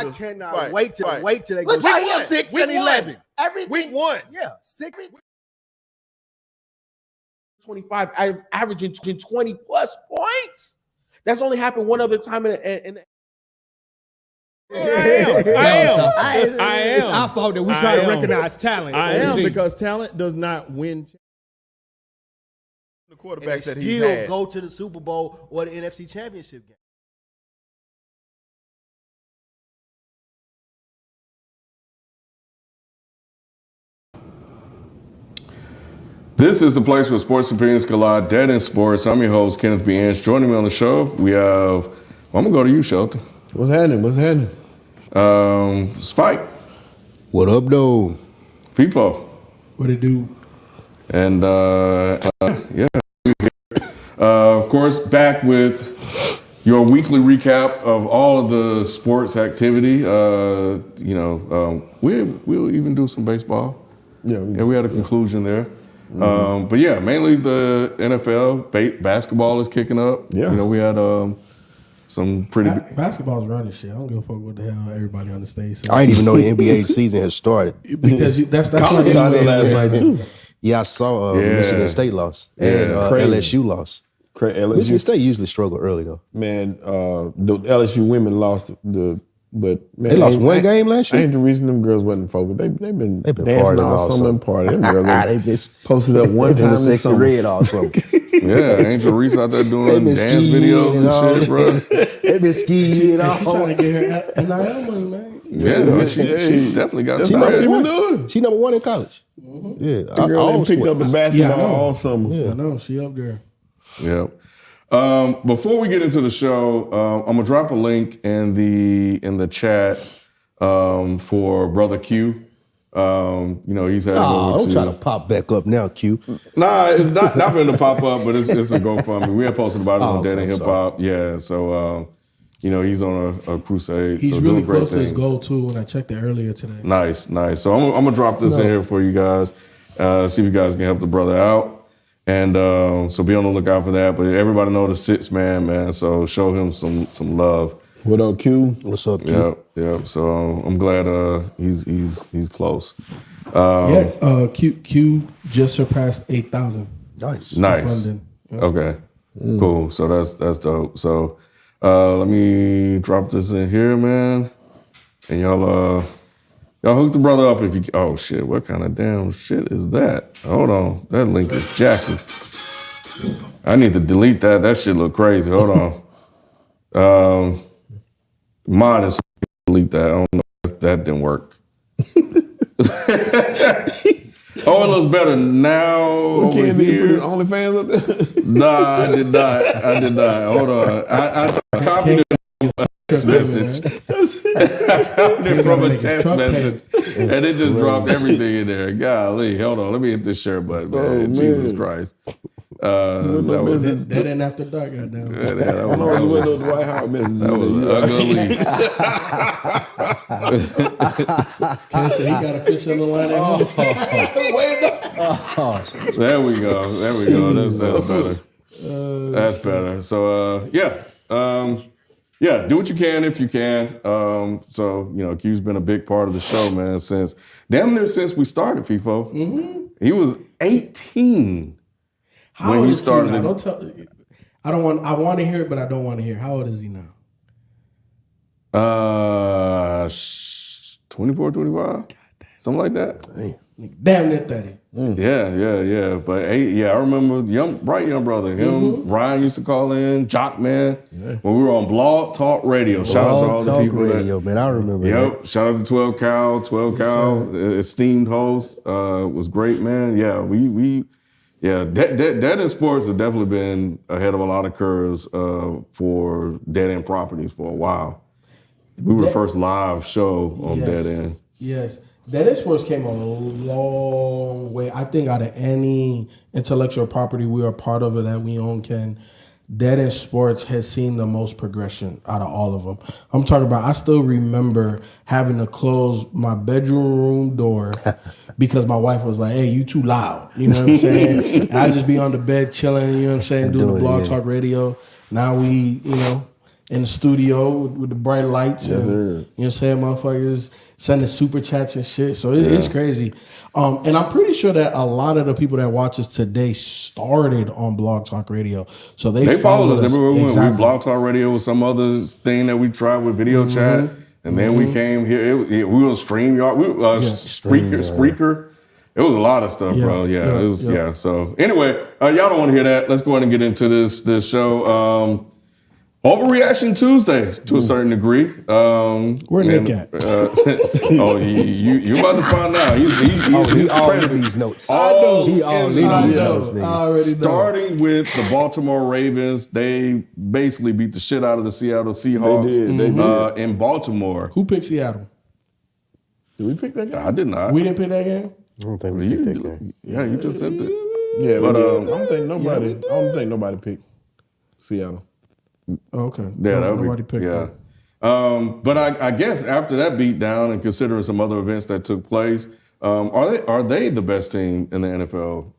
I cannot wait till they go 6-11. Week 1. Yeah, 6. 25, averaging 20 plus points. That's only happened one other time in I am. It's our fault that we try to recognize talent. I am, because talent does not win. The quarterbacks that he still go to the Super Bowl or the NFC Championship game. This is the place where sports opinions collide, dead in sports. I'm your host, Kenneth B. Inch. Joining me on the show, we have, I'm going to go to you, Shelton. What's happening? Spike. What up, though? FIFO. What it do? And, of course, back with your weekly recap of all of the sports activity. We'll even do some baseball. Yeah, we had a conclusion there. But yeah, mainly the NFL. Basketball is kicking up. Yeah. We had some pretty... Basketball's running shit. I don't give a fuck what the hell everybody on the stage says. I didn't even know the NBA season has started. Because that's college started last night too. Yeah, I saw Michigan State lost and LSU lost. Michigan State usually struggle early though. Man, the LSU women lost but man, they lost one game last year. Ain't the reason them girls wasn't focused. They've been dancing all summer and partying. Them girls they been posted up one time in this sexy summer. red also. Yeah, Angel Reese out there doing dance videos and shit, bro. They been skiing all. She trying to get her NIL money, man. Yeah, she definitely got That's what she been started. doing. She number one in college. Mm-hmm. Yeah, The girl ain't picked up the basketball all summer. Yeah, I know. She up there. Yeah. Before we get into the show, I'm gonna drop a link in the chat for Brother Q. He's had I'm trying to pop back up now, Q. Nah, it's not going to pop up, but it's a GoFundMe. We had posted about it on Dead End Hip Hop. Yeah, so he's on a crusade. He's so really doing great close to his things. goal too. When I checked it earlier today. Nice. So I'm gonna drop this in here for you guys. See if you guys can help the brother out. And so be on the lookout for that. But everybody know the sits man. So show him some love. What up, Q? What's up, Q? Yep. So I'm glad he's close. Q just surpassed 8,000. Nice. Funding. Okay. Cool. So that's dope. So let me drop this in here, man. And y'all hook the brother up if you. Oh shit! What kind of damn shit is that? Hold on, that link is jacky. I need to delete that. That shit look crazy. Hold on. Mine is delete that. I don't know if that didn't work. Oh, it looks better now. Over here. Put his OnlyFans up there? Nah, I did not. Hold on. I copied it from a text message. I copied it from a text message, and it just dropped everything in there. Golly, hold on. Let me hit this share button, man. Jesus Christ. That ain't after dark, goddamn. That was those Dwight Howard messages. That was ugly. Ken said he got a fish on the line at home. There we go. That's better. That's better. So do what you can if you can. Q's been a big part of the show, man, since we started FIFO. Mm-hmm. He was 18 when he started. I want to hear it, but I don't want to hear. How old is he now? 24, 25? Something like that. Damn near 30. Yeah. But I remember bright young brother. Him, Ryan used to call in, Jock Man, when we were on Blog Talk Radio. Shout out to all the people. Radio, man. I remember. Yep. Shout out to 12 Cal, esteemed host. Was great, man. Yeah, Dead End Sports have definitely been ahead of a lot of curves for Dead End Properties for a while. We were the first live show on Dead End. Yes. Dead End Sports came a long way. I think out of any intellectual property we are part of it that we own, Ken, Dead End Sports has seen the most progression out of all of them. I'm talking about, I still remember having to close my bedroom door because my wife was like, hey, you too loud. You know what I'm saying? And I'd just be on the bed chilling, you know what I'm saying, doing the Blog Talk Radio. Now we, in the studio with the bright lights. Yes, and, sir. you know what I'm saying? Motherfuckers sending super chats and shit. So it's crazy. And I'm pretty sure that a lot of the people that watch us today started on Blog Talk Radio. So they followed us everywhere we went. Exactly. We Blog Talk Radio was some other thing that we tried with video chat. And then we came here. We were on StreamYard. Spreaker. It was a lot of stuff, bro. Yeah, it was. Yeah. So anyway, y'all don't want to hear that. Let's go ahead and get into this show. Overreaction Tuesday to a certain degree. Where Nick at? You about to find out. He always needs notes. I know. He always needs notes. I already know. Starting with the Baltimore Ravens, they basically beat the shit out of the Seattle Seahawks. They did. In Baltimore. Who picked Seattle? Did we pick that game? I did not. We didn't pick that game? I don't think we picked that game. Yeah, you just said that. Yeah, But, I don't think nobody picked Seattle. Okay. Yeah, that would nobody be, picked yeah. that. But I guess after that beatdown and considering some other events that took place, are they the best team in the NFL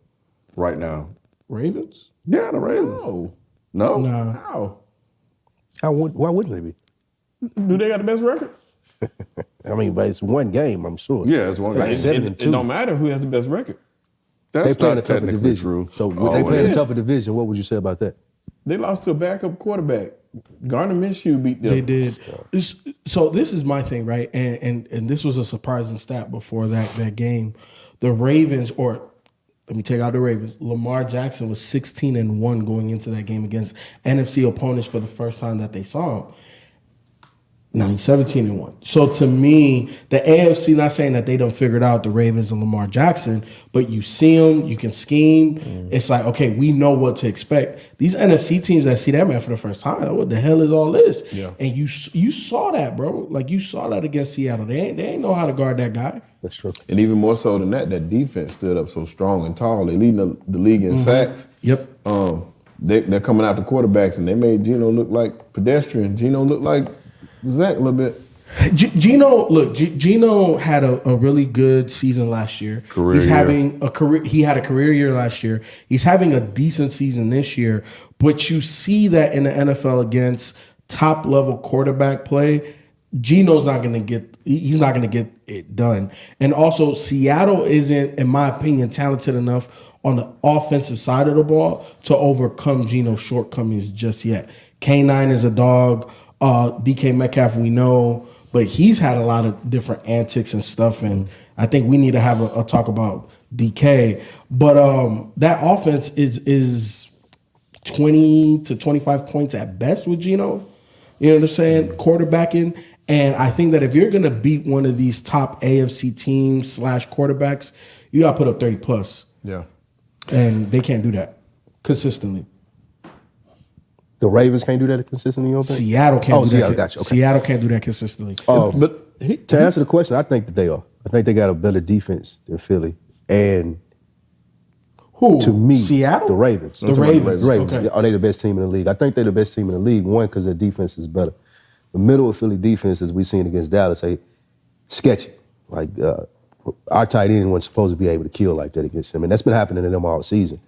right now? Ravens? Yeah, the Ravens. No? Nah. How? Why wouldn't they be? Do they got the best record? I mean, but it's one game, I'm sure. Yeah, it's one Like game. 7-2. It don't matter who has the best record. That's They play in not a tougher technically division. true. So when they play in a tougher division, what would you say about that? They lost to a backup quarterback. Gardner Minshew beat them. They did. So this is my thing, right? And this was a surprising stat before that game. The Ravens, or let me take out the Ravens. Lamar Jackson was 16-1 going into that game against NFC opponents for the first time that they saw him. Now he's 17-1. So to me, the AFC, not saying that they don't figure it out, the Ravens and Lamar Jackson, but you see them, you can scheme. It's like, okay, we know what to expect. These NFC teams that see that man for the first time, what the hell is all this? Yeah. And you saw that, bro. Like you saw that against Seattle. They ain't know how to guard that guy. That's true. And even more so than that defense stood up so strong and tall. They leading the league in sacks. Yep. They're coming out the quarterbacks, and they made Geno look like pedestrian. Geno looked like Zach a little bit. Geno had a really good season last year. He had a career year last year. He's having a decent season this year. But you see that in the NFL against top level quarterback play, Geno's not gonna get it done. And also Seattle isn't, in my opinion, talented enough on the offensive side of the ball to overcome Geno's shortcomings just yet. K9 is a dog. DK Metcalf, we know, but he's had a lot of different antics and stuff, and I think we need to have a talk about DK. But that offense is 20 to 25 points at best with Geno. You know what I'm saying? Quarterbacking. And I think that if you're going to beat one of these top AFC teams / quarterbacks, you got to put up 30 plus. Yeah. And they can't do that consistently. The Ravens can't do that consistently, you don't think? Seattle can't do that. Seattle, gotcha. Okay. Seattle can't do that consistently. But To answer the question, I think that they are. I think they got a better defense than Philly. And who? to me, Seattle? the Ravens. The Ravens. The Ravens. Okay. Are they the best team in the league? I think they're the best team in the league, one, because their defense is better. The middle of Philly defense, as we've seen against Dallas, sketchy. Like, our tight end wasn't supposed to be able to kill like that against him. And that's been happening to them all season.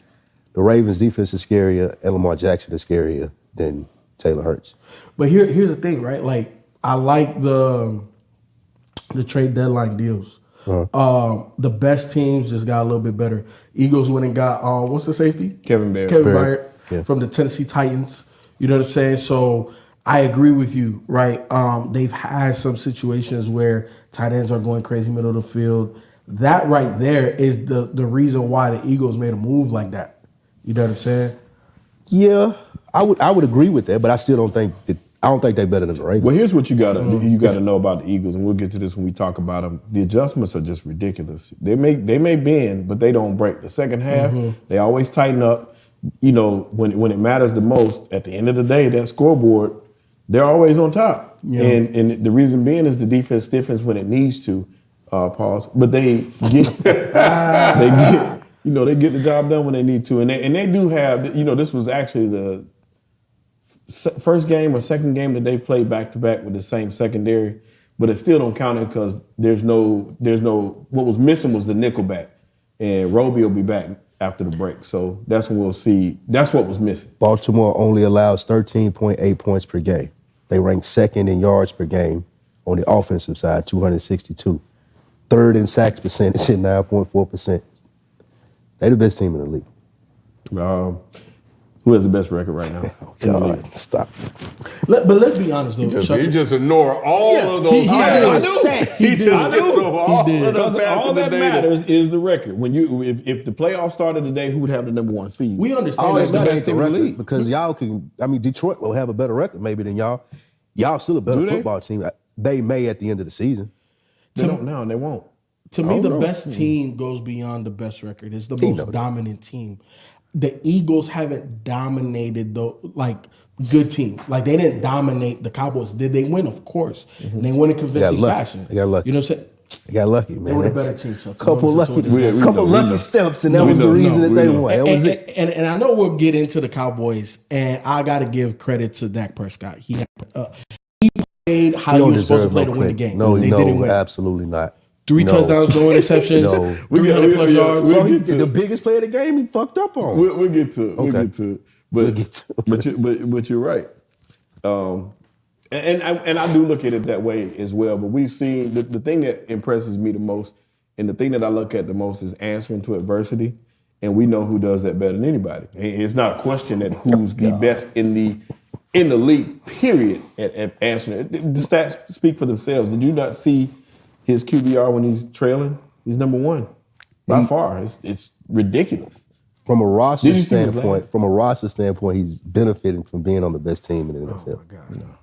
The Ravens' defense is scarier, and Lamar Jackson is scarier than Taylor Hurts. But here's the thing, right? Like, I like the trade deadline deals. The best teams just got a little bit better. Eagles went and got, what's the safety? Kevin Byard. Byard from the Tennessee Titans. You know what I'm saying? So I agree with you, right? They've had some situations where tight ends are going crazy middle of the field. That right there is the reason why the Eagles made a move like that. You know what I'm saying? Yeah, I would agree with that, but I still don't think they're better than the Ravens. Well, here's what you gotta know about the Eagles, and we'll get to this when we talk about them. The adjustments are just ridiculous. They may bend, but they don't break. The second half, they always tighten up. You know, when it matters the most, at the end of the day, that scoreboard, they're always on top. Yeah. And the reason being is the defense stiffens when it needs to. Pause. But they get they get the job done when they need to, and they do have. This was actually the first game or second game that they played back to back with the same secondary, but it still don't count it because there's no. What was missing was the nickelback, and Roby will be back after the break, so that's when we'll see. That's what was missing. Baltimore only allows 13.8 points per game. They rank second in yards per game on the offensive side, 262. Third in sacks percentage at 9.4%. They the best team in the league. Who has the best record right now? God, stop. But let's be honest, though. He just ignore all of those He stats. stats. He just ignore all of those Because stats all in the that data. matters is the record. When you, if the playoffs started today, who would have the number 1 seed? We understand Always that's the matters best the team in the record league. because y'all can. I mean, Detroit will have a better record maybe than y'all. Y'all still a better Do they? football team. They may at the end of the season. They don't now, and they won't. To me, I the don't know. best team goes beyond the best record. It's the Team most know that. dominant team. The Eagles haven't dominated good teams. Like they didn't dominate the Cowboys. Did they win? Of course. And they won in convincing lucky. fashion. They got lucky. You know what I'm saying? They got lucky, man. They were the better team. So Couple lucky, We couple know, lucky we know. steps, and that was the reason that they won. That was it. And I know we'll get into the Cowboys, and I got to give credit to Dak Prescott. He played how You he don't was supposed to deserve play no to win the credit. game. No, they didn't no, win. absolutely not. 3 No. touchdowns, no interceptions, No. 300 plus yards. We'll get to The it. biggest player of the game, he fucked up on. We'll get to it. We'll Okay. get to it. We'll get to it. But you're right. And I do look at it that way as well. But we've seen the thing that impresses me the most, and the thing that I look at the most is answering to adversity. And we know who does that better than anybody. It's not a question that who's the best in the league, period, at answering it. The stats speak for themselves. Did you not see his QBR when he's trailing? He's number 1 by far. It's ridiculous. From a roster Did you see his standpoint, he's benefiting from being on the best team in the NFL.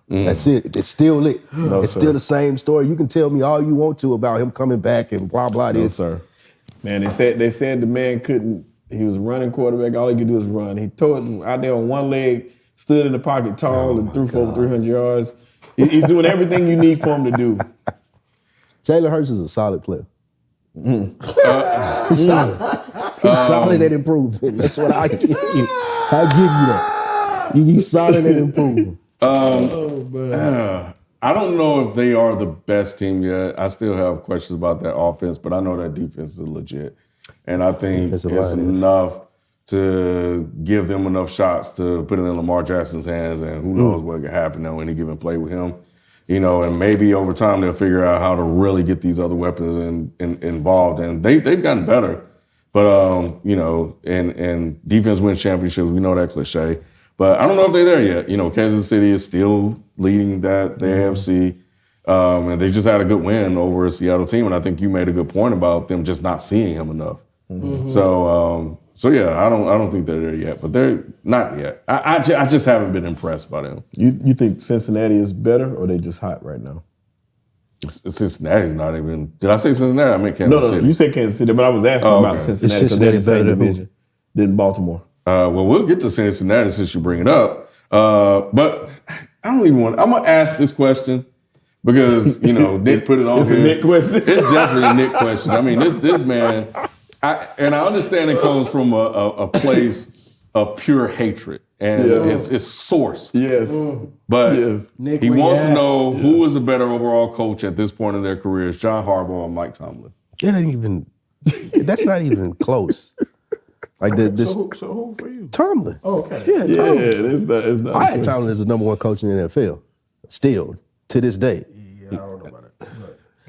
That's it. It's still lit. It's still the same story. You can tell me all you want to about him coming back and blah blah. No, This, sir. Man, they said the man couldn't. He was a running quarterback. All he could do was run. He tore it out there on one leg, stood in the pocket tall, and threw for over 300 yards. He's doing everything you need for him to do. Jalen Hurts is a solid player. He's solid. He's solid and improving. That's what I give you. I give you that. He's solid and improving. I don't know if they are the best team yet. I still have questions about that offense, but I know that defense is legit. And I think it's Defensive line is. enough to give them enough shots to put it in Lamar Jackson's hands, and who knows what could happen on any given play with him. You know, and maybe over time they'll figure out how to really get these other weapons involved. And they've gotten better. But, you know, and defense wins championships. We know that cliche. But I don't know if they're there yet. You know, Kansas City is still leading the AFC. And they just had a good win over a Seattle team. And I think you made a good point about them just not seeing him enough. So yeah, I don't think they're there yet, but they're not yet. I just haven't been impressed by them. You think Cincinnati is better, or they just hot right now? Cincinnati's not even. Did I say Cincinnati? I meant Kansas City. No, you said Kansas City, but I was asking about okay. Cincinnati because Cincinnati they're in the same better than who? division than Baltimore. Well, we'll get to Cincinnati since you bring it up. But I don't even want. I'm gonna ask this question because you know Nick put it on It's here. a Nick question. It's definitely a Nick question. I mean, this man. I understand it comes from a place of pure hatred and it's sourced. Yes. But Yes. Nick, he where wants you to at? know who is the better overall coach at this point in their careers, John Harbaugh or Mike Tomlin. It ain't even. That's not even close. Like this So who for you? Tomlin. Oh, okay. Yeah, Yeah, Tomlin. it's not. I had Tomlin as the number 1 coach in the NFL. Still to this day. Yeah, I don't know about it.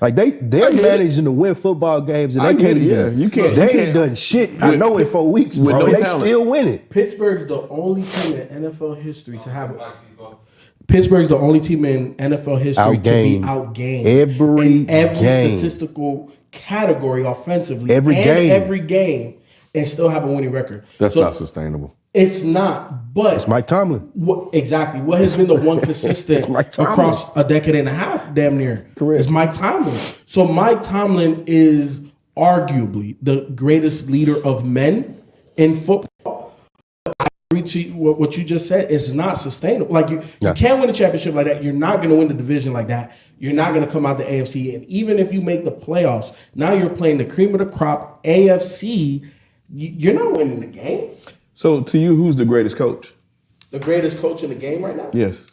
Like they're managing to win football games and I they get can't it, even. yeah. You can't- They you ain't can't- done shit. I know in 4 weeks, with bro. no They talent. still winning. Pittsburgh's the only team in NFL history to have. Pittsburgh's the only team in NFL history to be outgained Every in every game. statistical category offensively. Every and game. every game, and still have a winning record. That's So not sustainable. It's not, but It's Mike Tomlin. what exactly? What has been the one consistent Mike Tomlin. across a decade and a half, damn near? Correct. Is Mike Tomlin. So Mike Tomlin is arguably the greatest leader of men in football. I agree to what you just said. It's not sustainable. Like you can't win a championship like that. You're not going to win the division like that. You're not going to come out the AFC. And even if you make the playoffs, now you're playing the cream of the crop AFC. You're not winning the game. So to you, who's the greatest coach? The greatest coach in the game right now? Yes.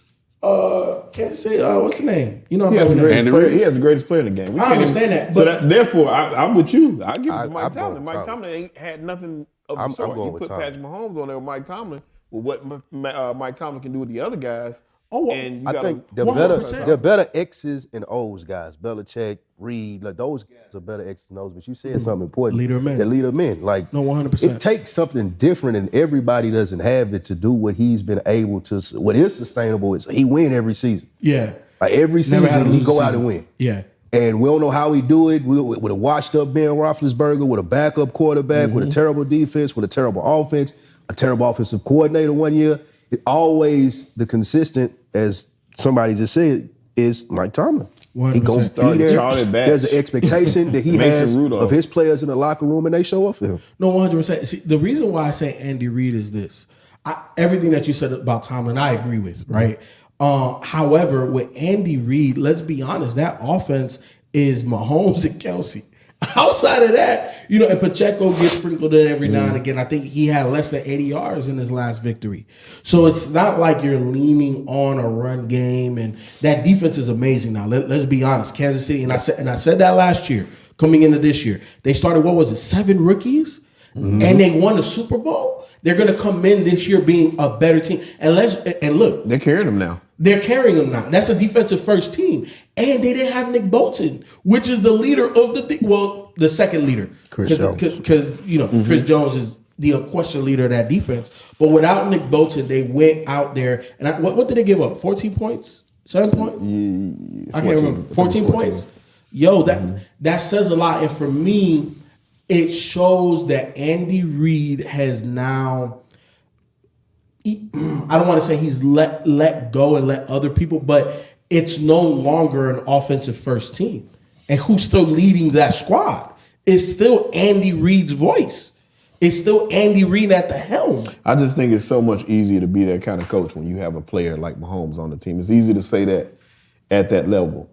Kansas City, what's the name? You know, I'm He has, the not greatest Andy player, Reid. he has the greatest player in the game. We I can't understand that, So but- therefore, I'm with you. I give it to I'm Mike going Tomlin. with Mike Tomlin. Tomlin ain't had nothing of the I'm sort. going You with put Tomlin. Patrick Mahomes on there with Mike Tomlin. Well, what Mike Tomlin can do with the other guys, And you I gotta, think100%. they're better X's and O's guys. Belichick, Reed, like those guys are better X's and O's. But you said something important. Leader of men. The leader of men. Like, No, 100%. It takes something different, and everybody doesn't have it to do what he's been able to. What is sustainable is he win every season. Yeah. Like every Never had a season, he losing go out season. and win. Yeah. And we don't know how he do it. With a washed up Ben Roethlisberger, with a backup quarterback, with a terrible defense, with a terrible offense, a terrible offensive coordinator one year. It always the consistent, as somebody just said, is Mike Tomlin. 100%. He gonna be there. Charlie Batch. There's an expectation that he Mason has Rudolph. of his players in the locker room, and they show up for him. No, 100%. See, the reason why I say Andy Reid is this. Everything that you said about Tomlin, I agree with, right? However, with Andy Reid, let's be honest, that offense is Mahomes and Kelsey. Outside of that, and Pacheco gets sprinkled in every now and again. I think he had less than 80 yards in his last victory. So it's not like you're leaning on a run game, and that defense is amazing now. Let's be honest. Kansas City, and I said that last year, coming into this year. They started, 7 rookies? And they won the Super Bowl. They're going to come in this year being a better team. And look, they're carrying them now. They're carrying them now. That's a defensive first team. And they didn't have Nick Bolton, which is the leader of the second leader. Chris Jones. Because, Chris Jones is the unquestioned leader of that defense. But without Nick Bolton, they went out there. And what did they give up? 14 points? 7 points? Yeah, I can't remember. 14 points? Yo, that says a lot. And for me, it shows that Andy Reid has now, I don't want to say he's let go and let other people, but it's no longer an offensive first team. And who's still leading that squad? It's still Andy Reid's voice. It's still Andy Reid at the helm. I just think it's so much easier to be that kind of coach when you have a player like Mahomes on the team. It's easy to say that at that level.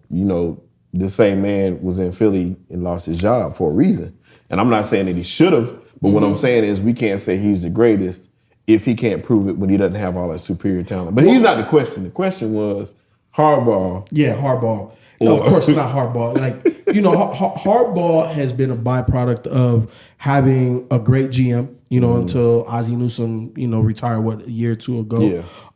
The same man was in Philly and lost his job for a reason. And I'm not saying that he should have, but what I'm saying is we can't say he's the greatest if he can't prove it when he doesn't have all that superior talent. But he's not the question. The question was Harbaugh. Yeah, Harbaugh. No, of course not Harbaugh. Harbaugh has been a byproduct of having a great GM, until Ozzie Newsome, retired, a year or two ago.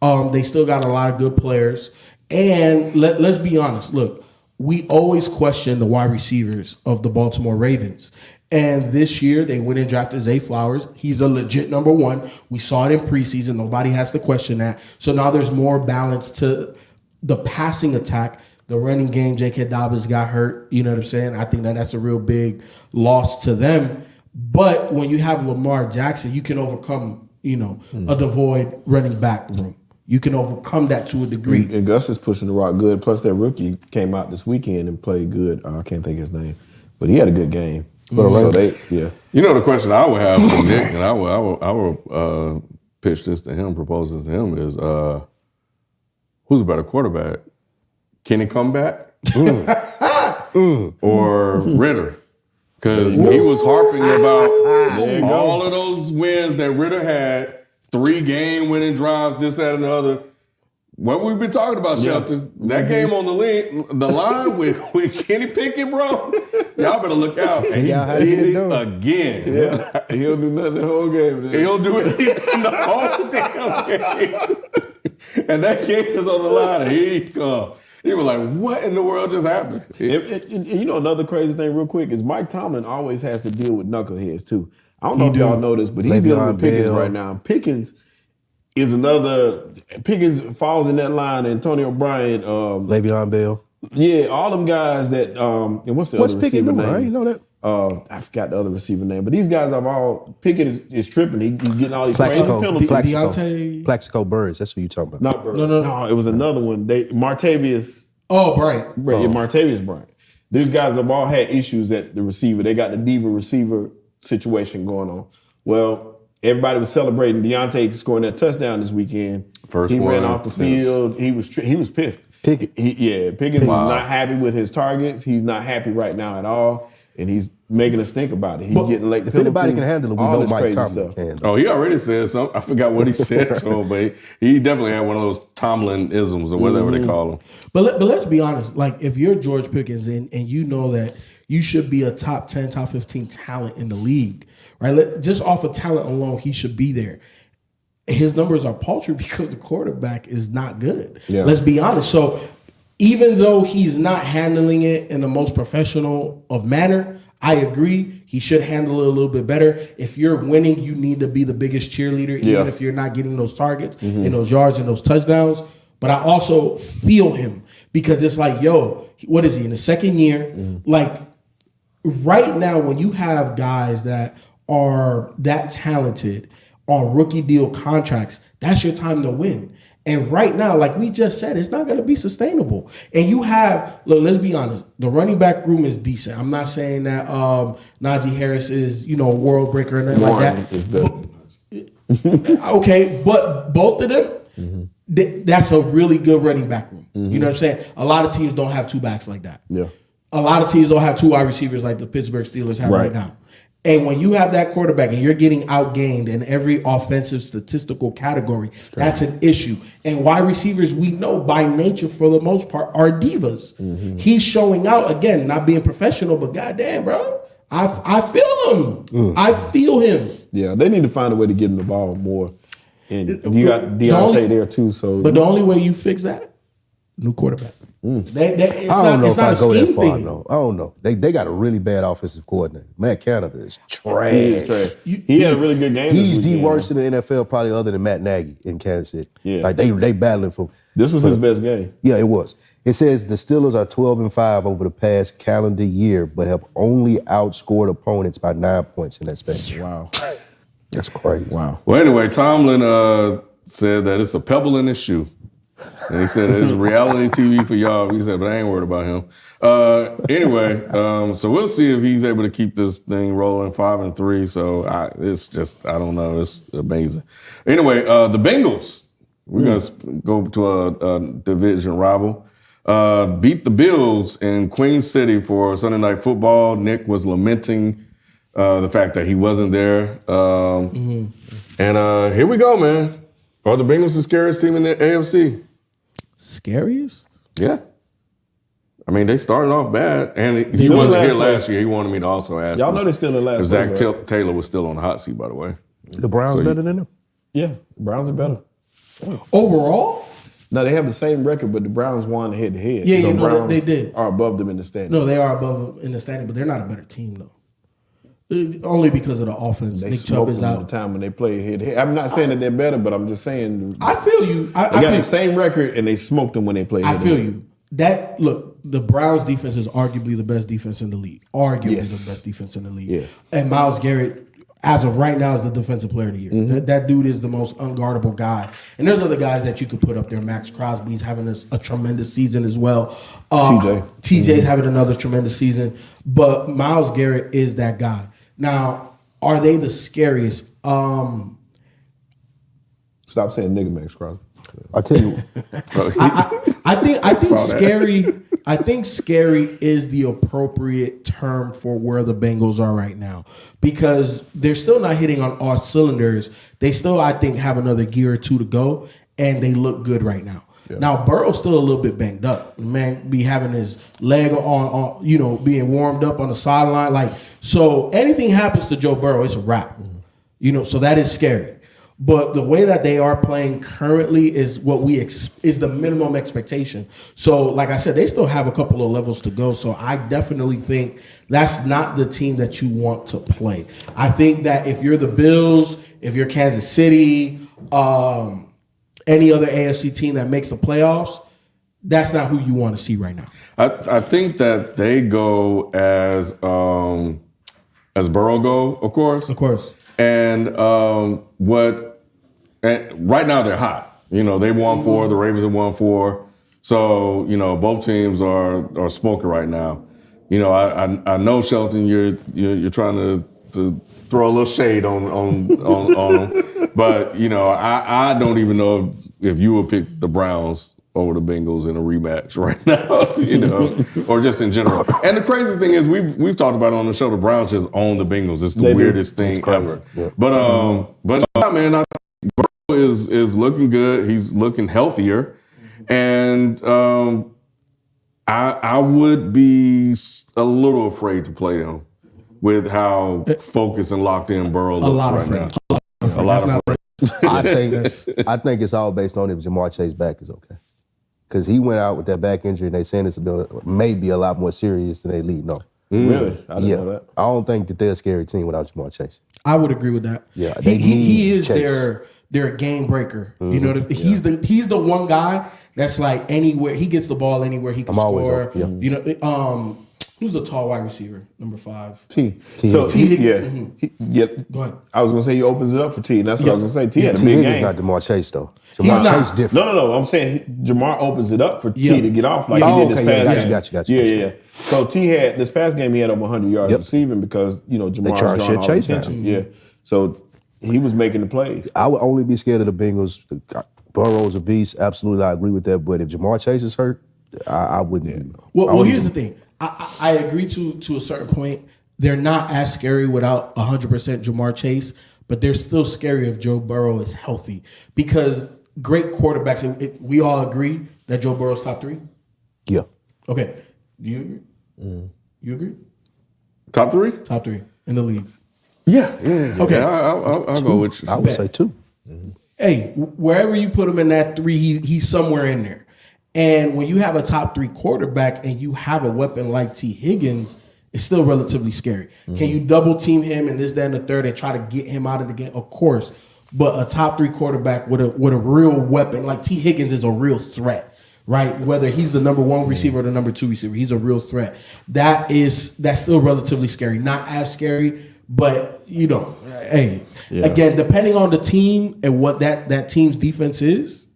Yeah. They still got a lot of good players. And let's be honest. Look, we always question the wide receivers of the Baltimore Ravens. And this year, they went and drafted Zay Flowers. He's a legit number one. We saw it in preseason. Nobody has to question that. So now there's more balance to the passing attack. The running game, J.K. Dobbins got hurt. You know what I'm saying? I think that's a real big loss to them. But when you have Lamar Jackson, you can overcome, a devoid running back room. You can overcome that to a degree. And Gus is pushing the rock good. Plus, their rookie came out this weekend and played good. I can't think of his name. But he had a good game. So the question I would have for Nick, and I would pitch this to him, propose this to him, is who's a better quarterback? Kenny Comeback or Ritter? Because he was harping about all of those wins that Ritter had, 3 game-winning drives, this, that, and the other. What we've been talking about, Shelton, that game on the line with Kenny Pickett, bro, y'all better look out. And he did it again. Yeah, he'll do nothing the whole game. He'll do anything the whole damn game. And that game is on the line, and here he comes. He was like, what in the world just happened? Another crazy thing real quick is Mike Tomlin always has to deal with knuckleheads, too. I don't know if y'all know this, but he's dealing with Pickens right now. Pickens falls in that line. Antonio Bryant, Le'Veon Bell. Yeah, all them guys that. And what's other receiver name? I didn't know that. I forgot the other receiver name, but these guys have all. Pickett is tripping. He's getting all these crazy penalties. Plaxico Burress. That's what you're talking about. Not Burress. No, it was another one. Martavius. Oh, Bryant. Yeah, Martavius Bryant. These guys have all had issues at the receiver. They got the diva receiver situation going on. Well, everybody was celebrating Deontay scoring that touchdown this weekend. First he one ran off the field. He was pissed. Pickett. Pickens is not happy with his targets. He's not happy right now at all, and he's making us think about it. He's getting late. If anybody can handle it, we know Mike Tomlin can. Oh, he already said something. I forgot what he said to him, but he definitely had one of those Tomlin-isms or whatever they call them. But let's be honest. Like, if you're George Pickens and you know that you should be a top 10, top 15 talent in the league, right? Just off of talent alone, he should be there. his numbers are paltry because the quarterback is not good. Yeah. Let's be honest. So even though he's not handling it in the most professional of manner, I agree. He should handle it a little bit better. If you're winning, you need to be the biggest cheerleader, even if you're not getting those targets and those yards and those touchdowns. But I also feel him because it's like, yo, what is he in the second year? Like right now, when you have guys that are that talented on rookie deal contracts, that's your time to win. And right now, like we just said, it's not going to be sustainable. And you have, look, let's be honest, the running back room is decent. I'm not saying that Najee Harris is, a world breaker or nothing like that. Okay, but both of them, that's a really good running back room. You know what I'm saying? A lot of teams don't have two backs like that. Yeah. A lot of teams don't have two wide receivers like the Pittsburgh Steelers have right now. And when you have that quarterback and you're getting outgained in every offensive statistical category, that's an issue. And wide receivers, we know by nature, for the most part, are divas. He's showing out, again, not being professional, but goddamn, bro, I feel him. I feel him. Yeah, they need to find a way to get him the ball more. And you got Deontay there too. But the only way you fix that, new quarterback. It's I don't know if I go that far. thing. No, I don't know. They got a really bad offensive coordinator. Matt Canada is trash. He is trash. He had a really good game. He's the worst in the NFL, probably other than Matt Nagy in Kansas City. Yeah. Like they battling for. This was his best game. Yeah, it was. It says the Steelers are 12-5 over the past calendar year, but have only outscored opponents by 9 points in that space. Wow. That's crazy. Wow. Well, anyway, Tomlin said that it's a pebble in his shoe. And he said it's reality TV for y'all. He said, but I ain't worried about him. Anyway, so we'll see if he's able to keep this thing rolling 5-3. So it's just, I don't know. It's amazing. Anyway, the Bengals, we're going to go to a division rival, beat the Bills in Queen City for Sunday Night Football. Nick was lamenting the fact that he wasn't there. And here we go, man. Are the Bengals the scariest team in the AFC? Scariest? Yeah. I mean, they started off bad, and he wasn't here last year. He wanted me to also ask. Y'all know they're still in last if Zach place, right? Taylor was still on the hot seat, by the way. The Browns better than them? Yeah, Browns are better. Overall? No, they have the same record, but the Browns won head to head. Yeah, so Browns they did. Are above them in the standings. No, they are above them in the standing, but they're not a better team, though. Only because of the offense. They Nick Chubb smoked is them out. at the time when they played head to head. I'm not saying that they're better, but I'm just saying. I feel you. They got the same record, and they smoked them when they played head I to feel head. you. That look, the Browns defense is arguably the best defense in the league. Arguably the best defense in the league. Yeah. And Myles Garrett, as of right now, is the defensive player of the year. That dude is the most unguardable guy. And there's other guys that you could put up there. Max Crosby's having a tremendous season as well. TJ's having another tremendous season. But Myles Garrett is that guy. Now, are they the scariest? Stop saying nigga, Max Crosby. I tell you, I think scary. I think scary is the appropriate term for where the Bengals are right now because they're still not hitting on all cylinders. They still, I think, have another year or two to go, and they look good right now. Yeah. Now Burrow's still a little bit banged up. Man, be having his leg on being warmed up on the sideline. Like, so anything happens to Joe Burrow, it's a wrap. So that is scary. But the way that they are playing currently is what is the minimum expectation. So, like I said, they still have a couple of levels to go. So I definitely think that's not the team that you want to play. I think that if you're the Bills, if you're Kansas City, any other AFC team that makes the playoffs, that's not who you want to see right now. I think that they go as Burrow go, of course. Of course. And right now they're hot. They won 4. The Ravens have won 4. So both teams are smoking right now. I know, Shelton, you're trying to throw a little shade on them, but I don't even know if you would pick the Browns over the Bengals in a rematch right now, or just in general. And the crazy thing is, we've talked about it on the show. The Browns just own the Bengals. It's the weirdest thing ever. Yeah. But man, I think Burrow is looking good. He's looking healthier, and I would be a little afraid to play him with how focused and locked in Burrow looks right now. A lot of afraid. I think it's all based on if Jamar Chase back is okay. Because he went out with that back injury and they saying it's maybe a lot more serious than they lead. No. Really? I didn't know that. I don't think that they're a scary team without Jamar Chase. I would agree with that. Yeah, he is Chase. their game breaker. You know, he's the one guy that's like anywhere he gets the ball anywhere he can score. You know, who's the tall wide receiver, number 5? T. So T. Go ahead. I was gonna say he opens it up for T, and that's what I was gonna say. T had a T big Higgins game. not Jamar Chase though. He's Jamar not. Chase different. No. I'm saying Jamar opens it up for T to get off like he did this past game. Gotcha. Yeah. So T had this past game. He had over 100 yards receiving because Jamar trying to drawing all the Chase attention. Yeah. So he was making the plays. I would only be scared of the Bengals. Burrow's a beast. Absolutely, I agree with that. But if Jamar Chase is hurt, I wouldn't. Well, here's the thing. I agree to a certain point. They're not as scary without 100% Jamar Chase, but they're still scary if Joe Burrow is healthy. Because great quarterbacks, we all agree that Joe Burrow's top 3? Yeah. Okay. Do you agree? You agree? Top 3? Top 3 in the league. Yeah. Okay. I'll go with you. I would say 2. Hey, wherever you put him in that 3, he's somewhere in there. And when you have a top 3 quarterback and you have a weapon like T. Higgins, it's still relatively scary. Can you double team him and this, that, and the third and try to get him out of the game? Of course. But a top 3 quarterback with a real weapon, like T. Higgins is a real threat, right? Whether he's the number 1 receiver or the number 2 receiver, he's a real threat. That's still relatively scary. Not as scary, but again, depending on the team and what that team's defense is,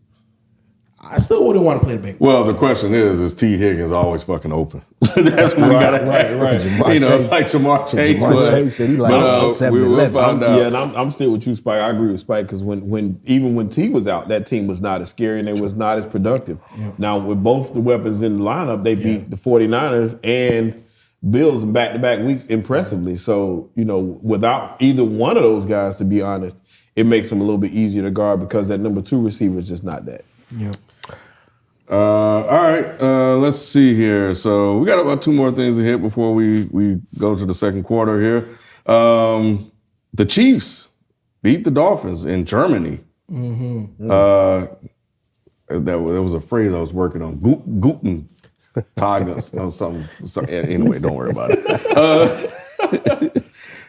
I still wouldn't want to play the Bengals. Well, the question is T. Higgins always fucking open? That's what we got to right. like Jamar Chase. Jamar Chase said he like 7-11. We will find out. Yeah, and I'm still with you, Spike. I agree with Spike because when T was out, that team was not as scary and they was not as productive. Yeah. Now, with both the weapons in the lineup, they beat the 49ers and Bills in back-to-back weeks impressively. So, without either one of those guys, to be honest, it makes them a little bit easier to guard because that number 2 receiver is just not that. Yeah. All right, let's see here. So we got about 2 more things to hit before we go to the second quarter here. The Chiefs beat the Dolphins in Germany. That was a phrase I was working on. Guten Tag or something. Anyway, don't worry about it.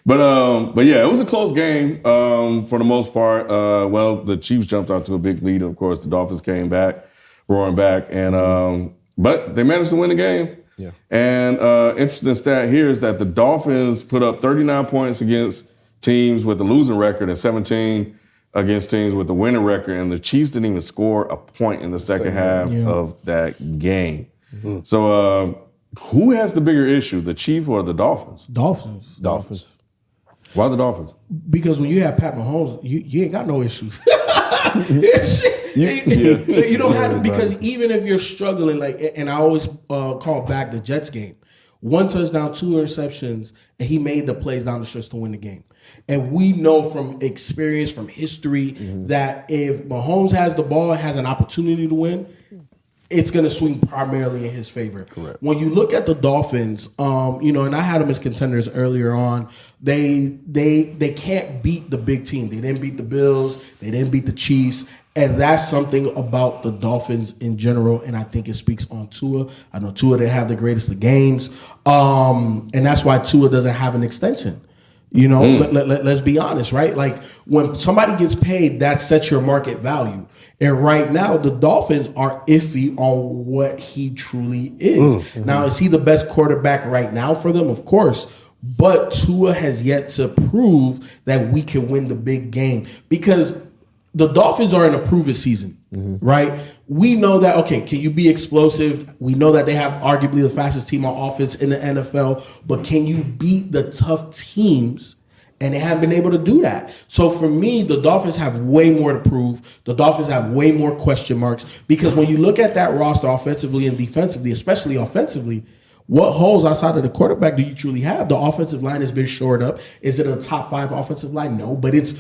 But yeah, it was a close game for the most part. The Chiefs jumped out to a big lead. Of course, the Dolphins came back, roaring back, and but they managed to win the game. Yeah. And interesting stat here is that the Dolphins put up 39 points against teams with a losing record and 17 against teams with a winning record, and the Chiefs didn't even score a point in the second half of that game. Mm-hmm. So who has the bigger issue, the Chiefs or the Dolphins? Dolphins. Why the Dolphins? Because when you have Pat Mahomes, you ain't got no issues. You don't have to, because even if you're struggling, and I always call back the Jets game, 1 touchdown, 2 interceptions, and he made the plays down the stretch to win the game. And we know from experience, from history, that if Mahomes has the ball, has an opportunity to win, it's going to swing primarily in his favor. Correct. When you look at the Dolphins, and I had them as contenders earlier on, they can't beat the big team. They didn't beat the Bills. They didn't beat the Chiefs. And that's something about the Dolphins in general, and I think it speaks on Tua. I know Tua didn't have the greatest of games, and that's why Tua doesn't have an extension. Let's be honest, right? Like, when somebody gets paid, that sets your market value. And right now, the Dolphins are iffy on what he truly is. Mm-hmm. Now, is he the best quarterback right now for them? Of course. But Tua has yet to prove that we can win the big game, because the Dolphins are in a prove it season, right? We know that, okay, can you be explosive? We know that they have arguably the fastest team on offense in the NFL, but can you beat the tough teams? And they haven't been able to do that. So for me, the Dolphins have way more to prove. The Dolphins have way more question marks, because when you look at that roster offensively and defensively, especially offensively, what holes outside of the quarterback do you truly have? The offensive line has been shored up. Is it a top 5 offensive line? No, but it's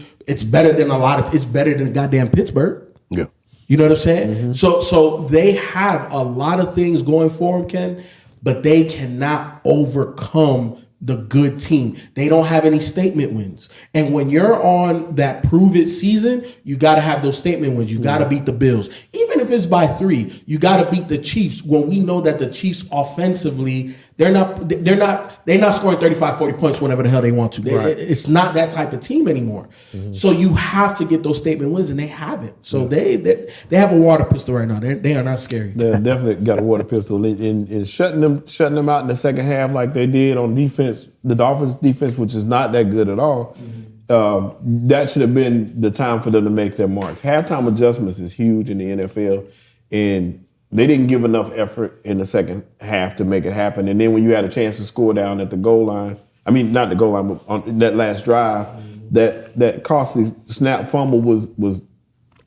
better than it's better than goddamn Pittsburgh. Yeah. You know what I'm saying? Mm-hmm. So they have a lot of things going for them, Ken, but they cannot overcome the good team. They don't have any statement wins. And when you're on that prove it season, you got to have those statement wins. You got to beat the Bills. Even if it's by 3, you got to beat the Chiefs when we know that the Chiefs offensively, they're not scoring 35, 40 points whenever the hell they want to. It's not that type of team anymore. So you have to get those statement wins, and they haven't. So they have a water pistol right now. They are not scary. They definitely got a water pistol. In shutting them out in the second half like they did on defense, the Dolphins defense, which is not that good at all. That should have been the time for them to make their mark. Halftime adjustments is huge in the NFL, and they didn't give enough effort in the second half to make it happen. And then when you had a chance to score down at the goal line, I mean, not the goal line, but on that last drive, that costly snap fumble was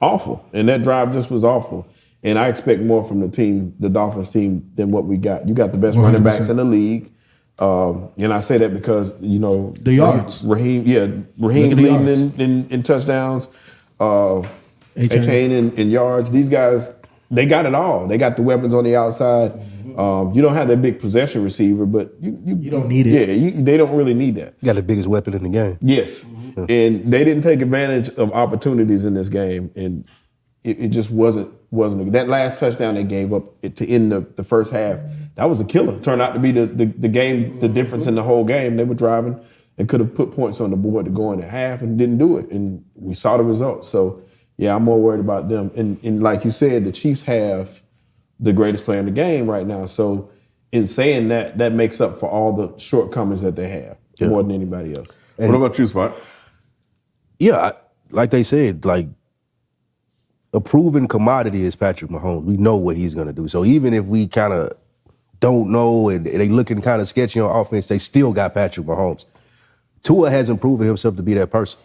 awful. And that drive just was awful. And I expect more from the Dolphins team, than what we got. You got the best 100%. Running backs in the league. And I say that because, the yards. Raheem leading in touchdowns. A-Chain in yards. These guys, they got it all. They got the weapons on the outside. You don't have that big possession receiver, but you don't need it. Yeah, they don't really need that. You got the biggest weapon in the game. Yes. And they didn't take advantage of opportunities in this game, and it just wasn't that last touchdown they gave up to end the first half. That was a killer. Turned out to be the game, the difference in the whole game. They were driving and could have put points on the board to go into half and didn't do it. And we saw the results. So yeah, I'm more worried about them. And like you said, the Chiefs have the greatest player in the game right now. So in saying that makes up for all the shortcomings that they have more than anybody else. And what about you, Spot? Yeah, like they said, like a proven commodity is Patrick Mahomes. We know what he's going to do. So even if we kind of don't know and they looking kind of sketchy on offense, they still got Patrick Mahomes. Tua hasn't proven himself to be that person.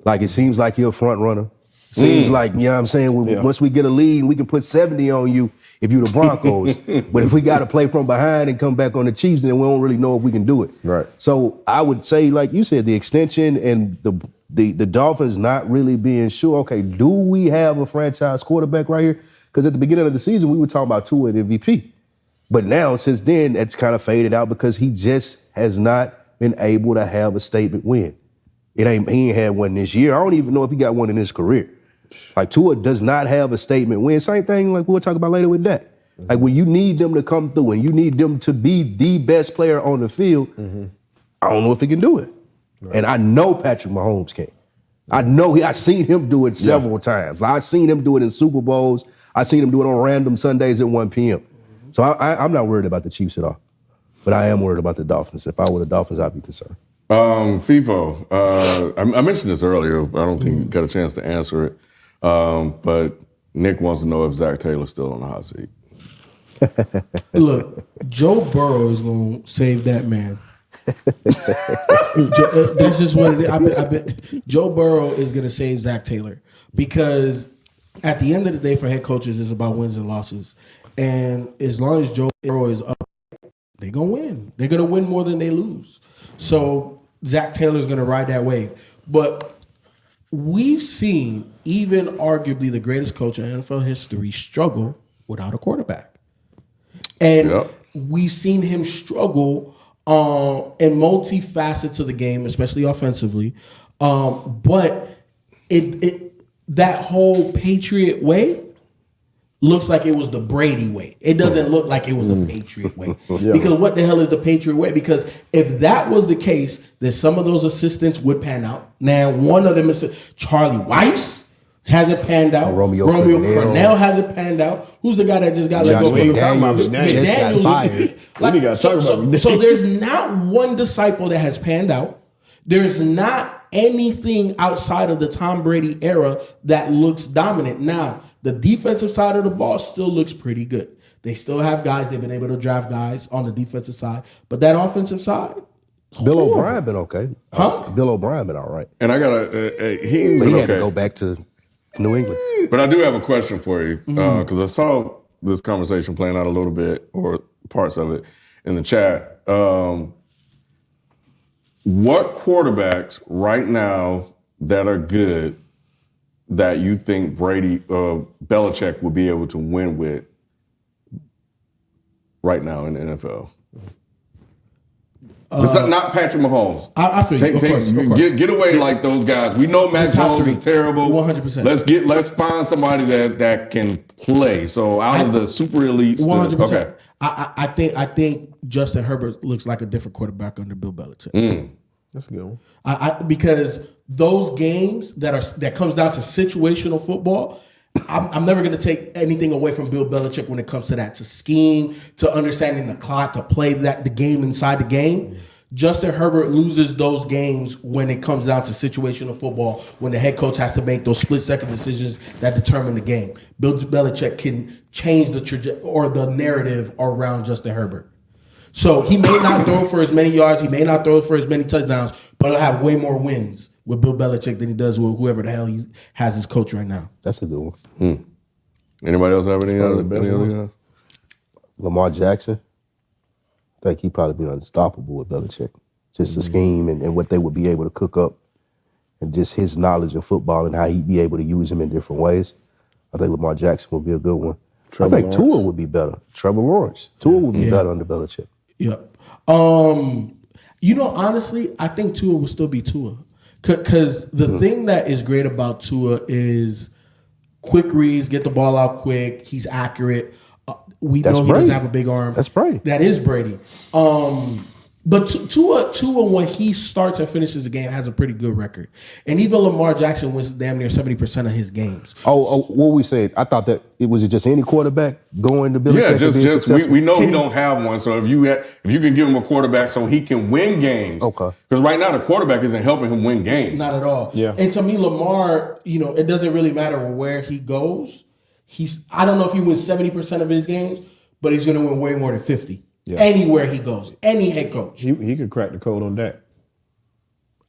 Like it seems like you're a front runner. Seems like, you know what I'm saying, once we get a lead, we can put 70 on you if you're the Broncos. But if we got to play from behind and come back on the Chiefs, then we don't really know if we can do it. Right. So I would say, like you said, the extension and the Dolphins not really being sure, okay, do we have a franchise quarterback right here? Because at the beginning of the season, we were talking about Tua and MVP. But now, since then, it's kind of faded out because he just has not been able to have a statement win. He ain't had one this year. I don't even know if he got one in his career. Like Tua does not have a statement win. Same thing like we'll talk about later with that. Like when you need them to come through and you need them to be the best player on the field, I don't know if he can do it. Right. And I know Patrick Mahomes can. I know I've seen him do it several times. I've seen him do it in Super Bowls. I've seen him do it on random Sundays at 1 p.m. So I'm not worried about the Chiefs at all. But I am worried about the Dolphins. If I were the Dolphins, I'd be concerned. FIFO, I mentioned this earlier, but I don't think you got a chance to answer it. But Nick wants to know if Zach Taylor's still on the hot seat. Look, Joe Burrow is going to save that man. That's just what it is. I bet Joe Burrow is going to save Zach Taylor because at the end of the day for head coaches, it's about wins and losses. And as long as Joe Burrow is up, they're going to win. They're going to win more than they lose. So Zach Taylor is going to ride that wave. But we've seen even arguably the greatest coach in NFL history struggle without a quarterback. And we've seen him struggle in multi-facets of the game, especially offensively. But that whole Patriot way looks like it was the Brady way. It doesn't look like it was the Patriot way. Because what the hell is the Patriot way? Because if that was the case, then some of those assistants would pan out. Now, one of them is Charlie Weiss hasn't panned out. Romeo Cornell hasn't panned out. Who's the guy that just got let go? McDaniel. So there's not one disciple that has panned out. There's not anything outside of the Tom Brady era that looks dominant. Now, the defensive side of the ball still looks pretty good. They still have guys. They've been able to draft guys on the defensive side. But that offensive side, Bill O'Brien been okay. Bill O'Brien been all right. And I got he had to go back to New England. But I do have a question for you because I saw this conversation playing out a little bit or parts of it in the chat. What quarterbacks right now that are good that you think Belichick would be able to win with right now in the NFL? It's not Patrick Mahomes. I feel you. Of course. Get away like those guys. We know Mac Jones is terrible. 100%. Let's find somebody that can play. So out of the super elites. 100%. Okay. I think Justin Herbert looks like a different quarterback under Bill Belichick. That's a good one. Because those games that comes down to situational football, I'm never going to take anything away from Bill Belichick when it comes to that, to scheme, to understanding the clock, to play the game inside the game. Justin Herbert loses those games when it comes down to situational football, when the head coach has to make those split-second decisions that determine the game. Bill Belichick can change the narrative around Justin Herbert. So he may not throw for as many yards, he may not throw for as many touchdowns, but he'll have way more wins with Bill Belichick than he does with whoever the hell he has his coach right now. That's a good one. Anybody else have any other guys? Lamar Jackson. I think he'd probably be unstoppable with Belichick. Just the scheme and what they would be able to cook up, and just his knowledge of football and how he'd be able to use him in different ways. I think Lamar Jackson would be a good one. I think Tua would be better. Trevor Lawrence. Tua would be better under Belichick. Yeah. Honestly, I think Tua will still be Tua. Because the thing that is great about Tua is quick reads, get the ball out quick. He's accurate. We know he doesn't have a big arm. That's Brady. That is Brady. But Tua, when he starts and finishes a game, has a pretty good record. And even Lamar Jackson wins damn near 70% of his games. What we said, I thought that it was just any quarterback going to Belichick. Yeah, we know he don't have one. So if you can give him a quarterback so he can win games. Okay. Because right now the quarterback isn't helping him win games. Not at all. Yeah. And to me, Lamar, it doesn't really matter where he goes. I don't know if he wins 70% of his games, but he's going to win way more than 50. Yeah. Anywhere he goes, any head coach. He could crack the code on Dak.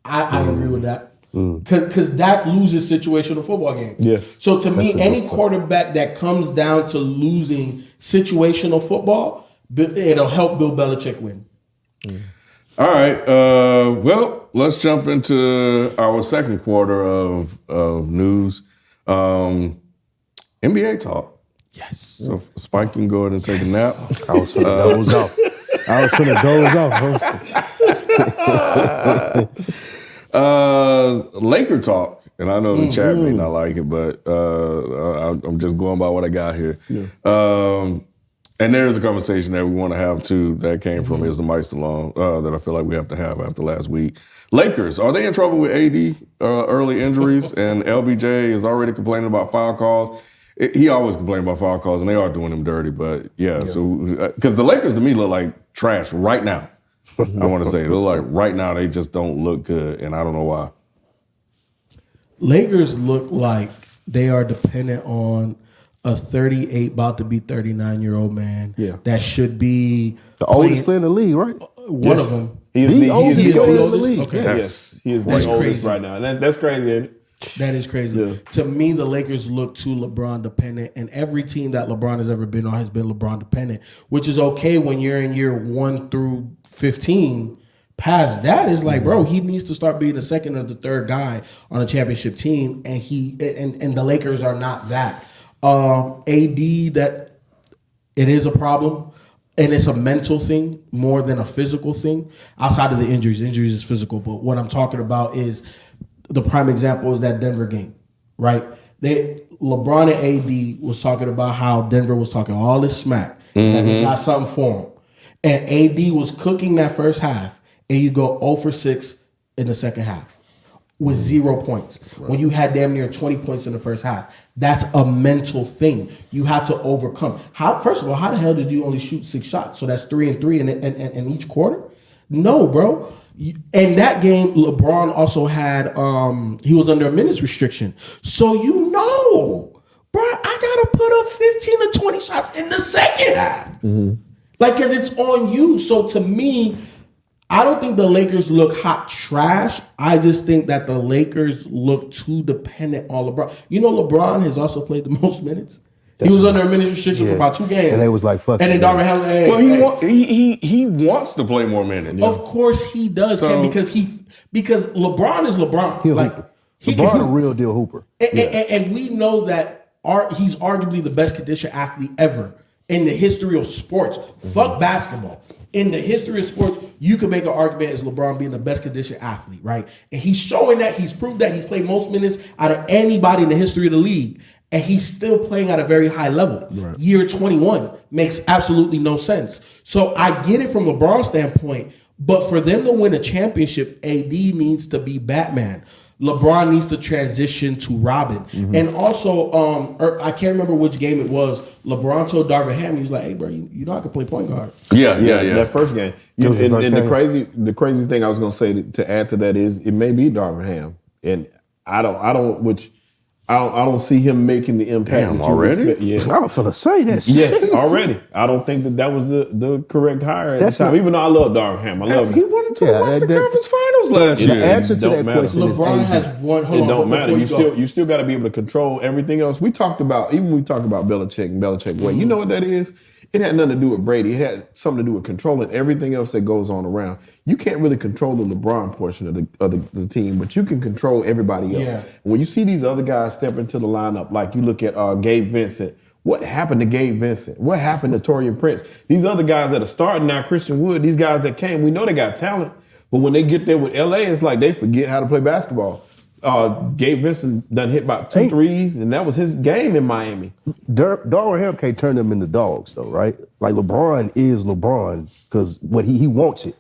I agree with that. Because Dak loses situational football games. Yeah. So to me, any quarterback that comes down to losing situational football, it'll help Bill Belichick win. All right. Well, let's jump into our second quarter of news. NBA talk. Yes. So Spike can go ahead and take a nap. I was finna doze off. Laker talk, and I know the chat may not like it, but I'm just going by what I got here. Yeah. And there's a conversation that we want to have too that came from Is the Mic Still On that I feel like we have to have after last week. Lakers, are they in trouble with AD early injuries? And LBJ is already complaining about foul calls. He always complains about foul calls, and they are doing him dirty. But so because the Lakers to me look like trash right now. I want to say they look like right now they just don't look good, and I don't know why. Lakers look like they are dependent on a 38, about to be 39-year-old man. Yeah, that should be the oldest player in the league, right? One of them. He is the oldest in the league. Okay. Yes, he is the oldest right now, and that's crazy, isn't it? That is crazy. Yeah. To me, the Lakers look too LeBron dependent, and every team that LeBron has ever been on has been LeBron dependent, which is okay when you're in year 1 through 15. Past that is like, bro, he needs to start being the second or the third guy on a championship team, and and the Lakers are not that. AD, that it is a problem, and it's a mental thing more than a physical thing. Outside of the injuries is physical, but what I'm talking about is. The prime example is that Denver game, right? LeBron and AD was talking about how Denver was talking all this smack, and they got something for him. And AD was cooking that first half, and you go 0 for 6 in the second half with 0 points. Right. When you had damn near 20 points in the first half, that's a mental thing you have to overcome. First of all, how the hell did you only shoot 6 shots? So that's 3 and 3 in each quarter? No, bro. In that game, LeBron also had, he was under a minutes restriction. So bro, I got to put up 15 to 20 shots in the second half. Because it's on you. So to me, I don't think the Lakers look hot trash. I just think that the Lakers look too dependent on LeBron. LeBron has also played the most minutes. He was under a minutes restriction for about 2 games. And they was like, fuck. And then Darvin Ham. He wants to play more minutes. Of course he does, Ken, because LeBron is LeBron. LeBron a real deal hooper. And we know that he's arguably the best conditioned athlete ever in the history of sports. Fuck basketball. In the history of sports, you could make an argument as LeBron being the best conditioned athlete, right? And he's showing that, he's proved that, he's played most minutes out of anybody in the history of the league, and he's still playing at a very high level. Right. Year 21 makes absolutely no sense. So I get it from LeBron's standpoint, but for them to win a championship, AD needs to be Batman. LeBron needs to transition to Robin. Mm-hmm. And also, I can't remember which game it was. LeBron told Darvin Ham, he was like, hey, bro, you know I can play point guard. Yeah. That first game. The crazy thing I was going to say to add to that is it may be Darvin Ham. And I don't see him making the impact. Damn, already? Yeah. I was finna say that. Yes, already. I don't think that was the correct hire at the time. Even though I love Darvin Ham. I love him. He went into the Western Conference Finals last year. The answer to that question is LeBron has won. It don't matter. You still got to be able to control everything else. We talked about Belichick and Belichick way. You know what that is? It had nothing to do with Brady. It had something to do with controlling everything else that goes on around. You can't really control the LeBron portion of the team, but you can control everybody else. Yeah. When you see these other guys step into the lineup, like you look at Gabe Vincent, what happened to Gabe Vincent? What happened to Taurean Prince? These other guys that are starting now, Christian Wood, these guys that came, we know they got talent, but when they get there with LA, it's like they forget how to play basketball. Gabe Vincent done hit about 2 threes, and that was his game in Miami. Darvin Ham can't turn them into dogs, though, right? Like LeBron is LeBron because what he wants it.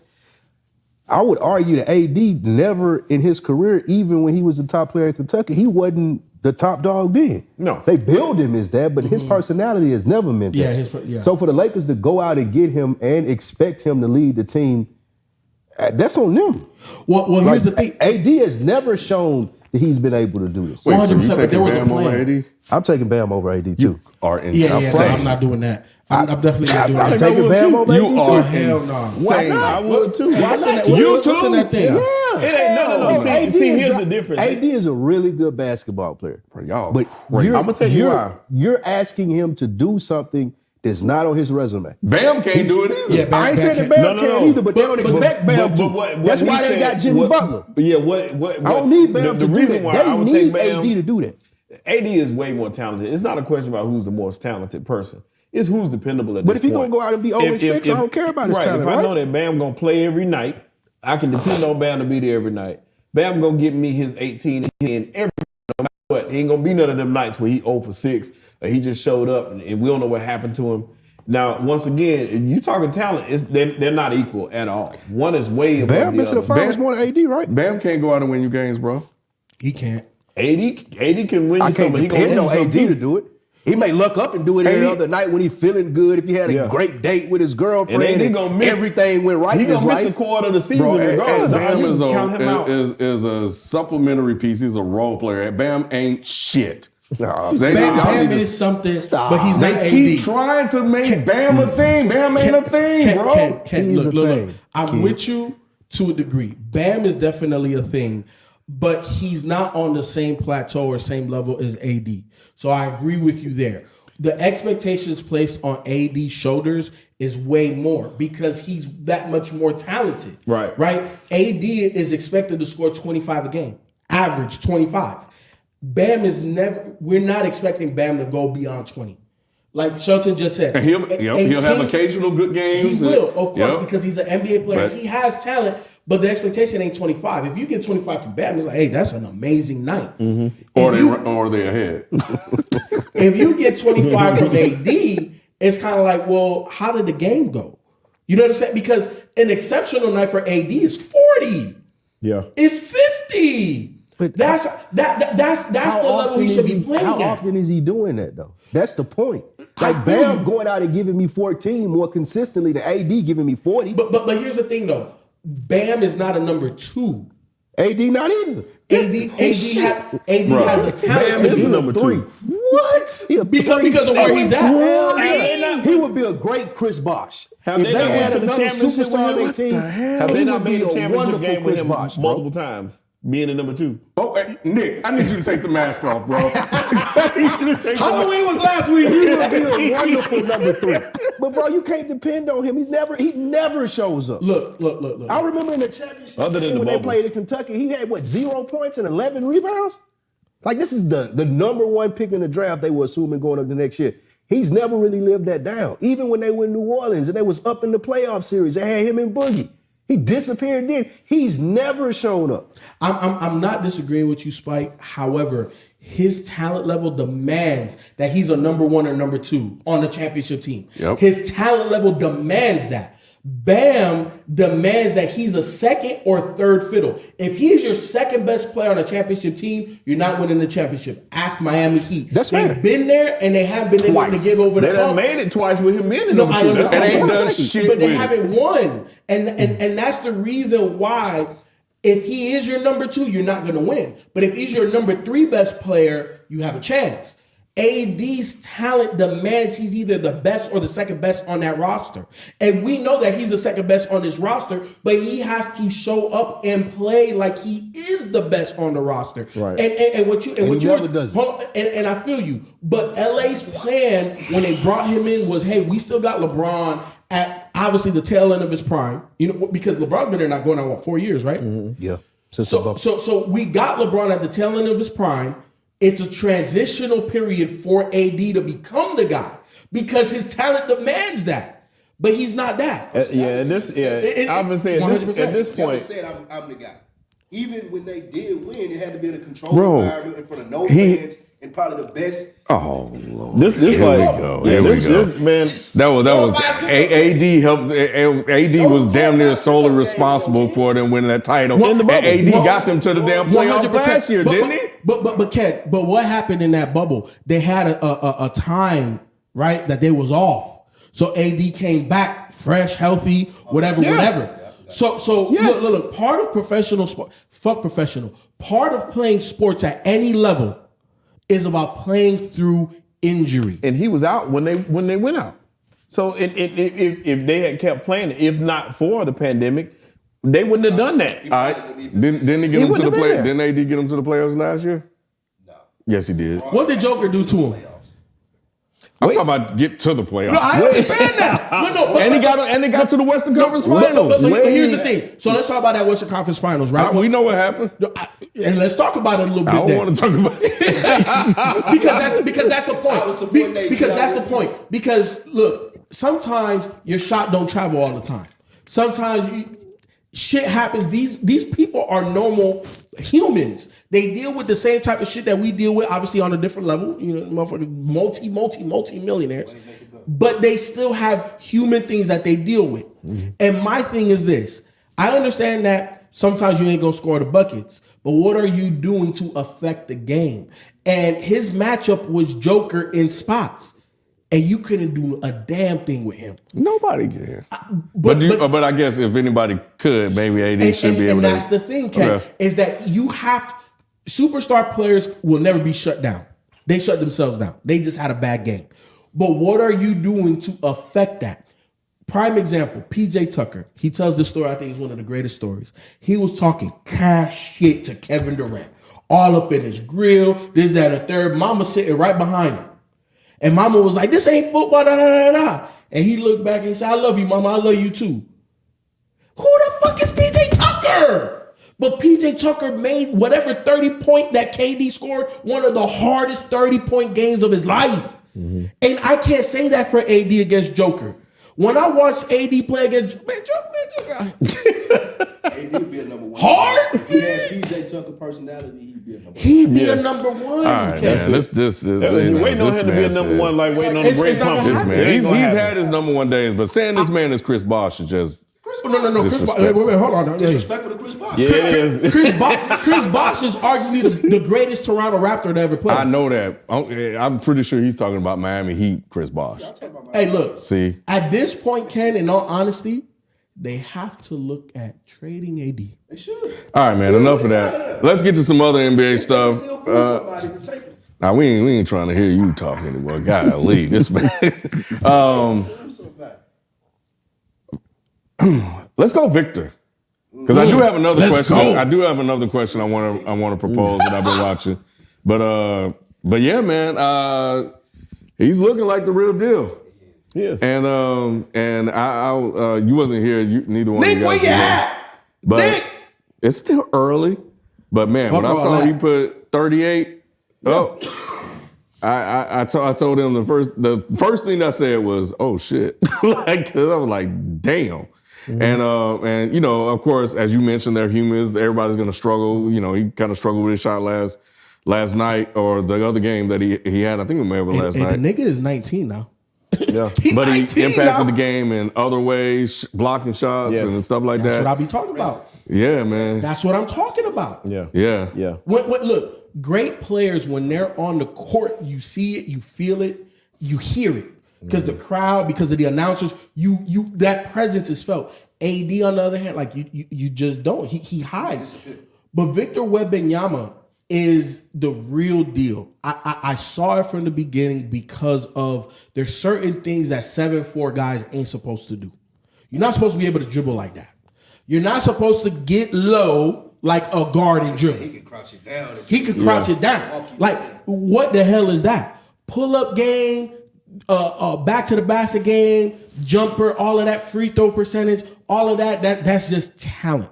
I would argue that AD never in his career, even when he was the top player in Kentucky, he wasn't the top dog then. No. They build him as that, but his personality has never meant that. So for the Lakers to go out and get him and expect him to lead the team, that's on them. Well, here's the thing. AD has never shown that he's been able to do this. Wait, so you 100%, but there was a Bam over plan. AD? I'm taking Bam over AD too. Are insane. I'm not doing that. I'm definitely not doing I'm that. taking Bam over AD too. You are Hell insane. no. Why not? I would too. What's in that thing? No. See, here's the difference. AD is a really good basketball player. Y'all But crazy. I'm gonna tell you why. You're asking him to do something that's not on his resume. Bam can't do it either. Yeah, I ain't saying that Bam can't either, but they don't expect Bam to. That's why they got Jimmy Butler. Yeah, what I don't need Bam to the do reason that. why I They would take need Bam, AD to do that. AD is way more talented. It's not a question about who's the most talented person. It's who's dependable at But this if he point. gonna go out and be 0-6, I don't care about his talent, If I right? know that Bam gonna play every night, I can depend on Bam to be there every night. Bam gonna give me his 18 and every no matter what. He ain't gonna be none of them nights where he 0 for 6 or he just showed up and we don't know what happened to him. Now, once again, if you talking talent, they're not equal at all. One is way above Bam the been to the other. finals more than AD, right? Bam can't go out and win you games, bro. He can't. AD can win you I can't some, but he gonna depend win on you AD some to too. do it. He may luck up and do it every other night when he's feeling good. If he had a great date with his girlfriend And and, AD gonna miss- everything went right He in his gonna miss life. a quarter of the season Bro, regardless. Bam You is count him out. a supplementary piece. He's a role player. Bam ain't shit. Nah, Bam is something, but he's not They AD. keep trying to make Bam a thing. Bam ain't a thing, bro. He's a Look, thing. I'm with you to a degree. Bam is definitely a thing, but he's not on the same plateau or same level as AD. So I agree with you there. The expectations placed on AD's shoulders is way more because he's that much more talented. Right. AD is expected to score 25 a game, average 25. Bam is never, we're not expecting Bam to go beyond 20. Like Shelton just said. And he'll have occasional good games. He will, of course, Yep. because he's an NBA player. Right. He has talent, but the expectation ain't 25. If you get 25 from Bam, it's like, hey, that's an amazing night. Or they ahead. If you get 25 from AD, it's kind of like, well, how did the game go? You know what I'm saying? Because an exceptional night for AD is 40. Yeah. It's 50. But that's the level he should be playing How at. often is he doing that, though? That's the point. Like, Bam going out and giving me 14 more consistently than AD giving me 40. But here's the thing, though. Bam is not a number 2. AD not either. AD has the talent to Bam is be a number 3. 2. What? because of where he's at. Hell yeah. He would be a great Chris Bosh. Have If they they not had went to the another championship superstar on with their him? team, Have they he not would be made a a championship wonderful game with Chris him Bosh, bro. multiple times? Being a number 2. Oh, hey, Nick, I need you to take the mask off, bro. Halloween was last week. He would be a wonderful number 3. But bro, you can't depend on him. He never shows up. Look. I remember in the championship Other than game the when they bubble. played in Kentucky, he had 0 points and 11 rebounds? Like, this is the number 1 pick in the draft they were assuming going up the next year. He's never really lived that down. Even when they were in New Orleans and they was up in the playoff series, they had him and Boogie. He disappeared then. He's never shown up. I'm not disagreeing with you, Spike. However, his talent level demands that he's a number 1 or number 2 on the championship team. Yep. His talent level demands that. Bam demands that he's a second or third fiddle. If he is your second best player on a championship team, you're not winning the championship. Ask Miami Heat. That's fair. They've been there and they haven't been able to give over the They done made it twice with him being in number 2. I understand. That ain't done shit but they with it. haven't won. And that's the reason why if he is your number 2, you're not going to win. But if he's your number 3 best player, you have a chance. AD's talent demands he's either the best or the second best on that roster. And we know that he's the second best on this roster, but he has to show up and play like he is the best on the roster. Right. And what you and what he you never does it. hold on, and I feel you. But LA's plan when they brought him in was, hey, we still got LeBron at obviously the tail end of his prime. You know, because LeBron's been there not going on 4 years, right? Yeah. Since the bubble. So we got LeBron at the tail end of his prime. It's a transitional period for AD to become the guy because his talent demands that. But he's not that. I've been saying this, at this Never point. said I'm the guy. Even when they did win, it had to be in a controlled Bro, environment in front of no fans and probably the best. Oh Lord. This Here like we go. Here we go. Man, That was AD helped. AD was damn near solely responsible for them winning that title. And AD got them to the damn playoffs 100%. last year, didn't he? But Ken, but what happened in that bubble? They had a time, right, that they was off. So AD came back fresh, healthy, whatever. So Yes. look, part of professional sport, fuck professional. Part of playing sports at any level is about playing through injury. and he was out when they went out. So if they had kept playing, if not for the pandemic, they wouldn't have done that. All right. Didn't he get them to the wouldn't have play? been there. Didn't AD get them to the playoffs last year? No. Yes, he did. What did Joker do to him? I'm talking about get to the playoffs. No, I understand that. No, and they got to the Western Conference Finals. But here's the thing. So let's talk about that Western Conference Finals, right? We know what happened. And let's talk about it a little bit. I don't want to talk about it. because that's the point. Because that's the point. Because look, sometimes your shot don't travel all the time. Sometimes shit happens. These people are normal humans. They deal with the same type of shit that we deal with, obviously on a different level. You know, motherfuckers, multi millionaires, but they still have human things that they deal with. And my thing is this: I understand that sometimes you ain't gonna score the buckets, but what are you doing to affect the game? And his matchup was Joker in spots. And you couldn't do a damn thing with him. Nobody can. But I guess if anybody could, maybe AD should be able to. And that's the thing, Ken, is that you have superstar players will never be shut down. They shut themselves down. They just had a bad game. But what are you doing to affect that? Prime example, PJ Tucker. He tells this story, I think it's one of the greatest stories. He was talking cash shit to Kevin Durant. All up in his grill, this, that, and the third. Mama sitting right behind him. And Mama was like, this ain't football, da, da, da, da. And he looked back and said, I love you, Mama. I love you too. Who the fuck is PJ Tucker? But PJ Tucker made whatever 30-point that KD scored one of the hardest 30-point games of his life. And I can't say that for AD against Joker. When I watched AD play against Joker, AD would be a number 1. hard? If he had PJ Tucker personality, he'd be a number 1. He'd be a number 1. All right, man. This You're waiting on him to be a number 1, like waiting on the great It's not company. This gonna man, It ain't he's gonna happen. had his number 1 days, but saying this man is Chris Bosh is just No. Chris Bosh, wait, hold on. Disrespectful to Chris Bosh. Yeah, it is. Chris Bosh is arguably the greatest Toronto Raptor to ever play. I know that. I'm pretty sure he's talking about Miami Heat, Chris Bosh. Hey, look. See? At this point, Ken, in all honesty, they have to look at trading AD. They should. All right, man. Enough of that. Let's get to some other NBA stuff. Still pull somebody to take it. Now we ain't trying to hear you talk anymore. Golly, this man. Let's go, Victor. Because I do have another question. go. I do have another question I want to propose that I've been watching. But yeah, man, he's looking like the real deal. Yes. And I you wasn't here. Neither one Nick, of you where guys you were here. at? But Nick! it's still early. But man, Fuck when I all saw that. he put 38 up, I told him the first thing I said was, "Oh shit!" Like, cause I was like, "Damn." And of course, as you mentioned, they're humans. Everybody's going to struggle. He kind of struggled with his shot last night or the other game that he had. I think it may have been last night. The nigga is 19 now. Yeah, but he impacted the game in other ways, blocking shots and stuff like that. That's what I be talking about. Yeah, man. That's what I'm talking about. Yeah. Look, great players, when they're on the court, you see it, you feel it, you hear it. Because the crowd, because of the announcers, you that presence is felt. AD, on the other hand, like you just don't. He hides. But Victor Wembanyama is the real deal. I saw it from the beginning because of there's certain things that 7'4" guys ain't supposed to do. You're not supposed to be able to dribble like that. You're not supposed to get low like a guard and dribble. He can crouch it down. He could crouch it down. Like, what the hell is that? Pull-up game, back to the basket game, jumper, all of that, free throw percentage, all of that's just talent.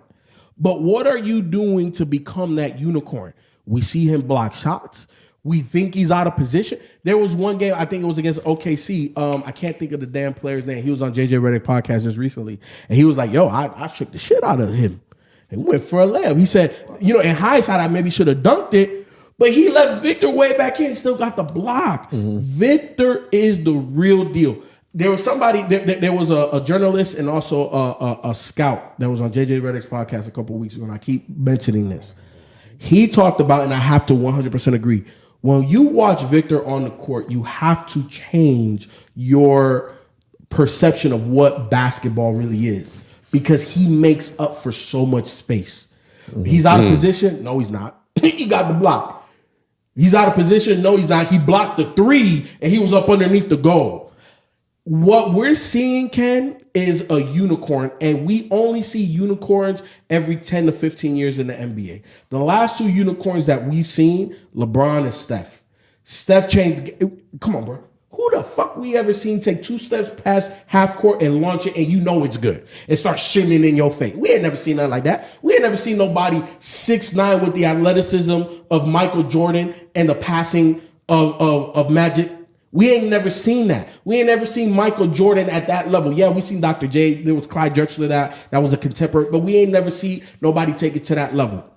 But what are you doing to become that unicorn? We see him block shots. We think he's out of position. There was one game, I think it was against OKC. I can't think of the damn player's name. He was on JJ Redick podcast just recently. And he was like, yo, I shook the shit out of him. And went for a layup. He said, in hindsight, I maybe should have dunked it. But he left Victor way back here and still got the block. Victor is the real deal. There was somebody, there was a journalist and also a scout that was on JJ Redick's podcast a couple of weeks ago, and I keep mentioning this. He talked about, and I have to 100% agree, when you watch Victor on the court, you have to change your perception of what basketball really is because he makes up for so much space. He's out of position. No, he's not. He got the block. He's out of position. No, he's not. He blocked the three, and he was up underneath the goal. What we're seeing, Ken, is a unicorn, and we only see unicorns every 10 to 15 years in the NBA. The last two unicorns that we've seen, LeBron and Steph. Steph changed the game. Come on, bro. Who the fuck we ever seen take 2 steps past half court and launch it and you know it's good and start shimming in your face? We ain't never seen nothing like that. We ain't never seen nobody 6'9" with the athleticism of Michael Jordan and the passing of Magic. We ain't never seen that. We ain't never seen Michael Jordan at that level. Yeah, we seen Dr. J. There was Clyde Drexler that was a contemporary, but we ain't never seen nobody take it to that level.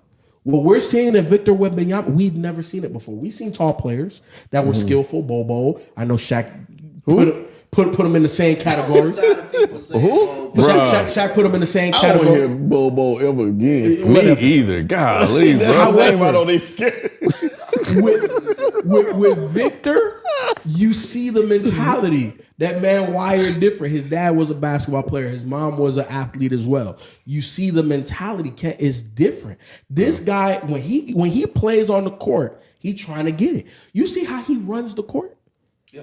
What we're seeing in Victor Wembanyama, we've never seen it before. We've seen tall players that were skillful. Bobo. I know Shaq put him in the same category. Shaq put him in the same category. I don't hear Bobo ever again. Me either. Golly, bro. However, I don't even get with Victor, you see the mentality. That man wired different. His dad was a basketball player. His mom was an athlete as well. You see the mentality is different. This guy, when he plays on the court, he trying to get it. You see how he runs the court? Yeah.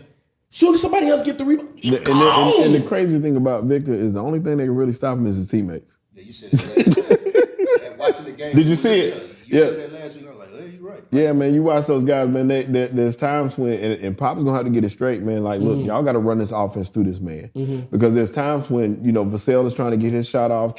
Soon as somebody else get the rebound, and the crazy thing about Victor is the only thing that can really stop him is his teammates. Yeah, you said it. Watching the game. Did you see it? You said that last week. I was like, hey, you're right. Yeah, man, you watch those guys, man. There's times when, and Pop's gonna have to get it straight, man. Like, look, y'all got to run this offense through this man, because there's times when Vassell is trying to get his shot off,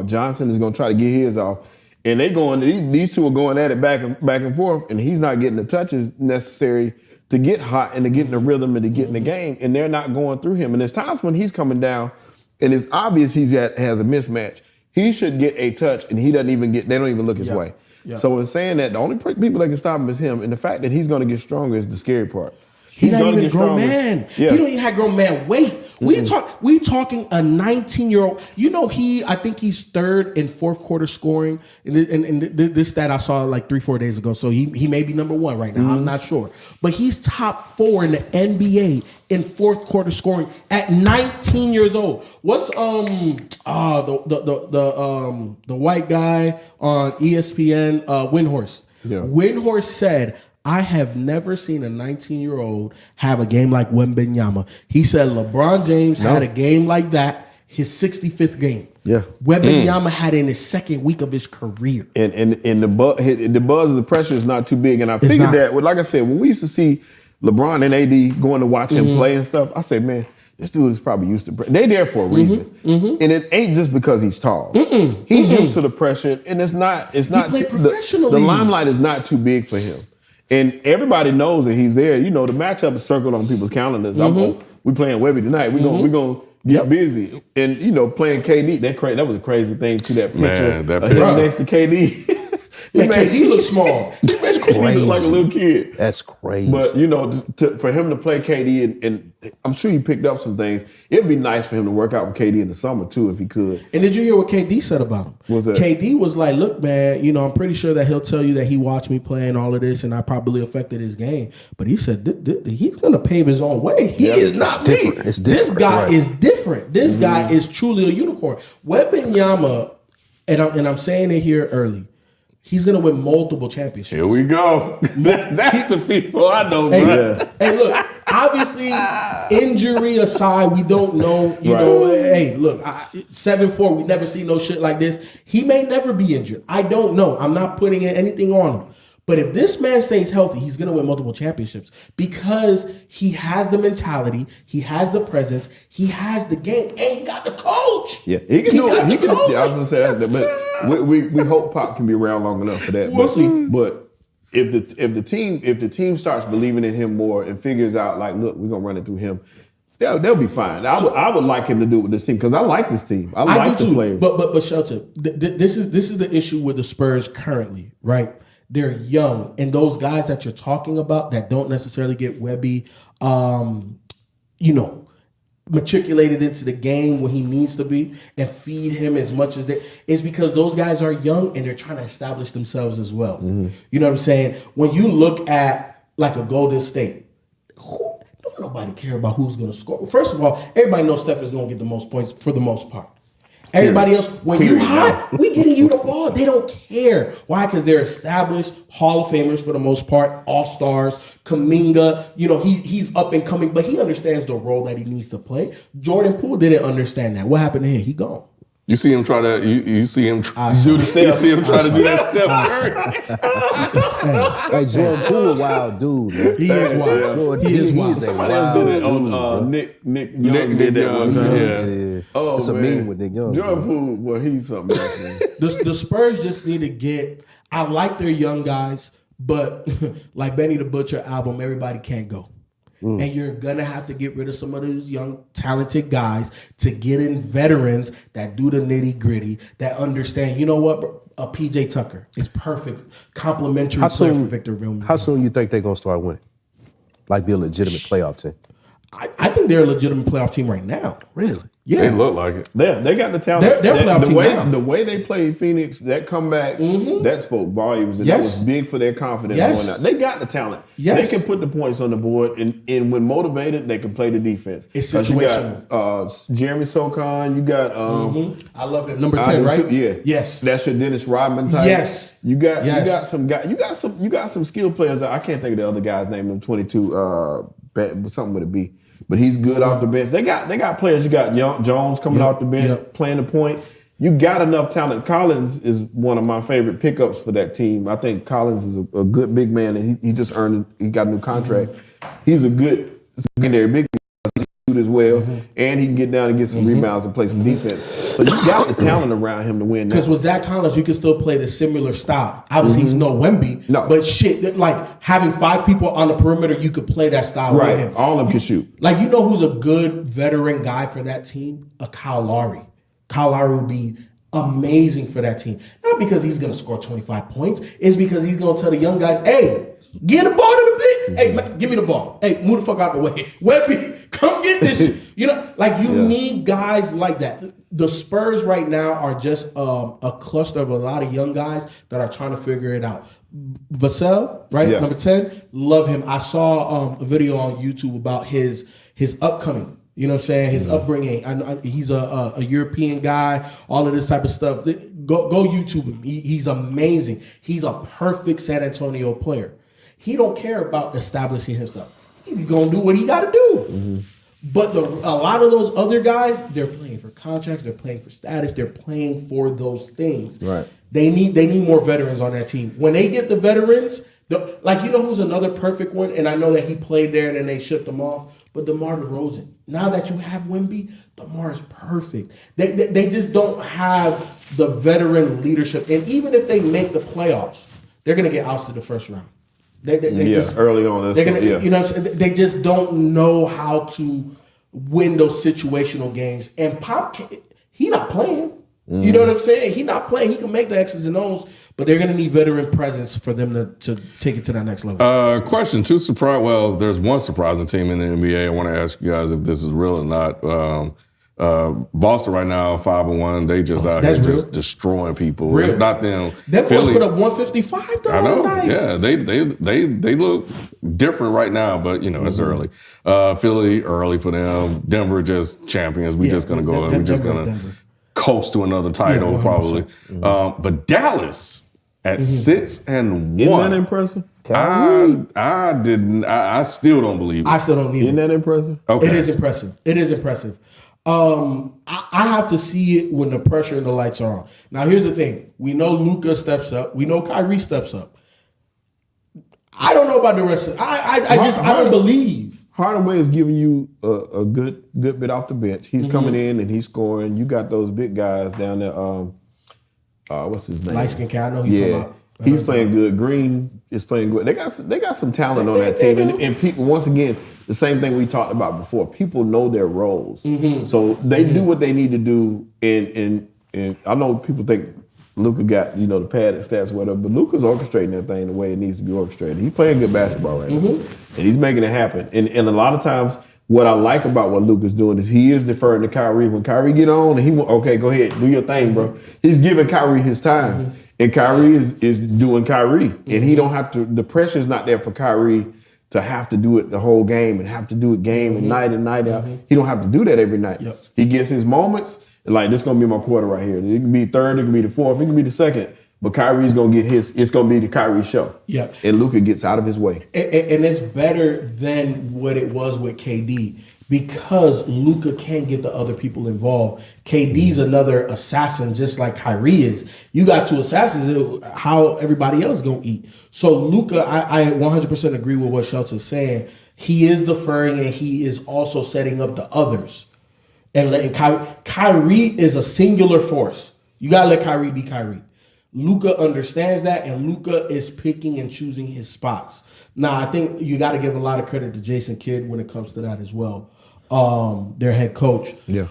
Johnson is gonna try to get his off, and these two are going at it back and forth, and he's not getting the touches necessary to get hot and to get in the rhythm and to get in the game, and they're not going through him. And there's times when he's coming down, and it's obvious has a mismatch. He should get a touch, and they don't even look his way. Yeah. So in saying that, the only people that can stop him is him, and the fact that he's going to get stronger is the scary part. He's not even a grown man. Yeah. He don't even have grown man weight. We talking a 19-year-old. I think he's third in fourth quarter scoring. And this stat I saw like 3-4 days ago. So he may be number one right now. I'm not sure. But he's top 4 in the NBA in fourth quarter scoring at 19 years old. What's the white guy on ESPN, Windhorst? Yeah. Windhorst said, I have never seen a 19-year-old have a game like Wembanyama. He said LeBron James had a game like that, his 65th game. Yeah, Wembanyama had in his second week of his career. And the buzz of the pressure is not too big. And I figured that, like I said, when we used to see LeBron and AD going to watch him play and stuff, I said, man, this dude is probably used to. They there for a reason, and it ain't just because he's tall. He's used to the pressure, and it's not. He played professionally. The limelight is not too big for him. And everybody knows that he's there. The matchup is circled on people's calendars. We playing Wemby tonight. We're gonna get busy. And, playing KD, that was a crazy thing, too, that picture Man, that of him picture. next to KD. Man, KD looks small. That's crazy. He look like a little kid. That's crazy. But, for him to play KD, and I'm sure he picked up some things, it'd be nice for him to work out with KD in the summer, too, if he could. And did you hear what KD said about him? What's that? KD was like, look, man, I'm pretty sure that he'll tell you that he watched me play and all of this, and I probably affected his game. But he said he's going to pave his own way. He is not me. It's different. This guy Right. is different. This guy is truly a unicorn. Wembanyama, and I'm saying it here early, he's going to win multiple championships. Here we go. That's the people I know, Hey, bro. hey, look, obviously, injury aside, we don't know, hey, look, 7-4, we never see no shit like this. He may never be injured. I don't know. I'm not putting anything on him. But if this man stays healthy, he's going to win multiple championships because he has the mentality, he has the presence, he has the game, and he got the coach. Yeah, he can do it. He can. coach. Yeah, I was gonna say that, but we hope Pop can be around long enough for that. We'll see. But if the team starts believing in him more and figures out like, look, we're gonna run it through him, they'll be fine. I would like him to do it with this team because I like this team. I like do the too. players. But Shelton, this is the issue with the Spurs currently, right? They're young, and those guys that you're talking about that don't necessarily get Wemby, matriculated into the game when he needs to be and feed him as much as is because those guys are young and they're trying to establish themselves as well. Mm-hmm. You know what I'm saying? When you look at like a Golden State, don't nobody care about who's going to score. First of all, everybody knows Steph is going to get the most points for the most part. Everybody else, when you hot, we getting you the ball. They don't care. Why? Because they're established Hall of Famers for the most part, All-Stars. Kuminga, he's up and coming, but he understands the role that he needs to play. Jordan Poole didn't understand that. What happened to him? He gone. You see him try to you see him do the step. You see him try to do that step. Hey, Jordan Poole, a wild dude, man. He is wild. Jordan, He is he wild. is a Somebody else wild did it dude, on bro. Nick Young did that Young, one time. yeah. Oh, It's a man. meme with Nick Young. Jordan Poole, well, he's something else, man. The Spurs just need to get. I like their young guys, but like Benny the Butcher album, everybody can't go. And you're gonna have to get rid of some of those young, talented guys to get in veterans that do the nitty gritty, that understand. You know what? A PJ Tucker is perfect, complimentary player for Victor Vilma. How soon you think they're gonna start winning? Like be a legitimate playoff team? I think they're a legitimate playoff team right now. Really? Yeah. They look like it. They got the talent. They're playoff team now. The way they played Phoenix, that comeback, that spoke volumes, and that Yes. was big for their confidence Yes. going out. They got the talent. Yes. They can put the points on the board, and when motivated, they can play the defense. It's 'Cause you situational. got Jeremy Socon, you got I love him. Number I 10, do right? too, yeah. Yes. That's your Dennis Rodman type. Yes. You got Yes. some guys. You got some skilled players. I can't think of the other guy's name. I'm 22. Something with a B. But he's good off the bench. They got players. You got Jones coming off the bench, playing the point. You got enough talent. Collins is one of my favorite pickups for that team. I think Collins is a good big man, and he just earned. He got a new contract. He's a good secondary big man. He shoot as well, and he can get down and get some rebounds and play some defense. So you got the talent around him to win. Because with Zach Collins, you can still play the similar style. Obviously, he's no Wemby. No. But shit, like having 5 people on the perimeter, you could play that style with him. Right, all of them can shoot. Like, you know who's a good veteran guy for that team? A Kyle Lowry. Kyle Lowry would be amazing for that team. Not because he's going to score 25 points. It's because he's going to tell the young guys, hey, get the ball to the big. Hey, man, give me the ball. Hey, move the fuck out the way. Wemby, come get this. You need guys like that. The Spurs right now are just a cluster of a lot of young guys that are trying to figure it out. Vassell, right? Yeah. Number 10, love him. I saw a video on YouTube about his upcoming. You know what I'm saying? His upbringing. He's a European guy. All of this type of stuff. Go YouTube him. He's amazing. He's a perfect San Antonio player. He don't care about establishing himself. He's gonna do what he got to do. But a lot of those other guys, they're playing for contracts. They're playing for status. They're playing for those things. Right. They need more veterans on that team. When they get the veterans, who's another perfect one? And I know that he played there and then they shipped him off. But DeMar DeRozan. Now that you have Wemby, DeMar is perfect. They just don't have the veteran leadership. And even if they make the playoffs, they're going to get ousted the first round. They just early on. they're gonna, you know what I'm saying? They just don't know how to win those situational games. And Pop, he not playing. You know what I'm saying? He not playing. He can make the X's and O's, but they're going to need veteran presence for them to take it to that next level. Question, two surprise. Well, there's one surprising team in the NBA. I want to ask you guys if this is real or not. Boston right now, 5-1. They just out here just destroying people. Real. It's not them. Them boys put up 155 though. I know. Tonight. Yeah, they look different right now, but it's early. Philly early for them. Denver just champions. We just gonna go. We're just gonna coast to another title probably. But Dallas at 6-1. Isn't that impressive? I didn't. I still don't believe it. I still don't need Isn't it. that impressive? Okay. It is impressive. It is impressive. I have to see it when the pressure and the lights are on. Now, here's the thing. We know Luka steps up. We know Kyrie steps up. I don't know about the rest of I don't believe. Hardaway is giving you a good bit off the bench. He's coming in and he's scoring. You got those big guys down there. What's his name? Light skin cat. I know he's talking about. He's playing good. Green is playing good. They got some talent on that team. And people, once again, the same thing we talked about before. People know their roles. So they do what they need to do. And I know people think Luka got, the padded stats or whatever, but Luka's orchestrating that thing the way it needs to be orchestrated. He's playing good basketball right now. And he's making it happen. And a lot of times, what I like about what Luka's doing is he is deferring to Kyrie. When Kyrie get on, and okay, go ahead, do your thing, bro. He's giving Kyrie his time. And Kyrie is doing Kyrie. And he don't have to, the pressure's not there for Kyrie to have to do it the whole game and have to do it game and night out. He don't have to do that every night. He gets his moments, like this gonna be my quarter right here. It can be third, it can be the fourth, it can be the second. But Kyrie's gonna get his, it's gonna be the Kyrie show. And Luka gets out of his way. And it's better than what it was with KD because Luka can't get the other people involved. KD's another assassin just like Kyrie is. You got two assassins, how everybody else gonna eat. So Luka, I 100% agree with what Shelton's saying. He is deferring and he is also setting up the others. And letting Kyrie is a singular force. You gotta let Kyrie be Kyrie. Luka understands that, and Luka is picking and choosing his spots. Now, I think you got to give a lot of credit to Jason Kidd when it comes to that as well. Their head coach. Yeah.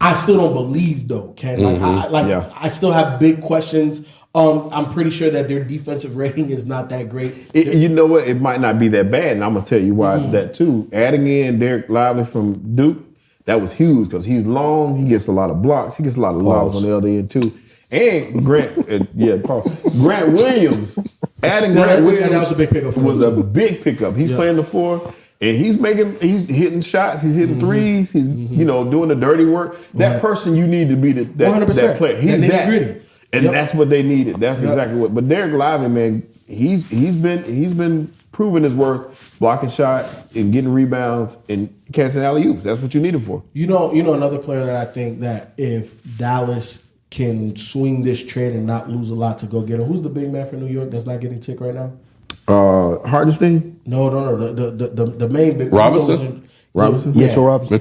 I still don't believe though, Ken. I still have big questions. I'm pretty sure that their defensive rating is not that great. You know what? It might not be that bad, and I'm gonna tell you why that too. Adding in Derek Lively from Duke, that was huge because he's long. He gets a lot of blocks. He gets a lot of lobs on the other end too. And Grant Williams. Adding Grant Williams that was a big pickup. Was a big pickup. He's playing the 4, and he's hitting shots. He's hitting threes. He's doing the dirty work. That person you need to be that player. He's that. Gritty. And that's what they needed. That's exactly what. But Derek Lively, man, he's been proving his worth, blocking shots and getting rebounds and catching alley-oops. That's what you need him for. You know another player that I think that if Dallas can swing this trade and not lose a lot to go get him. Who's the big man for New York that's not getting tick right now? Hardenstein? No. The main big Robinson? Robinson? Yeah. Mitchell Robinson?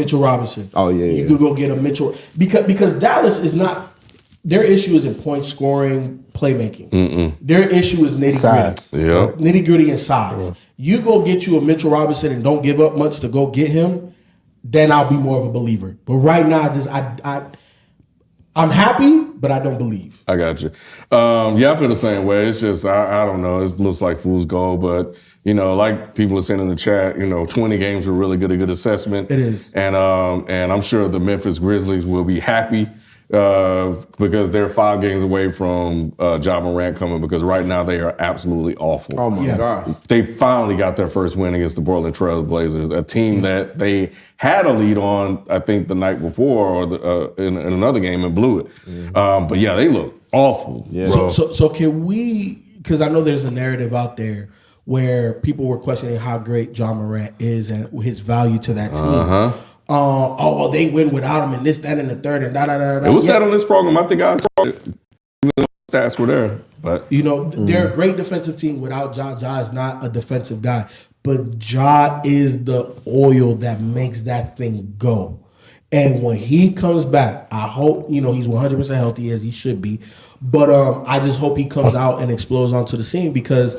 Mitchell Robinson. Oh, yeah. You could go get a Mitchell. Because Dallas is not, their issue is in point scoring, playmaking. Their issue is nitty-gritty. Nitty-gritty and size. Yeah. You go get you a Mitchell Robinson and don't give up much to go get him, then I'll be more of a believer. But right now, I'm happy, but I don't believe. I got you. I feel the same way. It's just, I don't know. It looks like fool's gold, but, like people are saying in the chat, 20 games were really good, a good assessment. It is. And I'm sure the Memphis Grizzlies will be happy because they're 5 games away from Ja Morant coming because right now they are absolutely awful. Oh, my gosh. They finally got their first win against the Portland Trail Blazers, a team that they had a lead on, I think, the night before or in another game and blew it. But, they look awful. Yeah. So can we, because I know there's a narrative out there where people were questioning how great Ja Morant is and his value to that team. They win without him and this, that, and the third, and da-da-da-da. It was said on this program, I think I saw it. The stats were there. But they're a great defensive team without Ja. Ja is not a defensive guy. But Ja is the oil that makes that thing go. And when he comes back, I hope, he's 100% healthy as he should be. But I just hope he comes out and explodes onto the scene because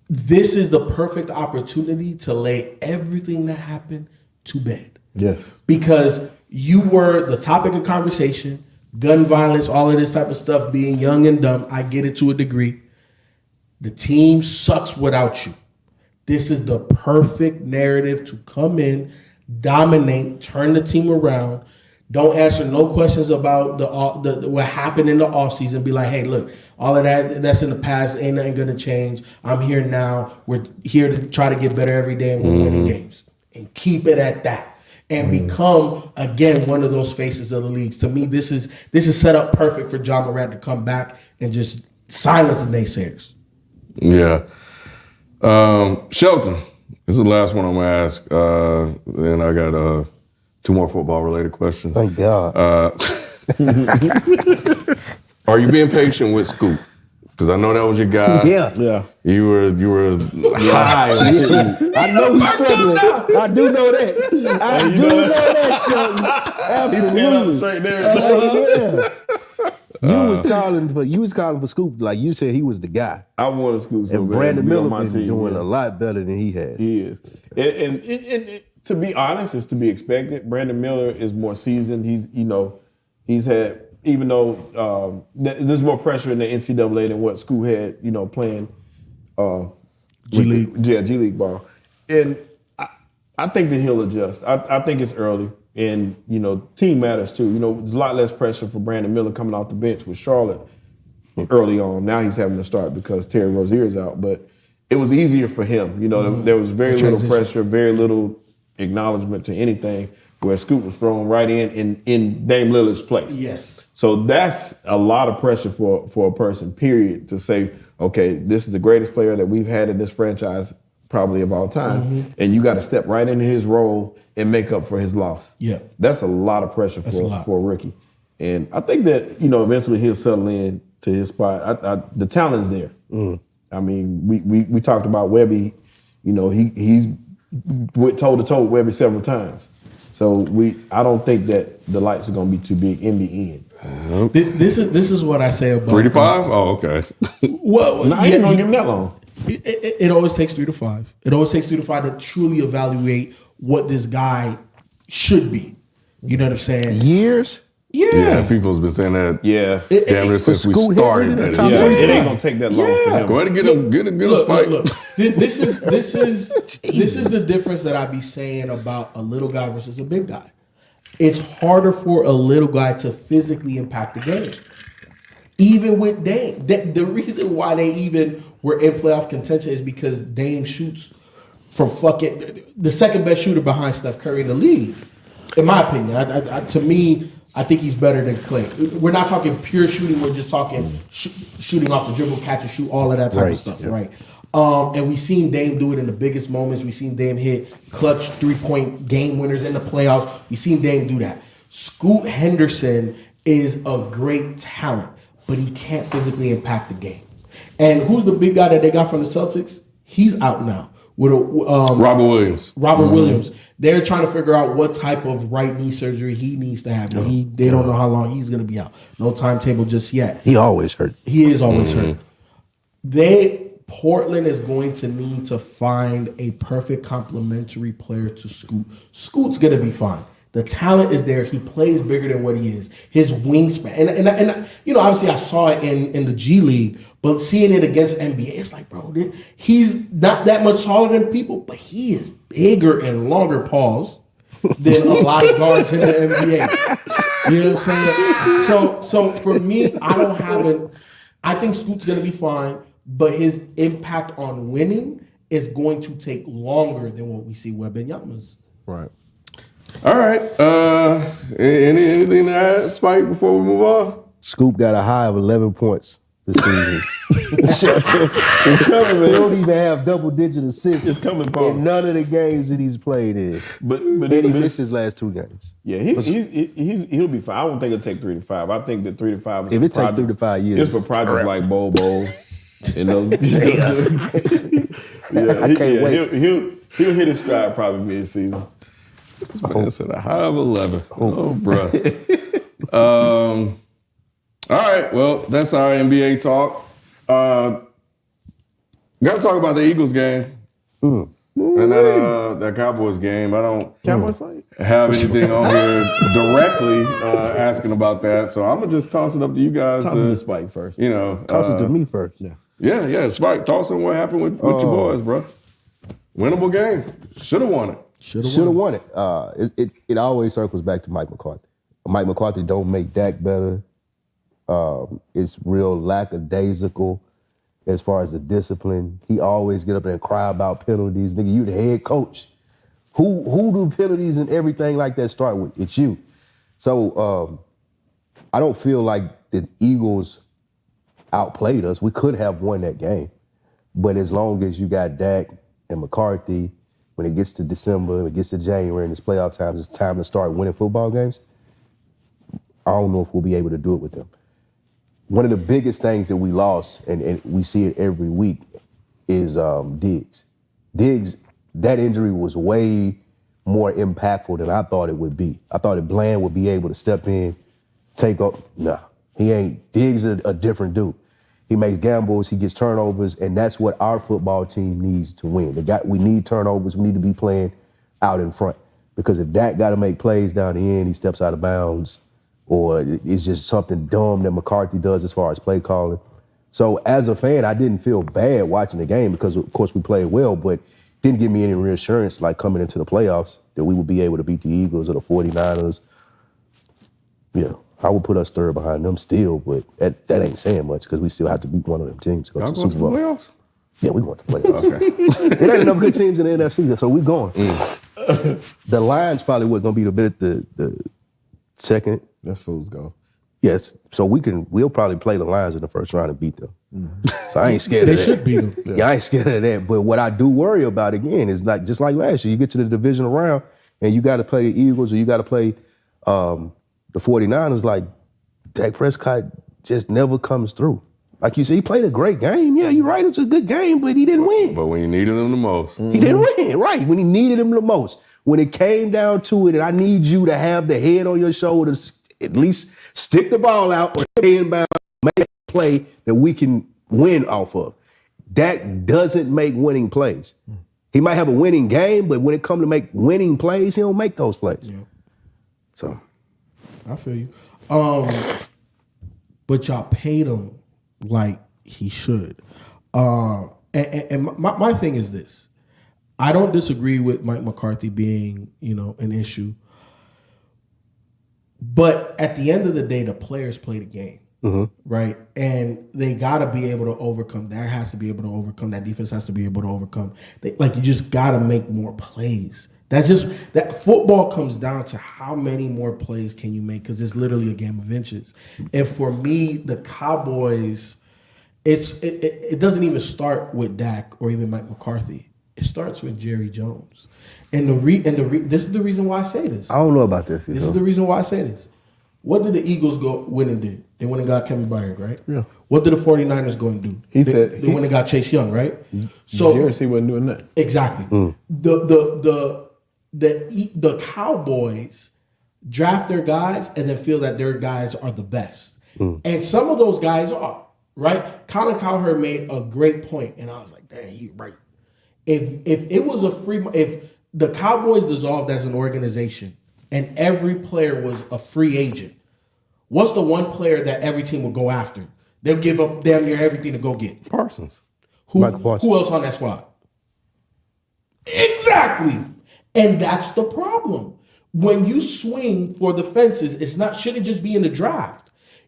this is the perfect opportunity to lay everything that happened to bed. Yes. Because you were the topic of conversation, gun violence, all of this type of stuff, being young and dumb. I get it to a degree. The team sucks without you. This is the perfect narrative to come in, dominate, turn the team around. Don't answer no questions about the what happened in the offseason. Be like, hey, look, all of that's in the past. Ain't nothing going to change. I'm here now. We're here to try to get better every day, and we're winning games. And keep it at that. And become, again, one of those faces of the leagues. To me, this is set up perfect for John Morant to come back and just silence the naysayers. Yeah. Shelton, this is the last one I'm going to ask. Then I got 2 more football-related questions. Thank God. Are you being patient with Scoop? Because I know that was your guy. Yeah. You were high. I know he's struggling. I do know that. I do know that, Shelton. Absolutely. Straight there. You was calling for Scoop, like you said he was the guy. I want to Scoop so And bad Brandon to be on Miller my been team, doing yeah. a lot better than he has. He is. And to be honest, it's to be expected. Brandon Miller is more seasoned. He's had, even though there's more pressure in the NCAA than what Scoop had, playing G League. G League ball. And I think that he'll adjust. I think it's early. And, team matters too. There's a lot less pressure for Brandon Miller coming off the bench with Charlotte early on. Now he's having to start because Terry Rozier's out. But it was easier for him. There was very little pressure, very little acknowledgement to anything, where Scoop was thrown right in Dame Lillard's place. Yes. So that's a lot of pressure for a person, period, to say, okay, this is the greatest player that we've had in this franchise probably of all time, and you got to step right into his role and make up for his loss. Yeah. That's a lot of pressure for a rookie. And I think that, eventually he'll settle in to his spot. The talent's there. I mean, we talked about Wemby. He's went toe-to-toe with Wemby several times. So I don't think that the lights are going to be too big in the end. This is what I say about 3 to 5? Oh, okay. Well, I ain't going to give him that long. It always takes 3 to 5. It always takes 3 to 5 to truly evaluate what this guy should be. You know what I'm saying? Years? Yeah, people's been saying that. Yeah. Damn near since we Scoot started. Henry, That It ain't going to take that long for him. Go ahead and get him spike. Look. This is the difference that I be saying about a little guy versus a big guy. It's harder for a little guy to physically impact the game. Even with Dame. The reason why they even were in playoff contention is because Dame shoots from the second best shooter behind Steph Curry in the league. In my opinion, to me, I think he's better than Clay. We're not talking pure shooting. We're just talking shooting off the dribble, catch and shoot, all of that type of stuff, right? And we've seen Dame do it in the biggest moments. We've seen Dame hit clutch 3-point game winners in the playoffs. We've seen Dame do that. Scoot Henderson is a great talent, but he can't physically impact the game. And who's the big guy that they got from the Celtics? He's out now. With Robert Williams. Williams. They're trying to figure out what type of right knee surgery he needs to have. They don't know how long he's going to be out. No timetable just yet. He always hurt. He is always hurt. Portland is going to need to find a perfect complementary player to Scoot. Scoot's going to be fine. The talent is there. He plays bigger than what he is. His wingspan. And obviously I saw it in the G League, but seeing it against NBA, it's like, bro, he's not that much taller than people, but he is bigger and longer, pause, than a lot of guards in the NBA. You know what I'm saying? So for me, I think Scoot's going to be fine, but his impact on winning is going to take longer than what we see Wembanyama's. Right. All right. Anything to add, Spike, before we move on? Scoop got a high of 11 points this season. He don't even have double-digit assists It's coming, Paul. in none of the games that he's played in. But And he missed his last 2 games. Yeah, he'll be fine. I don't think it'll take 3 to 5. I think that 3 to 5 is If for it take 3 to 5 years, It's for projects like Bobo and those. I can't wait. He'll hit his stride probably mid-season. This man said a high of 11. Oh, bro. All right. Well, that's our NBA talk. Got to talk about the Eagles game. And that Cowboys game. I don't have anything on here directly asking about that. So I'm going to just toss it up to you guys. Toss it to Spike first. You know. Toss it to me first. Yeah. Spike, toss on what happened with your boys, bro. Winnable game. Should have won it. Should have won it. It always circles back to Mike McCarthy. Mike McCarthy don't make Dak better. It's real lackadaisical as far as the discipline. He always get up there and cry about penalties. Nigga, you the head coach. Who do penalties and everything like that start with? It's you. So I don't feel like the Eagles outplayed us. We could have won that game. But as long as you got Dak and McCarthy, when it gets to December, when it gets to January and it's playoff time, it's time to start winning football games. I don't know if we'll be able to do it with them. One of the biggest things that we lost, and we see it every week, is Diggs. Diggs, that injury was way more impactful than I thought it would be. I thought that Bland would be able to step in, take up. Nah, he ain't. Diggs is a different dude. He makes gambles, he gets turnovers, and that's what our football team needs to win. We need turnovers. We need to be playing out in front. Because if Dak got to make plays down the end, he steps out of bounds, or it's just something dumb that McCarthy does as far as play calling. So as a fan, I didn't feel bad watching the game because, of course, we played well, but didn't give me any reassurance like coming into the playoffs that we would be able to beat the Eagles or the 49ers. Yeah, I would put us third behind them still, but that ain't saying much because we still have to beat one of them teams to go to the Super Bowl. Playoffs? Yeah, we want the playoffs. Okay. It ain't enough good teams in the NFC, so we going. The Lions probably was going to be the second. That's fool's go. Yes, so we'll probably play the Lions in the first round and beat them. So I ain't scared of that. They should beat them. Yeah, I ain't scared of that. But what I do worry about, again, is like just like last year, you get to the divisional round and you got to play the Eagles or you got to play the 49ers. Like Dak Prescott just never comes through. Like you said, he played a great game. Yeah, you're right. It's a good game, but he didn't win. But when you needed him the most. He didn't win, right. When he needed him the most. When it came down to it, and I need you to have the head on your shoulders, at least stick the ball out or stay in bounds, make a play that we can win off of. Dak doesn't make winning plays. He might have a winning game, but when it comes to make winning plays, he don't make those plays. Yeah. So. I feel you. But y'all paid him like he should. And my thing is this. I don't disagree with Mike McCarthy being, an issue. But at the end of the day, the players play the game, right? And they got to be able to overcome. That has to be able to overcome. That defense has to be able to overcome. You just got to make more plays. That's just that football comes down to how many more plays can you make because it's literally a game of inches. And for me, the Cowboys, it doesn't even start with Dak or even Mike McCarthy. It starts with Jerry Jones. And this is the reason why I say this. I don't know about this. This is the reason why I say this. What did the Eagles go win and did? They went and got Kevin Byard, right? Yeah. What did the 49ers go and do? They went and got Chase Young, right? So Jerry wasn't doing that. Exactly. The Cowboys draft their guys and then feel that their guys are the best. And some of those guys are, right? Colin Cowherd made a great point, and I was like, dang, you're right. If it was if the Cowboys dissolved as an organization and every player was a free agent, what's the one player that every team would go after? They'll give up damn near everything to go get. Parsons. Who else on that squad? Exactly. And that's the problem. When you swing for the fences, shouldn't just be in the draft.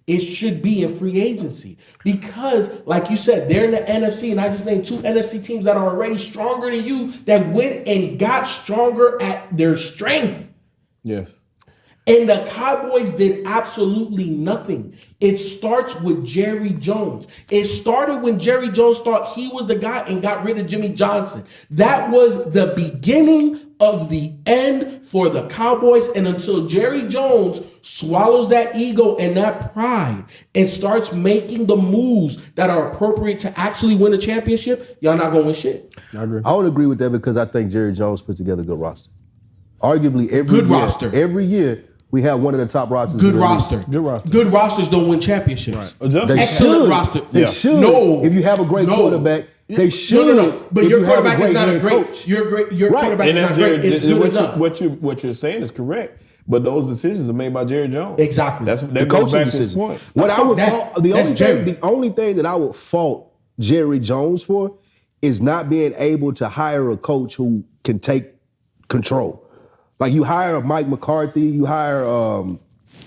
It should be in free agency. Because, like you said, they're in the NFC, and I just named 2 NFC teams that are already stronger than you that went and got stronger at their strength. Yes. And the Cowboys did absolutely nothing. It starts with Jerry Jones. It started when Jerry Jones thought he was the guy and got rid of Jimmy Johnson. That was the beginning of the end for the Cowboys. And until Jerry Jones swallows that ego and that pride and starts making the moves that are appropriate to actually win a championship, y'all not going to win shit. I agree. I don't agree with that because I think Jerry Jones put together a good roster. Arguably every year, we have one of the top rosters. Good roster. Good rosters don't win championships. Right. Excellent roster. They should. No. If you have a great quarterback They should. No. But your quarterback is not a great. Your quarterback is not great. It's good enough. What you're saying is correct. But those decisions are made by Jerry Jones. Exactly. That the goes back coaching to his decision. point. What I would the only thing that I would fault Jerry Jones for is not being able to hire a coach who can take control. Like you hire a Mike McCarthy, you hire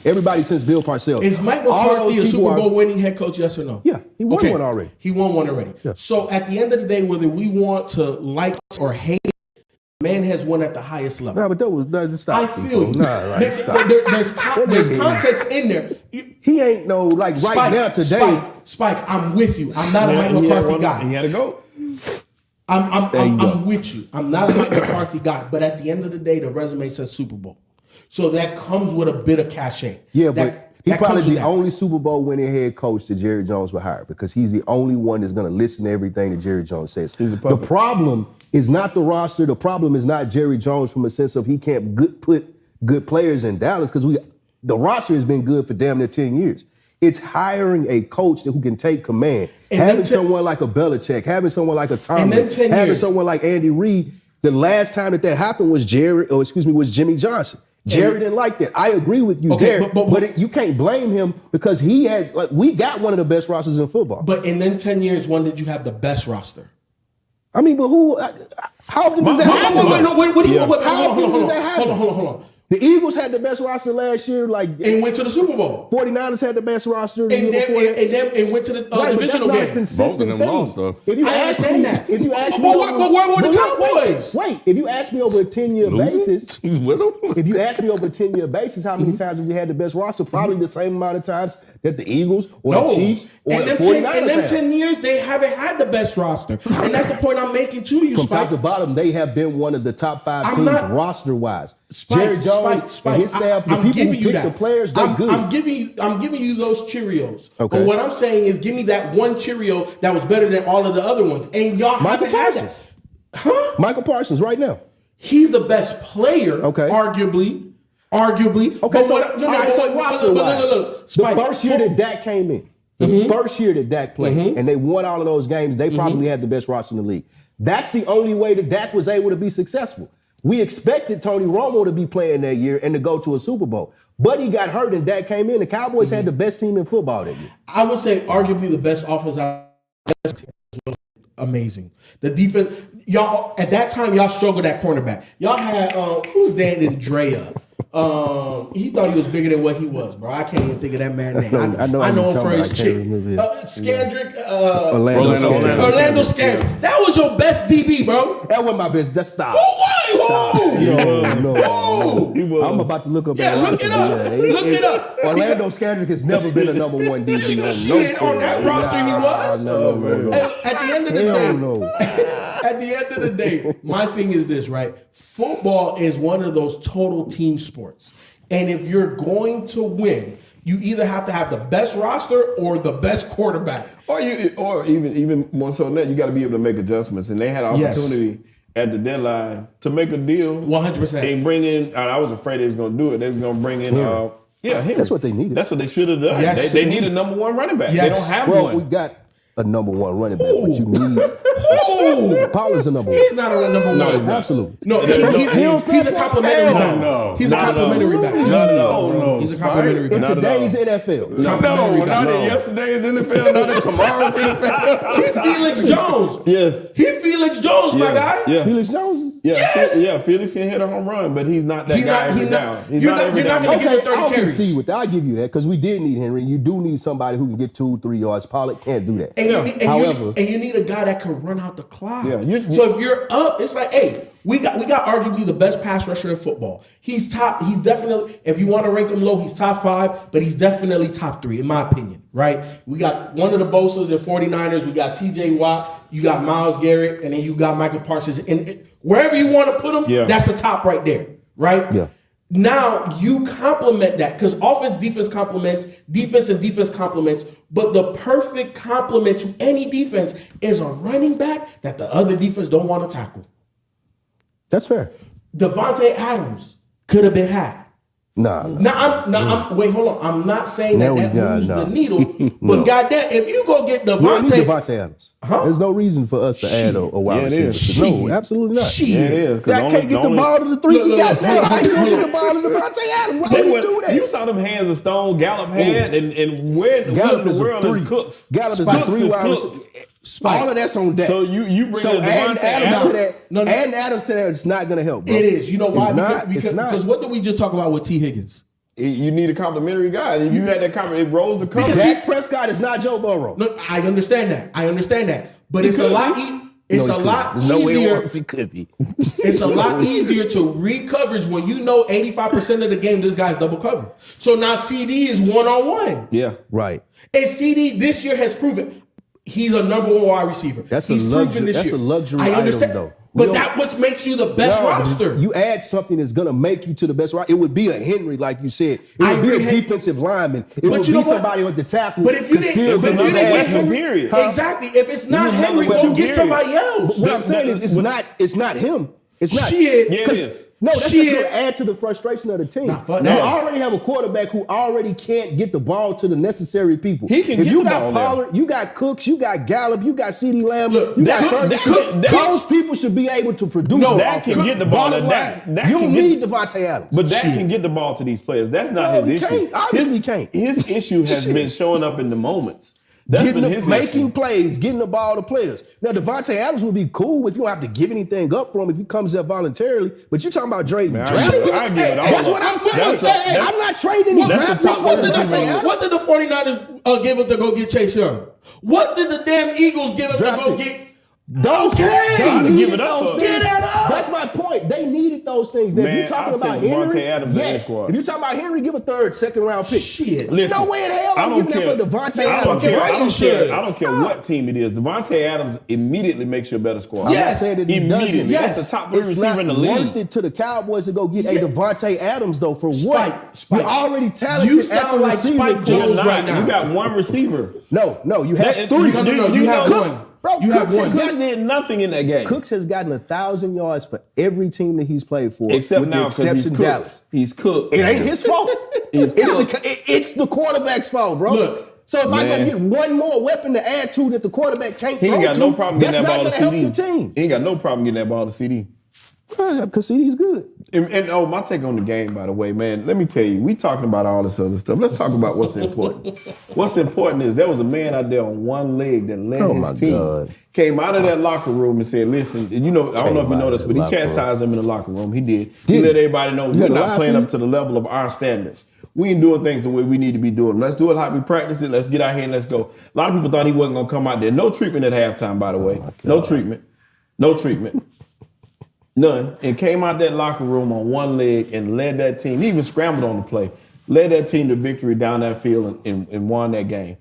everybody since Bill Parcells. Is Mike McCarthy a Super Bowl winning head coach? Yes or no? Yeah, he won one already. He won one already. Yeah. So at the end of the day, whether we want to like or hate, man has won at the highest level. No, but that was stop. I feel you. Stop. There's context in there. He ain't no right now today. Spike, I'm with you. I'm not a Mike McCarthy guy. He had to go. I'm with you. I'm not a Mike McCarthy guy, but at the end of the day, the resume says Super Bowl, so that comes with a bit of cachet. Yeah, but he's probably the only Super Bowl winning head coach that Jerry Jones will hire because he's the only one that's going to listen to everything that Jerry Jones says. The problem is not the roster. The problem is not Jerry Jones from a sense of he can't put good players in Dallas because the roster has been good for damn near 10 years. It's hiring a coach who can take command. And having someone like a Belichick, having someone like a Tomlin, having someone like Andy Reid. The last time that happened was was Jimmy Johnson. Jerry didn't like that. I agree with you there, but you can't blame him because he had we got one of the best rosters in football. But in then 10 years, when did you have the best roster? I mean, but who? How often does that happen? How often does that happen? Hold on. The Eagles had the best roster last year, and went to the Super Bowl. 49ers had the best roster, and went to the divisional game. Both of them lost though. If you ask me, where were the Cowboys? Wait, if you ask me over a 10-year basis, if you ask me over a 10-year basis, how many times have we had the best roster? Probably the same amount of times that the Eagles or the Chiefs or the 49ers in them 10 years, they haven't had the best roster, and that's the point I'm making to you. From top to bottom, they have been one of the top 5 teams roster-wise. Jerry Jones and his staff, the people who pick the players, they're good. I'm giving you those Cheerios. Okay. But what I'm saying is, give me that one Cheerio that was better than all of the other ones, and y'all haven't had that. Huh? Michael Parsons, right now, he's the best player. Okay, arguably. Okay, the first year that Dak came in, the first year that Dak played, and they won all of those games, they probably had the best roster in the league. That's the only way that Dak was able to be successful. We expected Tony Romo to be playing that year and to go to a Super Bowl. But he got hurt and Dak came in. The Cowboys had the best team in football that year. I would say arguably the best offense was amazing. The defense, y'all, at that time, y'all struggled at cornerback. Y'all had, who's that in Drea? He thought he was bigger than what he was, bro. I can't even think of that man's name. I know him for his chick. Scandrick, Orlando Scandrick. That was your best DB, bro. That wasn't my best. That's stop. Who won? No. I'm about to look up. Yeah, look it up. Look it up. Orlando Scandrick has never been a number 1 DB on that roster. He was. No. At the end of the day, at the end of the day, my thing is this, right? Football is one of those total team sports. And if you're going to win, you either have to have the best roster or the best quarterback. Or even more so than that, you got to be able to make adjustments. And they had an opportunity at the deadline to make a deal. 100%. And bring in, I was afraid they was going to do it. They was going to bring in, him. That's what they needed. That's what they should have done. Yes. They need a number 1 running back. Yes. They don't have one. We got a number 1 running back, but you need Pollard's a number 1. He's not a number 1. No, absolutely. No, he's a complimentary back. No. He's a complimentary back. No. He's a complimentary back. In today's NFL. No, not in yesterday's NFL, not in tomorrow's NFL. He's Felix Jones. Yes. He's Felix Jones, my guy. Yeah. Felix Jones? Yeah, Felix can hit a home run, but he's not that guy every down. You're not going to give him 30 carries. I'll give you that because we did need Henry. You do need somebody who can get 2-3 yards. Pollard can't do that. And you need a guy that can run out the clock. So if you're up, it's like, hey, we got arguably the best pass rusher in football. He's definitely, if you want to rank him low, he's top 5, but he's definitely top 3, in my opinion, right? We got one of the Bosa's and 49ers. We got TJ Watt, you got Myles Garrett, and then you got Michael Parsons. And wherever you want to put him, that's the top right there, right? Yeah. Now you complement that because defense complements, defense and defense complements, but the perfect complement to any defense is a running back that the other defense don't want to tackle. That's fair. Devontae Adams could have been had. Wait, hold on. I'm not saying that moves the needle, but No. goddamn, if you go get We don't need Devontae, Devontae Adams. There's no reason for us to add a wide receiver. No, absolutely not. Shit. Yeah, it is. 'Cause That can't get the ball to the three we got now. How you gonna get the ball to Devontae Adams? Why would you do that? You saw them hands of Stone Gallup had, and where in Gallup the is a world three. is Cooks? Gallup is Cooks a three is wide Cook. receiver. All of that's on deck. So you bring So in adding Devontae Adams to Adams. that, adding Adams to that, it's not going to help, bro. It is. You know why? It's not. Because what did we just talk about with T. Higgins? You need a complimentary guy. If you had that it rolls the cover. Dak Prescott is not Joe Burrow. No, I understand that. But it's a lot. It's a lot easier. He could be. It's a lot easier to read coverage when you know 85% of the game this guy's double covered. So now CD is 1-on-1. Yeah. Right. And CD this year has proven he's a number 1 wide receiver. He's proven this That's year. a luxury I understand, item, though. But that what makes you the best roster. You add something that's going to make you to the best roster. It would be a Henry, like you said. It would be a defensive lineman. It would be somebody on the tackle. But if you didn't get Henry, exactly. If it's not Henry, go get somebody else. What I'm saying is, it's not him. It's not. Shit. Yeah, it is. No, that's just going to add to the frustration of the team. Now, You already have a quarterback who already can't get the ball to the necessary people. He can if get you the got ball Pollard, you got Cooks, you got Gallup, you got CeeDee Lamb, you got Ferguson. Cook- Those people should be able to produce. No, the Dak can offense. get the ball. Bottom line, Dak you can need get- Devontae Adams. But Dak can get the ball to these players. That's not No, his he issue. can't. Obviously can't. His issue has been showing up in the moments. That's been his making issue. plays, getting the ball to players. Now, Devontae Adams would be cool if you don't have to give anything up for him if he comes up voluntarily. But you're talking about trading Man, I draft give it- picks? I give it all That's up. what I'm saying. That's I'm not trading any that's draft the picks top for one. Devontae Adams. What did the 49ers give up to go get Chase Young? What did the damn Eagles give up Draft to go picks. get? Those Okay. they Gotta needed give it up those for- things. Get that up. That's my point. They needed those things. Now, if Man, you're talking I'll about take Devontae Henry, Adams in yes. this squad. If you're talking about Henry, give a third, second round pick. Shit. Listen, No way in hell I I'm don't giving care. that for Devontae I don't Adams. care. Right, I don't you should. care. I don't care what team it is. Devontae Adams immediately makes you a better squad. I'm Yes. not saying that he Immediately. doesn't. That's the top 3 It's receiver not in the league. worth it to the Cowboys to go get a Devontae Adams though for what? Spike. You're already talented. You at sound the like receiver Spike core. Jones You're not. right now. You got one receiver. No, you have That- three. you have know- one. Bro, You have Cooks one. has Cooks gotten did nothing in that game. Cooks has gotten 1,000 yards for every team that he's played for, Except with now, the 'cause he's exception cooked. Dallas. He's cooked. It ain't his fault. He's cooked. It's the quarterback's fault, bro. Look, so if I go man. get one more weapon to add to that the quarterback can't He throw ain't got to, no problem getting that's that ball not to going to CD. help your team. He ain't got no problem getting that ball to CD. Because CD's good. And my take on the game, by the way, man, let me tell you, we talking about all this other stuff. Let's talk about what's important. What's important is there was a man out there on one leg that led my his team. God. Came out of that locker room and said, listen, and I don't know if you know this, but he chastised them in the locker room. He did. He let everybody know we're not playing up to the level of our standards. We ain't doing things the way we need to be doing. Let's do it how we practice it. Let's get out here and let's go. A lot of people thought he wasn't going to come out there. No treatment at halftime, by the way. No treatment. No treatment. None. And came out that locker room on one leg and led that team. He even scrambled on the play. Led that team to victory down that field and won that game.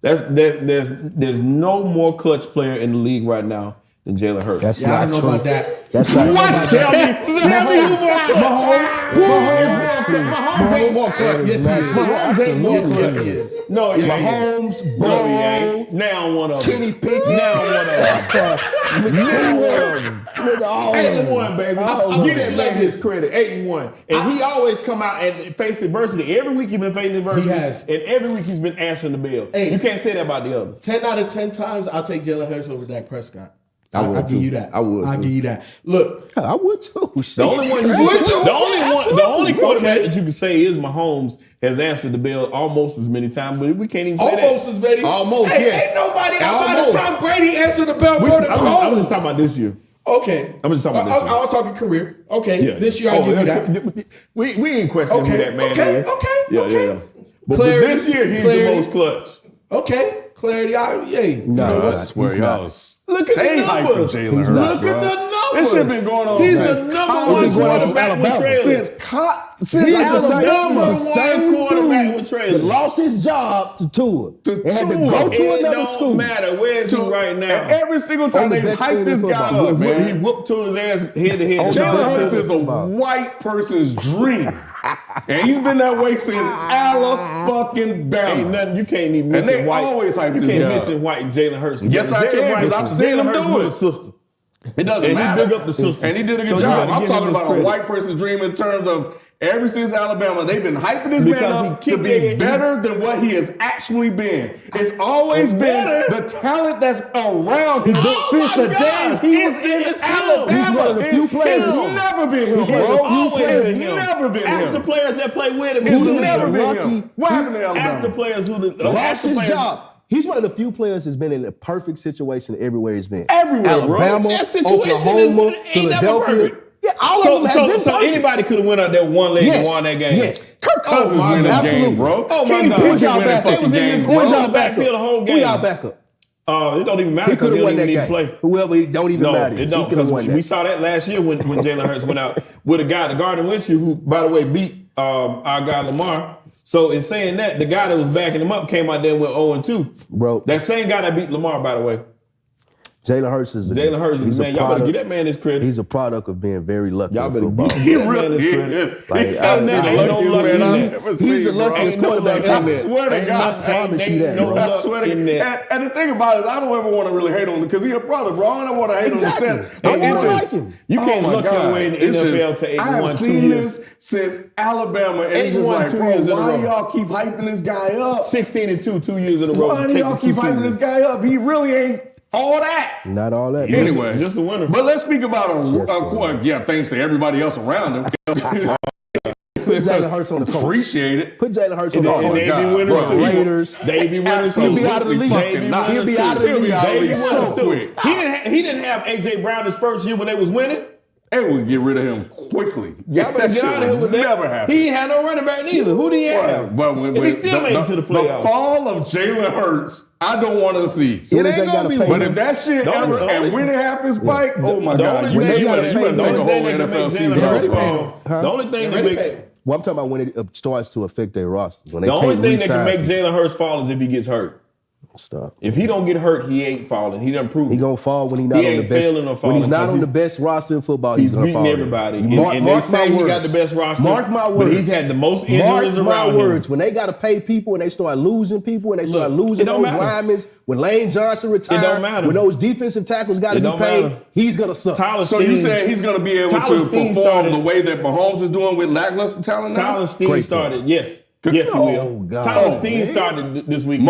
There's no more clutch player in the league right now than Jalen Hurts. That's Yeah, I not don't know true. about that. That's not true. What? Tell me who Mahomes ain't more clutch. Yes, he is. Mahomes ain't more Absolutely. clutch. Yes, he is. No, he ain't. Mahomes, No, he Burrow, ain't. Now one of them. Kenny Pickett. Now one of them. Now one of them. Nigga, all 8-1, baby. Oh, Give that man his credit. 8-1. And he always come out and face adversity. Every week he's been facing adversity. He has. And every week he's been answering the bell. Hey. You can't say that about the others. 10 out of 10 times, I'll take Jalen Hurts over Dak Prescott. I would I'll give too. you that. I would I'll too. give you that. Look, I would too. The only one you would can, too. the only quarterback Okay. that you can say is Mahomes has answered the bell almost as many times, but we can't even say that. almost as many. Almost, Hey, yes. ain't nobody outside Almost. of Tom Brady answer the bell We more just- than I'm Mahomes. just talking about this year. Okay. I'm just talking about this year. I was talking career. Okay. Yeah. This year I'll give you that. We ain't questioning who Okay, that man okay, is. okay, Yeah, okay. yeah. But Clarity, this year he's clarity. the most clutch. Okay. Clarity. You know I what? swear y'all. Look at the numbers. Jalen Look Hurts, at bro. the numbers. This shit been going on He's since the number college. one Been going on since quarterback with Alabama. trailers. Since He's Alabama. the number the one same quarterback dude with that trailers. lost his job to Tua. And had to go to It another don't school. matter. Where is he right now? And every single time the they best hype team this in guy football. up, He man. whooped to his ass head to head. Jalen best Hurts team is in a football. white person's dream. And he's been that way since Ain't Alabama. nothing. You can't even And mention they white. always hype You this can't guy mention white and Jalen Hurts. Yes, I Jalen can, Hurts 'cause I've is seen him Jalen Hurts' do it. little sister. It doesn't And matter. he big up the system. And he did a So good you job. gotta I'm give talking him his about a credit. white person's dream in terms of ever since Alabama, they've been hyping this man Because up he to kicked be it. better than what he has actually been. It's always been the talent that's around him since the days he was in Alabama. He's one of the few players. It's never been him, He's one of bro. the few players. It's never been Ask the him. players that play with him. It's who never been lucky. him. What happened to Ask the Alabama? players who Lost his job. He's one of the few players that's been in a perfect situation everywhere he's been. Everywhere, bro. Alabama, That situation Oklahoma, ain't never Philadelphia. perfect. Yeah, all of them have been So perfect. anybody could have went out there one leg and won that game. Yes. Kirk Cousins my winning God. the game, bro. Oh, my Kenny God. Pickett Who's y'all winning backup? fucking games, Who's bro. y'all backup? Backfield the whole Who game. y'all backup? It don't even matter He because could he have don't won even that need to play. game. Whoever, it don't even No, matter. it He don't could have because won we that. saw that last year when Jalen Hurts went out with a guy, the Gardner Minshew, who, by the way, beat our guy Lamar. So in saying that, the guy that was backing him up came out there and went 0-2. Bro. That same guy that beat Lamar, by the way. Jalen Hurts is Jalen Hurts is, he's a man, y'all better product- give that man his credit. He's a product of being very lucky Y'all in better football. He Man, really it's is. Like, He I- ain't ain't the no luckiest luck man in I've that. ever He's seen, the bro. luckiest Ain't no quarterback luck I in that. swear to Ain't God. no- I promise you that, no bro. I luck swear to in God. that. And the thing about it is, I don't ever want to really hate on him because he's a brother, bro. I don't want to hate Exactly. on him. I It wanna just- like him. You can't Oh my look your God. way in the It's just- NFL to 81 I have 2 seen years. this since Alabama, and it's just 81 like, 2 bro, years in a why row. do y'all keep hyping this guy up? 16-2, 2 years in a row. Why do y'all keep hyping this guy up? He really ain't all that. Not all that. Anyway, Just a winner. But let's speak about a quarter. Yeah, thanks to everybody else around him. Put Jalen Hurts on the Colts. Appreciate it. Put Jalen Hurts on And the they Colts. be God, winners bro. too. Raiders. They be winners too. He'll be out of the league. They be winners He'll be too. out of the He'll be league. out of the They be league winners so too. quick. He didn't have AJ Brown his first year when they was winning. And we get rid of him quickly. Y'all better get out of here with that. Never happen. He ain't had no running back neither. Who did he have? But when And he still made it to the playoffs. The fall of Jalen Hurts, I don't want to see. Soon as It they ain't gotta gonna be pay But him. if that shit The ever, only- and when it happens, Spike, oh my The God, only you thing they better gotta pay him. take a whole that can NFL make season Jalen Hurts off. fall. The only thing that make Well, I'm talking about when it starts to affect their rosters. When they the only can't thing that can re-sign make Jalen Hurts fall is if he gets hurt. Stop. If he don't get hurt, he ain't falling. He done proved He it. gonna fall when he not He on the ain't best. failing or When falling he's not 'cause on the he's- best roster in football, He's gonna beating fall. everybody. You And they say he got the best roster. Mark my But words. he's had the most Mark injuries my around him. words. When they got to pay people and they start losing people and they start Look, losing it don't those matter. linemen, when Lane Johnson retired, don't matter. when those defensive tackles got to It be don't paid, matter. he's gonna suck. Tyler So you Steen- saying he's going to be able Tyler to Steen perform started- the way that Mahomes is doing with lackluster talent now? Tyler Steen Great started. Yes. Yes, he Oh, will. God. Tyler Oh, Steen man. started this weekend.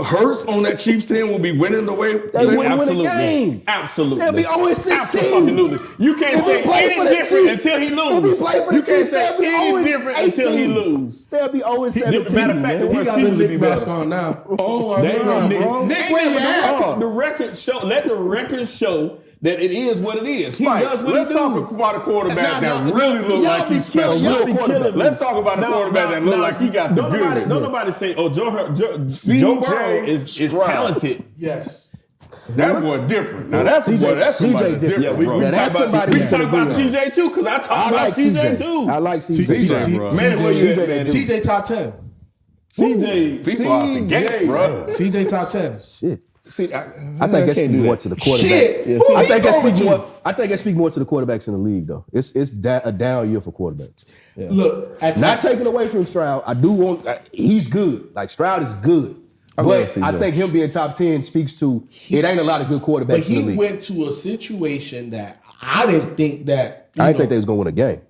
Hurts on that Chiefs team will be winning the way. They wouldn't win a Absolutely. game. Absolutely. They'll be 0-16. Absolutely. You can't If he say play any for the different Chiefs- until he if he loses. play for the You can't Chiefs, say they'll be any different until he 0-18. lose. They'll be 0-17. Matter of fact, man. the He worst got the season to be Nick mask better. on now. Oh my They ain't God, gonna- bro. Nick, Yeah, where you but at? the record show. Let the record show that it is what it is. He Spike, does what let's he talk do. about a quarterback Now, that really look y'all like be he's killing- special. y'all be killing me. Let's talk about the quarterback that look like he got the don't nobody, goods. don't nobody say, oh, Joe CJ Burrow is Stroud. talented. Yes. That boy different. Now that's CJ boy, that's somebody different. different. Yeah, we bro. Now, that's talk about, somebody we that's talk gonna about be there. CJ too, because I talk I about like CJ too. I like CJ. CJ, bro. Man, where you at, man? CJ top 10. CJ, FIFA out the gate, bro. CJ top 10. Shit. See, I think that speaks more to the quarterbacks. Shit. Yeah, Who I he think that throwing speaks to? more. I think that speaks more to the quarterbacks in the league, though. It's a down year for quarterbacks. Look, at Not taking away from Stroud, I do want. He's good. Like Stroud is good, love but CJ. I think him being top 10 speaks to it ain't a lot of good quarterbacks But in the he league. went to a situation that I didn't think that. I didn't think they was gonna win a game.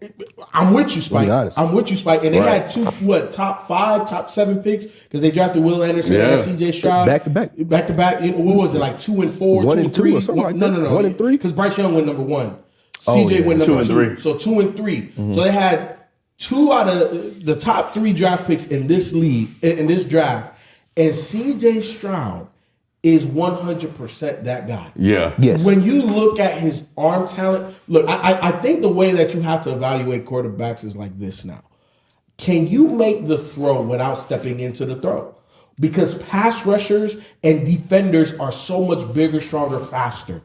I'm with you, Spike. Be honest. I'm with you, Spike. And they Right. had two, top 5, top 7 picks because they drafted Will Anderson Yeah. and CJ Stroud Back to back. back to back. You know, what was it like 2 and 4, 1 2 and and 2 3, or something like No, that. no. 1 and 3? because Bryce Young went number 1. Oh, CJ yeah. went number 2 and 2. 3. So 2 and 3. So they had 2 out of the top 3 draft picks in this league in this draft, and CJ Stroud is 100% that guy. Yeah. Yes. When you look at his arm talent, look, I think the way that you have to evaluate quarterbacks is like this now. Can you make the throw without stepping into the throw? Because pass rushers and defenders are so much bigger, stronger, faster.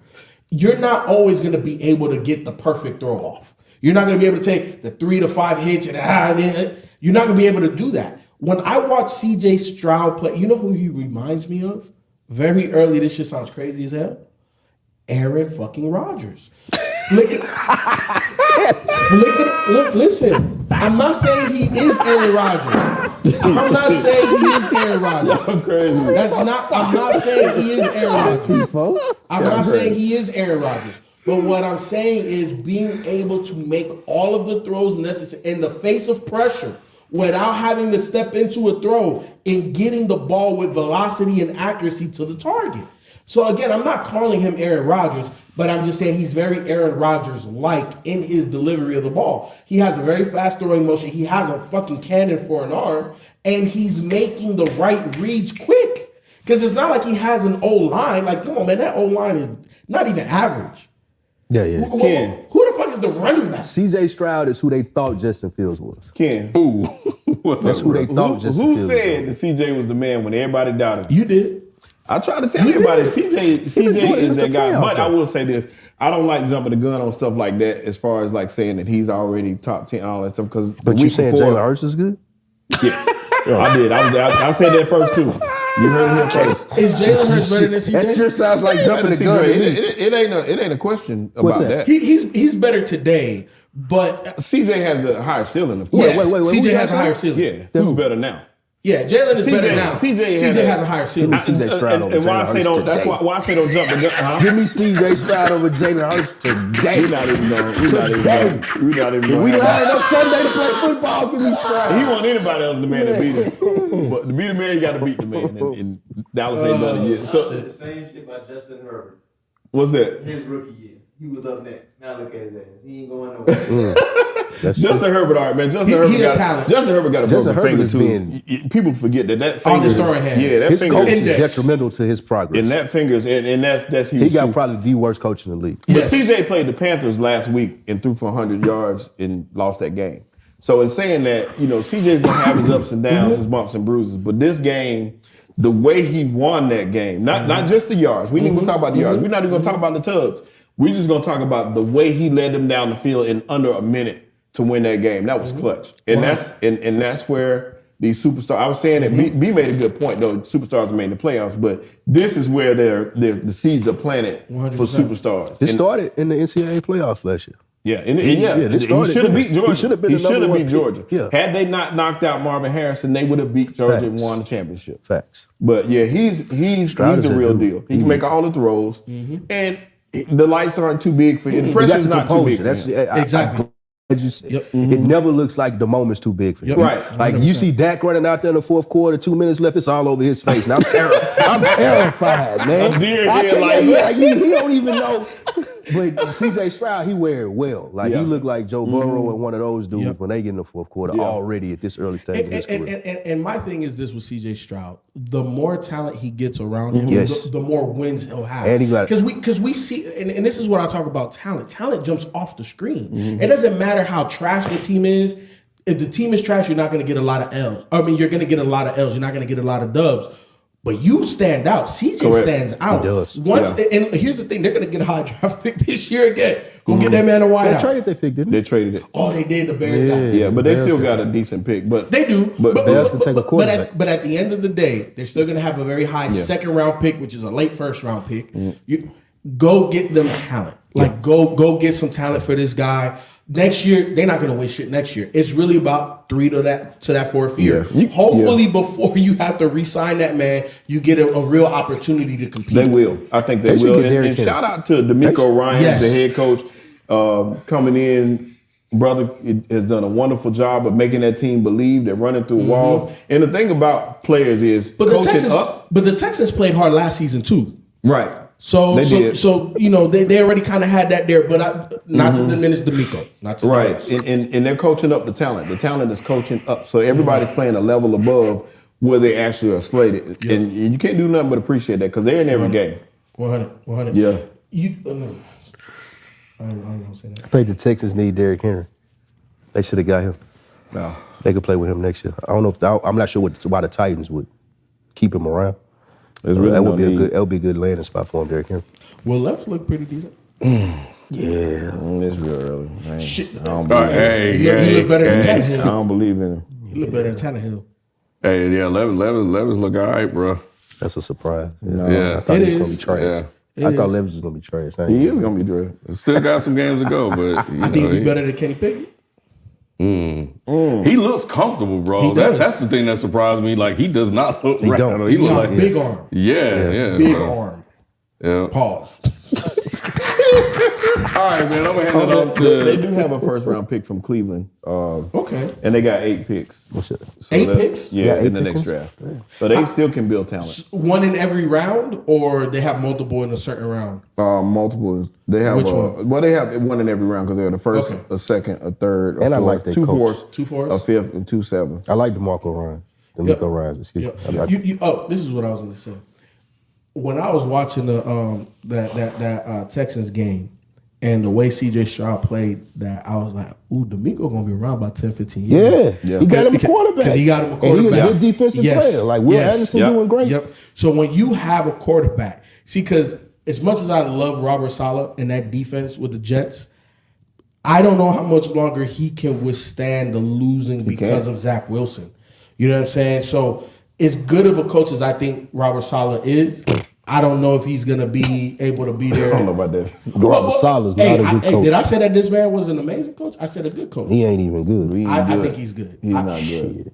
You're not always going to be able to get the perfect throw off. You're not going to be able to take the 3 to 5 hits and you're not going to be able to do that. When I watch CJ Stroud play, you know who he reminds me of? Very early, this shit sounds crazy as hell. Aaron fucking Rodgers. Look, listen. I'm not saying he is Aaron Rodgers. I'm not saying he is Aaron Rodgers. I'm crazy. I'm not saying he is Aaron Rodgers. I'm not saying he is Aaron Rodgers. But what I'm saying is being able to make all of the throws necessary in the face of pressure without having to step into a throw and getting the ball with velocity and accuracy to the target. So again, I'm not calling him Aaron Rodgers, but I'm just saying he's very Aaron Rodgers-like in his delivery of the ball. He has a very fast throwing motion. He has a fucking cannon for an arm, and he's making the right reads quick. Because it's not like he has an O-line. Like, come on, man, that O-line is not even average. Yeah. Who the fuck is the running back? Cj Stroud is who they thought Justin Fields was. Ken. Ooh. That's who they thought Justin Who Fields said was. that CJ was the man when everybody doubted him? You did. I try to tell everybody CJ doing it is since that the guy. playoff, But I though. will say this. I don't like jumping the gun on stuff like that as far as like saying that he's already top 10 and all that stuff. Because But you saying Jalen Hurts is good? Yes. I did. I said that first too. You heard it here first. Is Jalen Hurts better than CJ? That sure sounds like jumping the gun. to me. It ain't a question What's about that? that. He's better today, but CJ has a higher ceiling. Of yes, course. wait, who CJ you has a say? higher ceiling. Yeah. Who's better now? Yeah, Jalen is CJ better now. CJ has a higher ceiling. CJ Stroud over and why I Jalen say Hurts don't. That's today. why I say don't jump the gun. Huh? Give me CJ Stroud over Jalen Hurts today. We're not even going. We're not even If we going. line up Sunday to play football, give me Stroud. He want anybody else the man to beat him. But to beat the man, you got to beat the man. And Dallas ain't done it yet. I So said the same shit about Justin Herbert. what's that? His rookie year. He was up next. Now look at his ass. He ain't going nowhere. That's Justin Herbert, all right, man. He a talent. Justin Herbert got a Justin broken Herbert finger is too. People forget that On finger. his throwing hand. Yeah, that his finger coach is index. detrimental to his progress. and that finger's and that's huge. he got too. probably the worst coach in the league. But Yes. CJ played the Panthers last week and threw for 100 yards and lost that game. So it's saying that, CJ's going to have his ups and downs, his bumps and bruises. But this game, the way he won that game, not just the yards. We ain't even going to talk about the yards. We're not even going to talk about the tubs. We're just going to talk about the way he led them down the field in under a minute to win that game. That was clutch. And that's where these superstars, I was saying that B made a good point, though. Superstars made the playoffs, but this is where the seeds are planted 100%. for superstars. It started in the NCAA playoffs last year. Yeah, this he started should have there. beat Georgia. He should have been He the number should have one beat pick. Georgia. Yeah. Had they not knocked out Marvin Harrison, they would have beat Georgia and Facts. won the championship. Facts. But yeah, he's Stroud is the a real dude. deal. He can make all the throws, and the lights aren't too big for him. The You got pressure's the not too big. composure. For him. Exactly. It never looks like the moment's too big for him. Right. Like you see Dak running out there in the fourth quarter, 2 minutes left, it's all over his face. And I'm terrified, man. A deer I head can't- like yeah, he don't even know. But CJ Stroud, he wear it well. Like Yeah. he look like Joe Burrow and one of those dudes when they get in the fourth quarter already at this early stage of his career. And my thing is this with CJ Stroud: the more talent he gets around him, Yes. the more wins he'll have. And he got it. because we see, and this is what I talk about: talent. Talent jumps off the screen. It doesn't matter how trash the team is. If the team is trash, you're not going to get a lot of L's. I mean, you're going to get a lot of L's. You're not going to get a lot of dubs. But you stand out. CJ stands out. He does. And here's the thing: they're going to get a high draft pick this year again. Go get that man a They wideout. traded their pick, didn't They they? traded it. Oh, they did. The Bears got it. Yeah, but they still got a decent pick. But They do. But Bears can take a quarterback. But at the end of the day, they're still going to have a very high second round pick, which is a late first round pick. You go get them talent. Like go get some talent for this guy. Next year, they're not going to win shit next year. It's really about 3 to that fourth year. Yeah. Hopefully, before you have to re-sign that man, you get a real opportunity to compete. they will. I think they should will. get Derrick And Henry. shout out to D'Amico Ryan, Yes. the head coach, coming in. Brother has done a wonderful job of making that team believe they're running through a wall. And the thing about players is But the coaching up. Texans played hard last season too. Right. So They did. they already kind of had that there, but not to diminish D'Amico. Not to Right, diminish. and they're coaching up the talent. The talent is coaching up, so everybody's playing a level above where they actually are slated. And you can't do nothing but appreciate that because they're in every game. 100. Yeah. No. I don't want to say that. I think the Texans need Derrick Henry. They should have got him. No. They could play with him next year. I don't know if I'm not sure why the Titans would keep him around. There's really that no would be need. that would be a good landing spot for him, Derrick Henry. Well, left look pretty decent. Yeah. It's real early. Man. Shit. I don't believe in him. Hey, You look better than I Tannehill. don't believe in him. You look better than Tannehill. Hey, yeah, Levis look all right, bro. That's a surprise. Yeah. I thought he was It gonna be is. trash. Yeah. I thought Levis was gonna be trash. He is gonna be drilled. Still got some games to go, but I think he'd be better than Kenny Pickett. he looks comfortable, bro. He does. That's the thing that surprised me. Like he does not look right. don't. He He look got like big arm. yeah. Big so, arm. Yeah. Pause. All right, man. I'm gonna hand it off They to. do have a first round pick from Cleveland. Okay. And they got 8 picks. What's it? So 8 that- picks? Yeah, Yeah, in the 8 next picks. draft. So they still can build talent. One in every round, or they have multiple in a certain round? Multiple. They have Which one? Well, they have one in every round because they're the first, Okay. a second, a third, a And I fourth, like their 2 coach. fourths, 2 fourths? a fifth, and 2 sevenths. I like DeMarco Ryans. DeMarco Ryans, excuse me. I like This is what I was going to say. When I was watching the that Texans game and the way Cj Stroud played, that I was like, ooh, D'Amico going to be around by 10, 15 years. Yeah. He got him a quarterback. Because he got him a And quarterback. he a good defensive player. Like Will Anderson doing great. Yep. So when you have a quarterback, see, because as much as I love Robert Saleh and that defense with the Jets, I don't know how much longer he can withstand the losing because of Zach Wilson. You know what I'm saying? So as good of a coach as I think Robert Saleh is, I don't know if he's going to be able to be there. I don't know about that. Robert Saleh's not a good coach. Did I say that this man was an amazing coach? I said a good coach. He ain't even good. He ain't I good. think he's good. He's not good.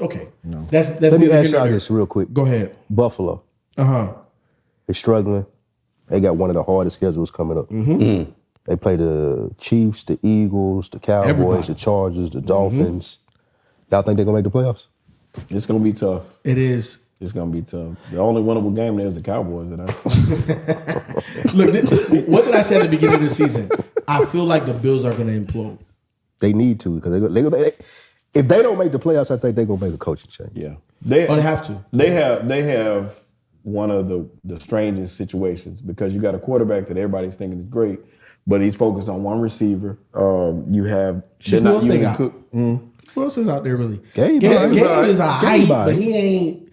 Okay. No. That's Let me neither ask here nor y'all there. this real quick. Go ahead. Buffalo. Uh-huh. They're struggling. They got one of the hardest schedules coming up. Mm-hmm. They play the Chiefs, the Eagles, the Cowboys, Everybody. the Chargers, the Dolphins. Y'all think they're going to make the playoffs? It's going to be tough. It is. It's going to be tough. The only winnable game there is the Cowboys. Look, what did I say at the beginning of the season? I feel like the Bills are going to implode. They need to because if they don't make the playoffs, I think they're going to make a coaching change. Yeah. They have to. They have one of the strangest situations because you got a quarterback that everybody's thinking is great, but he's focused on one receiver. You have Who else they got? Cook. Who else is out there really? Gabe is a hype, but he ain't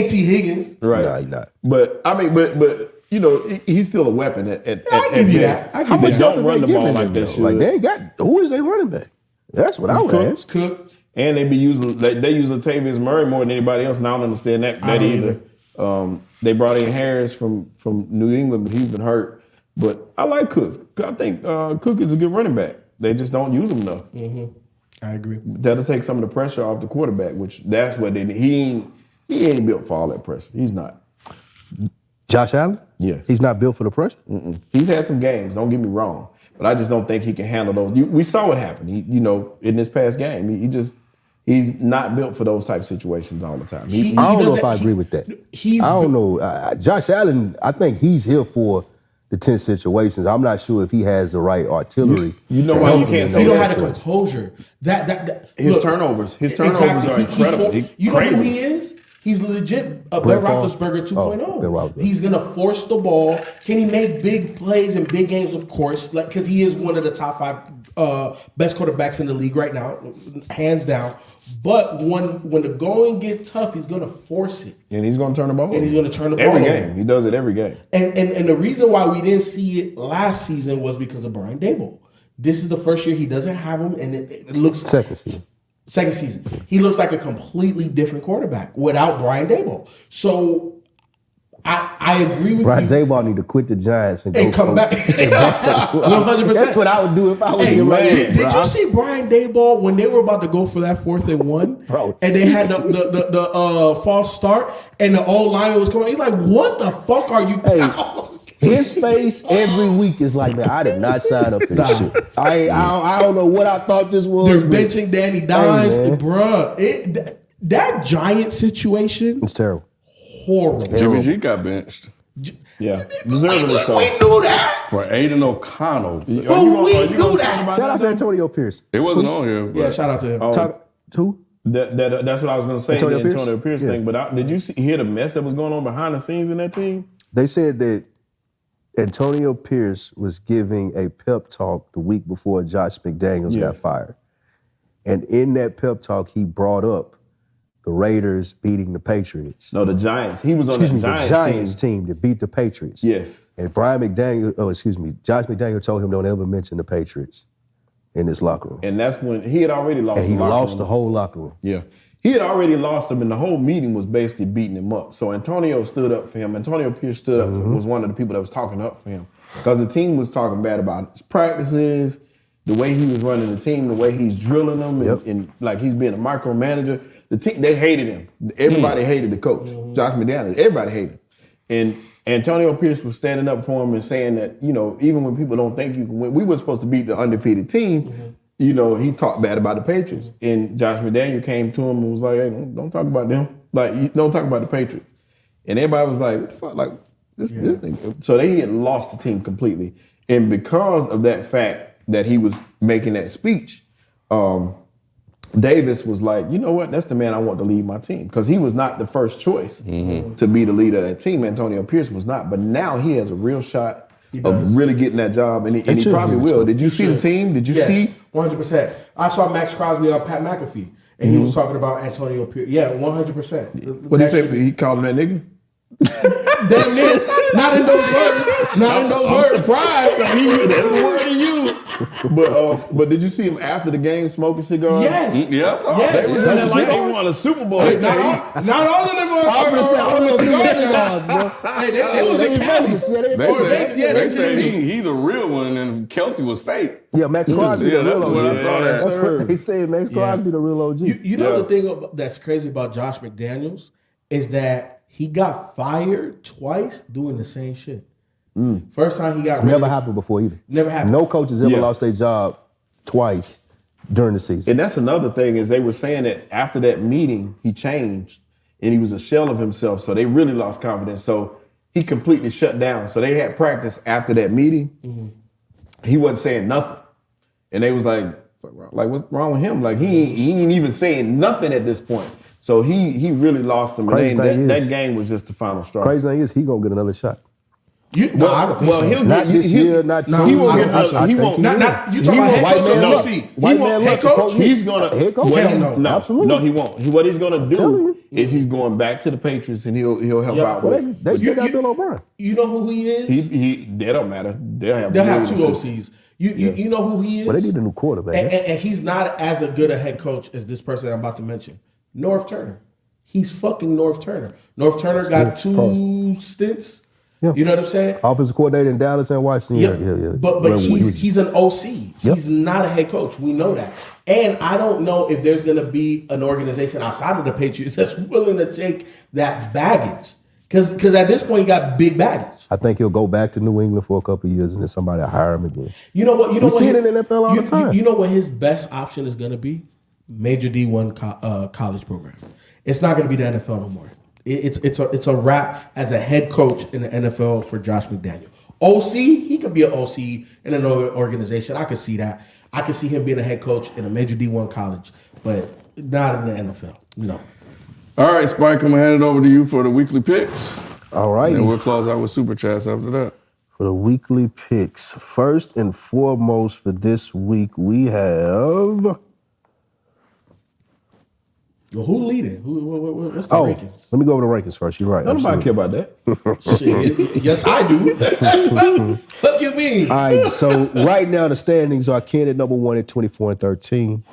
T. Higgins. Right. Nah, he's not. But I mean, but you know, he's still a weapon at give you best. that. I give How you much that. Don't help run they the ball giving like them, they though? should. Like they ain't got who is they running back? That's what I would ask. Cook. And they be using they use Latavius Murray more than anybody else, and I don't understand that don't either. They brought in Harris from New England, but he's been hurt. But I like Cook. I think Cook is a good running back. They just don't use him enough. Mm-hmm. I agree. That'll take some of the pressure off the quarterback, which that's what they need. He ain't built for all that pressure. He's not. Josh Allen? Yes. He's not built for the pressure? He's had some games, don't get me wrong, but I just don't think he can handle those. We saw what happened. In this past game, he's not built for those type of situations all the time. I don't know if I agree with that. I don't know. Josh Allen, I think he's here for the tense situations. I'm not sure if he has the right artillery. You know why you can't say He don't that? have the composure. His Look, turnovers are exactly. incredible. You know who he is? He's legit Ben Brett Favre? Roethlisberger 2.0. Ben Roethlisberger. He's gonna force the ball. Can he make big plays in big games? Of course, because he is one of the top 5 best quarterbacks in the league right now, hands down. But when the going get tough, he's gonna force it. And he's going to turn the ball over. And he's gonna turn the ball every over. game. He does it every game. And the reason why we didn't see it last season was because of Brian Daboll. This is the first year he doesn't have him, and it looks second season. He looks like a completely different quarterback without Brian Daboll. So I agree with Brian you. Daboll need to quit the Giants and go come coach back. in Buffalo. 100%. That's what I would do if I was him. Did you see Brian Daboll when they were about to go for that 4th and 1, Bro. and they had the false start, and the old lineman was coming? He's like, "What the fuck are you?" His face every week is like, man, I did not sign up for this shit. I don't know what I thought this was. They're benching Danny Dimes, man. bruh. That Giant situation, It's terrible. horrible. Jimmy G got benched Yeah. Deservedly so. We knew that. for Aiden O'Connell. But we knew that. Shout out to Antonio Pierce. It wasn't on here. But Yeah, shout out to him. Talk who? That's what I was going to say, Antonio the Pierce? Antonio Pierce Yeah. thing. But did you hear the mess that was going on behind the scenes in that team? They said that Antonio Pierce was giving a pep talk the week before Josh McDaniels got fired. And in that pep talk, he brought up the Raiders beating the Patriots. No, the Giants. He was on The the Giants team that beat the Patriots. Yes. And Josh McDaniel told him don't ever mention the Patriots in this locker room. And that's when he had already lost And he the locker lost room. the whole locker room. Yeah. He had already lost him, and the whole meeting was basically beating him up. So Antonio stood up for him. Antonio Pierce stood up, was one of the people that was talking up for him. Because the team was talking bad about his practices, the way he was running the team, the way he's drilling them, and like he's being a micromanager. The team, they hated him. Everybody hated the coach, Josh McDaniels. Everybody hated him. And Antonio Pierce was standing up for him and saying that, even when people don't think you can win, we were supposed to beat the undefeated team. He talked bad about the Patriots. And Josh McDaniel came to him and was like, hey, don't talk about them. Like, don't talk about the Patriots. And everybody was like, what the fuck? Like, this thing. So they had lost the team completely. And because of that fact that he was making that speech, Davis was like, you know what? That's the man I want to lead my team. Because he was not the first choice to be the leader of that team. Antonio Pierce was not. But now he has a real shot of really getting that job. And he probably will. Did you see the team? Did you see? 100%. I saw Max Crosby on Pat McAfee. And he was talking about Antonio Pierce. Yeah, 100%. What did he say? He called him that nigga? Damn near. Not in those words. Not in those words. I'm surprised. That's the word he used. But did you see him after the game smoking cigars? Yes. Yes. They was in there like they won a Super Bowl. Not all of them are cigars, bro. Hey, they was in Cali. They said he the real one and Kelsey was fake. Yeah, Max Crosby the real OG. I saw that. That's what they say. Max Crosby the real OG. You know the thing that's crazy about Josh McDaniels is that he got fired twice doing the same shit. First time he got never happened before either. Never happened. No coaches ever lost their job twice during the season. And that's another thing is they were saying that after that meeting, he changed and he was a shell of himself. So they really lost confidence. So he completely shut down. So they had practice after that meeting. He wasn't saying nothing. And they was like what's wrong with him? Like he ain't even saying nothing at this point. So he really lost some. That game was just the final straw. Crazy thing is he gonna get another shot. He'll get Not this year, not he won't get. He won't. Not you talking about head coach or OC? White man Head coach. He's gonna head coach. No, absolutely. No, he won't. What he's gonna do is he's going back to the Patriots and he'll help out with. They still got Bill O'Brien. You know who he is? They don't matter. They'll have two OCs. You know who he is? Well, they need a new quarterback. And he's not as good a head coach as this person I'm about to mention. North Turner. He's fucking North Turner. North Turner got 2 stints. Yeah. You know what I'm saying? Offensive coordinator in Dallas and Washington. Yeah. But he's an OC. He's not a head coach. We know that. And I don't know if there's going to be an organization outside of the Patriots that's willing to take that baggage. Because at this point, he got big baggage. I think he'll go back to New England for a couple of years and then somebody will hire him again. You know what? We see it in the NFL all the time. You know what his best option is going to be? Major D1 college program. It's not going to be the NFL no more. It's a wrap as a head coach in the NFL for Josh McDaniel. OC, he could be an OC in another organization. I could see that. I could see him being a head coach in a major D1 college, but not in the NFL. No. All right, Spike, I'm going to hand it over to you for the weekly picks. All right. And we'll close out with Super Chats after that. For the weekly picks, first and foremost for this week, we have... Well, who leading? What's the rankings? Let me go over the rankings first. You're right. Nobody care about that. Shit, yes, I do. What you mean? All right, so right now the standings are Ken at number 1 at 24-13.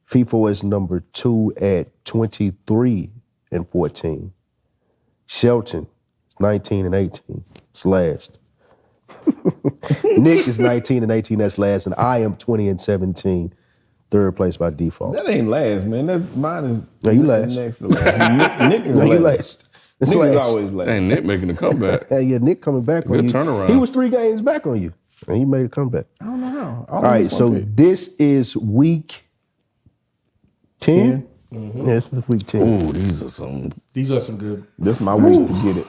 FIFO is number 2 at 23-14. Shelton, 19-18. It's last. Nick is 19-18. That's last. And I am 20-17. Third place by default. That ain't last, man. That's mine is. No, you last. Next to last. Nick is No, last. you last. It's Nick is last. always last. Dang, Nick making a comeback. Yeah, Nick coming back on Good you. turnaround. He was 3 games back on you, and he made a comeback. I don't know how. All right, so this is week 10. Mm-hmm. Yeah, this is week 10. Ooh, these are some good. This is my week to get it.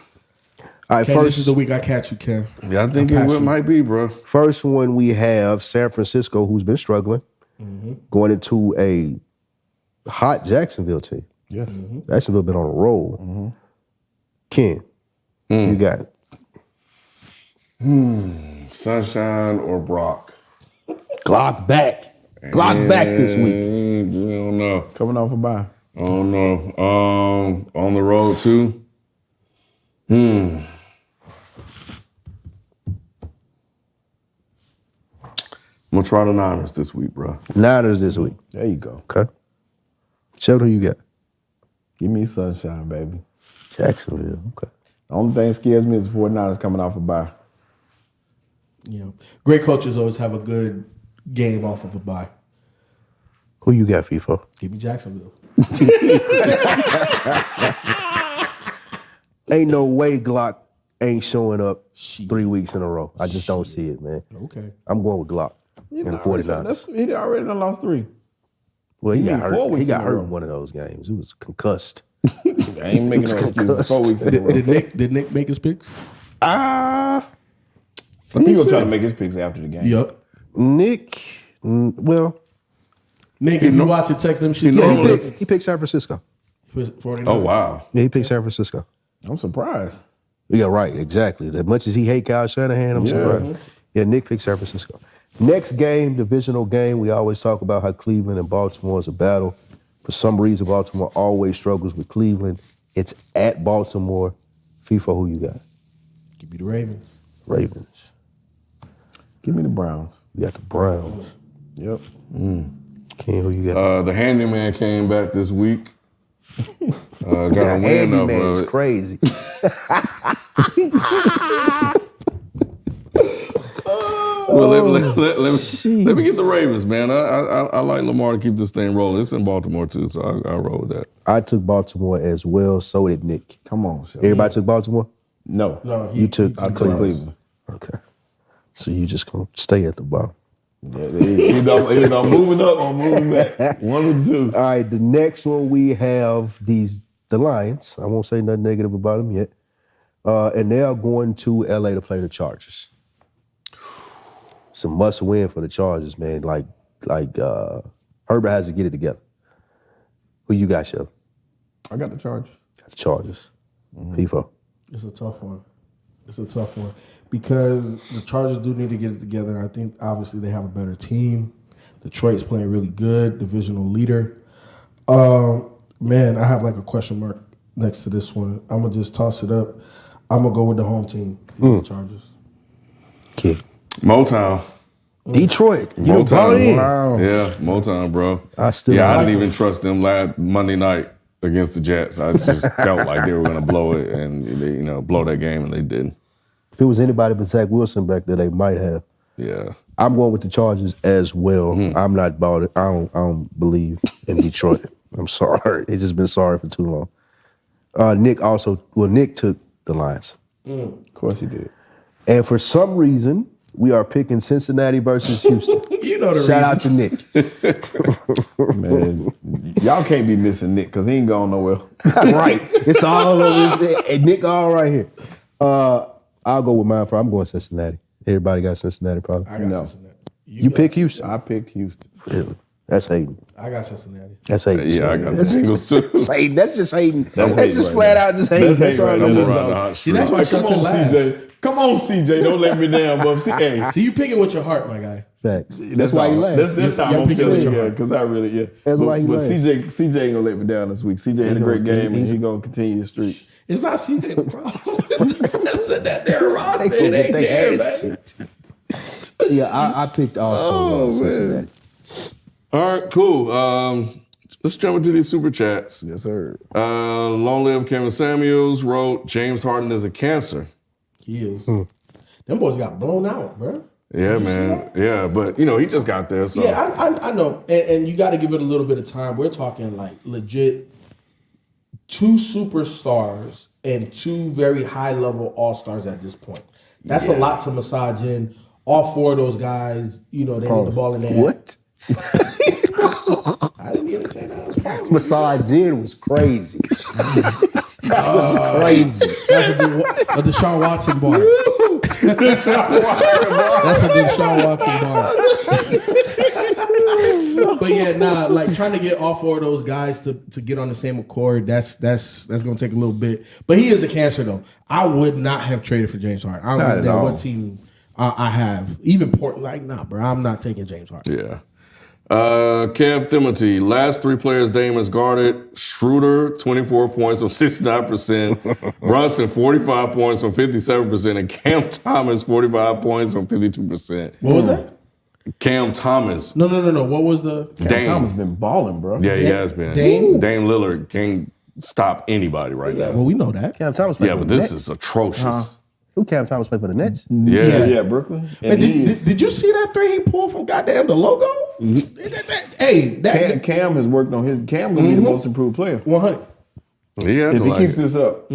All right, Ken, this is the week I catch you, Ken. Yeah, I think it might be, bro. First one we have San Francisco, who's been struggling, going into a hot Jacksonville team. Yes. Jacksonville been on a roll. Ken, you got it. Sunshine or Brock? Glock back. Glock back this week. I don't know. Coming off a bye. I don't know. On the road too. I'm gonna try the Niners this week, bro. Niners this week. There you go. Okay. Sheldon, who you got? Give me sunshine, baby. Jacksonville. Okay. The only thing that scares me is the 49ers coming off a bye. You know, great coaches always have a good game off of a bye. Who you got, FIFO? Give me Jacksonville. Ain't no way Glock ain't showing up 3 weeks in a row. I just don't see it, man. Okay. I'm going with Glock and the 49ers. He already done lost 3. Well, he You got mean 4 hurt. He weeks got in a hurt row. in one of those games. He was concussed. I ain't making no excuses. 4 weeks in a row. Did Nick make his picks? People try to make his picks after the game. Yep. Nick, well, Nick, if you watch it, text them shit. yeah, he picked San Francisco. 49. Oh wow. Yeah, he picked San Francisco. I'm surprised. Yeah, right, exactly. As much as he hate Kyle Shanahan, I'm surprised. Yeah, Nick picked San Francisco. Next game, divisional game, we always talk about how Cleveland and Baltimore is a battle. For some reason, Baltimore always struggles with Cleveland. It's at Baltimore. FIFA, who you got? Give me the Ravens. Ravens. Give me the Browns. You got the Browns. Yep. Ken, who you got? The handyman came back this week. Got a The win off handyman of is it. crazy. Well, let me get the Ravens, man. I like Lamar to keep this thing rolling. It's in Baltimore too, so I'll roll with that. I took Baltimore as well. So did Nick. Come on, Shelby. Everybody took Baltimore? No. No, You took I took Cleveland. Okay. So you just gonna stay at the bottom. Yeah, either I'm moving up or I'm moving back. One or two. All right, the next one we have the Lions. I won't say nothing negative about them yet. And they are going to LA to play the Chargers. It's a must win for the Chargers, man. Like Herbert has to get it together. Who you got, Shell? I got the Chargers. Got the Chargers. FIFA. It's a tough one. It's a tough one because the Chargers do need to get it together. I think obviously they have a better team. Detroit's playing really good, divisional leader. Man, I have like a question mark next to this one. I'm gonna just toss it up. I'm gonna go with the home team, the Chargers. Okay. Motown. Detroit. You bought in. Wow. Yeah, Motown, bro. I still I like didn't even trust them last Monday night against the Jets. I just felt like they were going to blow it and they, blow that game, and they didn't. If it was anybody but Zach Wilson back there, they might have. Yeah. I'm going with the Chargers as well. I'm not bought it. I don't believe in Detroit. I'm sorry. It's just been sorry for too long. Nick took the Lions. Of course he did. And for some reason, we are picking Cincinnati versus Houston. You know the Shout out to Nick. Man, y'all can't be missing Nick because he ain't going nowhere. Right. It's all over this. And Nick all right here. I'll go with mine. I'm going Cincinnati. Everybody got Cincinnati probably. I got No. Cincinnati. You pick Houston? I picked Houston. Really? That's hating. I got Cincinnati. That's hating. Yeah, I got the Bengals too. That's hating. That's just hating. That's hate just right flat there. out just hating. That's hate all right it there. is. Around the hot See, that's street. why Come on, last. CJ. Come on, CJ. Don't let me down, Bub. Hey, So you pick it with your heart, my guy. Facts. that's why all. you laugh. That's how Y'all I'm pick it with feeling, your yeah, heart. because I really, yeah. That's why he but laugh. CJ ain't gonna let me down this week. CJ had a great game, and he's gonna continue the streak. It's not CJ the problem. That they're wrong. They It gonna get ain't their there, ass man. kicked. Yeah, I picked also Cincinnati. All right, cool. Let's jump into these super chats. Yes, sir. Long live Kevin Samuels wrote, James Harden is a cancer. He is. Them boys got blown out, bro. Yeah, man. Yeah, but, he just got there. So. Yeah, I know. And you got to give it a little bit of time. We're talking like legit 2 superstars and 2 very high-level all-stars at this point. That's a lot to massage in. All 4 of those guys, they need the ball in their hand. What? I didn't even say that. Massage was crazy. That was crazy. That's a Deshaun Watson bar. That's a Deshaun Watson bar. But yeah, like trying to get all 4 of those guys to get on the same accord, that's gonna take a little bit. But he is a cancer though. I would not have traded for James Harden. I don't know what team I have. Even Portland, bro. I'm not taking James Harden. Yeah. Kev Timothy, last 3 players Dame has guarded: Schroeder, 24 points on 69%, Brunson, 45 points on 57%, and Cam Thomas, 45 points on 52%. What was that? Cam Thomas. No. What was the Dame. Thomas been balling, bro. Yeah, he has been. Dame? Dame Lillard can't stop anybody right now. Well, we know that. Cam Thomas played Yeah, for but the this Nets. is atrocious. Who Cam Thomas played for the Nets? Yeah. Yeah, Brooklyn. Man, And did you see that 3 he pulled from goddamn the logo? Hey, Cam has worked on his. Cam gonna be the most improved player 100. He had if to he like keeps it. this up.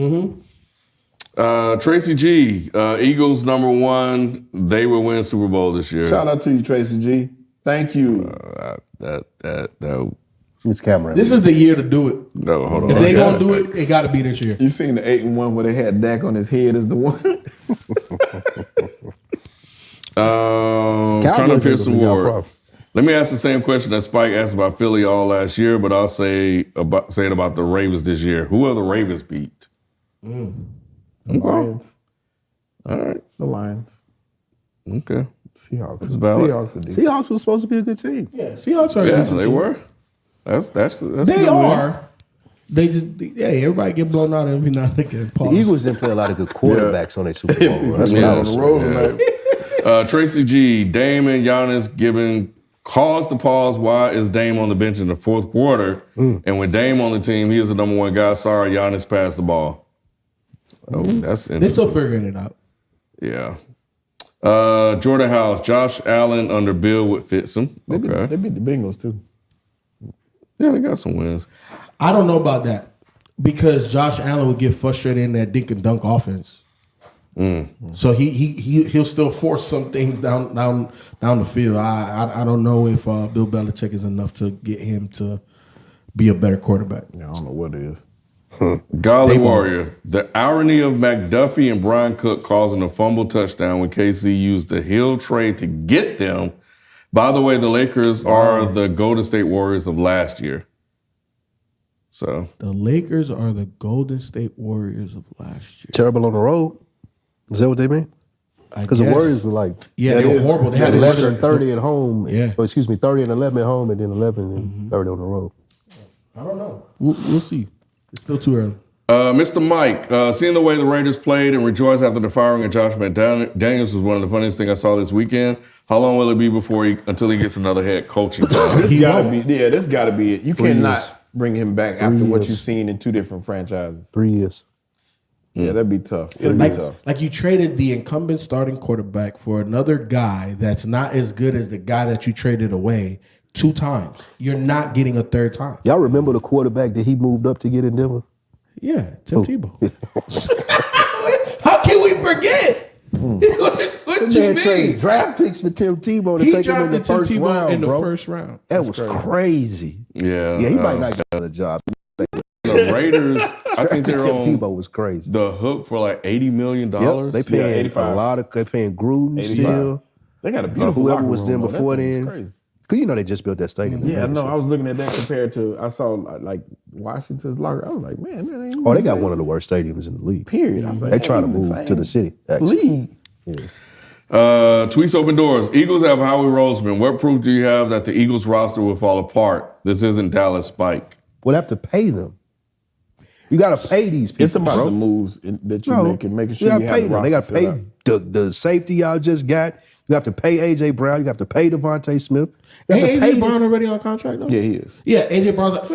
Tracy G, Eagles #1. They will win Super Bowl this year. Shout out to you, Tracy G. Thank you. It's Cameron. This is the year to do it. No, hold on. If they gonna do it, it got to be this year. You seen the 8-1 where they had Dak on his head as the one? Connor Pearson Ward. Let me ask the same question that Spike asked about Philly all last year, but I'll say it about the Ravens this year. Who are the Ravens beat? The Lions. All right. The Lions. Okay. Seahawks. That's valid. Seahawks was supposed to be a good team. Yeah, Seahawks are a Yeah, decent they team. were. That's They are. They just everybody get blown out every now and again. The Eagles didn't play a lot of good quarterbacks on their Super Bowl run. That's what I was saying. Tracy G, Dame and Giannis giving cause to pause. Why is Dame on the bench in the fourth quarter? And with Dame on the team, he is the #1 guy. Sorry, Giannis passed the ball. Oh, that's interesting. They're still figuring it out. Yeah. Jordan House, Josh Allen under Bill would fit some. They beat the Bengals too. Yeah, they got some wins. I don't know about that because Josh Allen would get frustrated in that dink and dunk offense. So he'll still force some things down the field. I don't know if Bill Belichick is enough to get him to be a better quarterback. Yeah, I don't know what it is. Golly Warrior, the irony of McDuffie and Brian Cook causing a fumble touchdown when KC used the Hill trade to get them. By the way, the Lakers are the Golden State Warriors of last year. So the Lakers are the Golden State Warriors of last year. Terrible on the road. Is that what they mean? Because the Warriors were like, they were horrible. They had 11 and 30 at home. Yeah. Oh, excuse me, 30 and 11 at home, and then 11 and 30 on the road. I don't know. We'll see. It's still too early. Mr. Mike, seeing the way the Raiders played and rejoiced after the firing of Josh McDaniels was one of the funniest things I saw this weekend. How long will it be until he gets another head coaching job? This got to be it. You cannot bring him back after what you've seen in 2 different franchises. 3 years. Yeah, that'd be tough. It'll be tough. Like you traded the incumbent starting quarterback for another guy that's not as good as the guy that you traded away 2 times. You're not getting a third time. Y'all remember the quarterback that he moved up to get in Denver? Yeah, Tim Tebow. How can we forget? What you mean? Traded draft picks for Tim Tebow to take him in the first round, in the bro. first round. That was crazy. Yeah. Yeah, he might not get another job. The Raiders, I think they're Tim on Tebow was crazy. the hook for like $80 million. Yep, they paying 85. a lot of. They paying Gruden 85. still. They got a beautiful Whoever locker was room, there though. before That thing is then. crazy. Cause you know they just built that stadium. Yeah, no, I was looking at that compared to I saw like Washington's locker. I was like, man, that ain't. Oh, they got one of the worst stadiums in the league. Period. I was like, They trying to ain't even move the to the same city. Actually. league. Tweets open doors. Eagles have Howie Roseman. What proof do you have that the Eagles roster will fall apart? This isn't Dallas Spike. We'll have to pay them. You got to pay these people. It's about bro. the moves that you make and making sure you you got to have pay the them. They got to roster pay filled out. the safety y'all just got. You have to pay AJ Brown. You have to pay Devontae Smith. You have Hey, to pay AJ Brown already on contract though? Yeah, he is. Yeah, AJ Brown's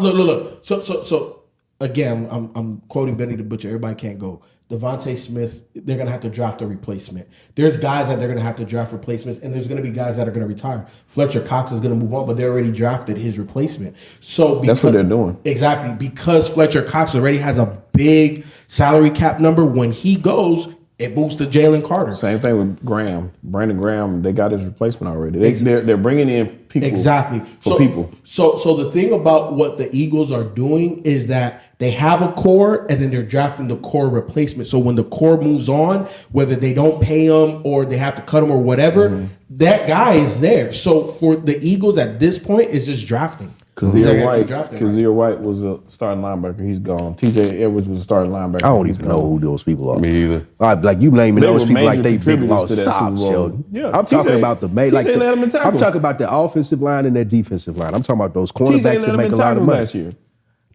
look. So again, I'm quoting Benny the Butcher. Everybody can't go. Devontae Smith, they're gonna have to draft a replacement. There's guys that they're gonna have to draft replacements, and there's gonna be guys that are gonna retire. Fletcher Cox is gonna move on, but they already drafted his replacement. So That's what they're doing. Exactly. Because Fletcher Cox already has a big salary cap number, when he goes, it moves to Jalen Carter. Same thing with Graham. Brandon Graham, they got his replacement already. They're bringing in people. Exactly. For people. So the thing about what the Eagles are doing is that they have a core and then they're drafting the core replacement. So when the core moves on, whether they don't pay him or they have to cut him or whatever, that guy is there. So for the Eagles at this point, it's just drafting. Kazir White was a starting linebacker. He's gone. TJ Edwards was a starting linebacker. I don't even know who those people are. Me either. Like you naming They those were people like major they big contributors lost. to that Stop, Super Bowl. Sheldon. Yeah, I'm talking about the TJ like. led them in I'm tackles. talking about the offensive line and their defensive line. I'm talking about those TJ cornerbacks led that them make in a lot of tackles money. last year.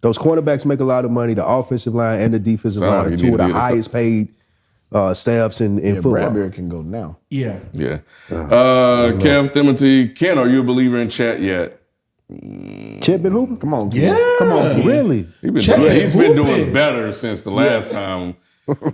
Those cornerbacks make a lot of money. The offensive line and the defensive Sound line like are you two need of to the be the- highest paid staffs in football. Bradbury can go now. Yeah. Yeah. Kev Timothy, Ken, are you a believer in chat yet? Chet been hooping? Come on, Ken. Yeah. Come on, Ken. Really? He's been doing better since the last time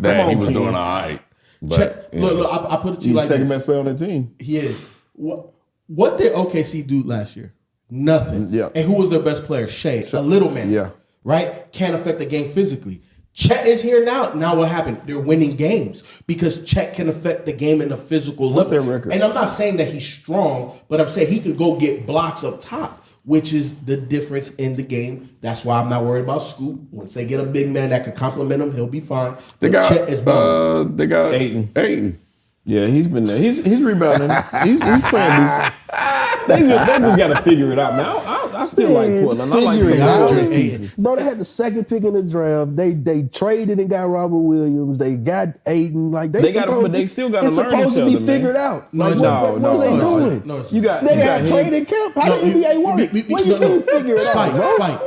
that he was doing all right. But, Look, I put it to you He's like the second this. best player on the team. He is. What did OKC do last year? Nothing. Yeah. And who was their best player? Shea, a little man. Yeah. Right? Can't affect the game physically. Chet is here now. Now what happened? They're winning games because Chet can affect the game in a physical level. What's their record? And I'm not saying that he's strong, but I'm saying he could go get blocks up top, which is the difference in the game. That's why I'm not worried about Scoot. Once they get a big man that could complement him, he'll be fine. They got Chet is balling. they got Ayton. Yeah, he's been there. He's rebounding. He's playing decent. They just got to figure it out, man. I still like Portland. I like Figure it out. some pieces. Bro, they had the second pick in the draft. They traded and got Robert Williams. They got Aiden. Like they but they still got to it's learn supposed each to be other, figured man. out. No, Like, it's what was they doing? No, it's You got They you had got traded camp. How the NBA work? You couldn't figure it out, bro. Spike.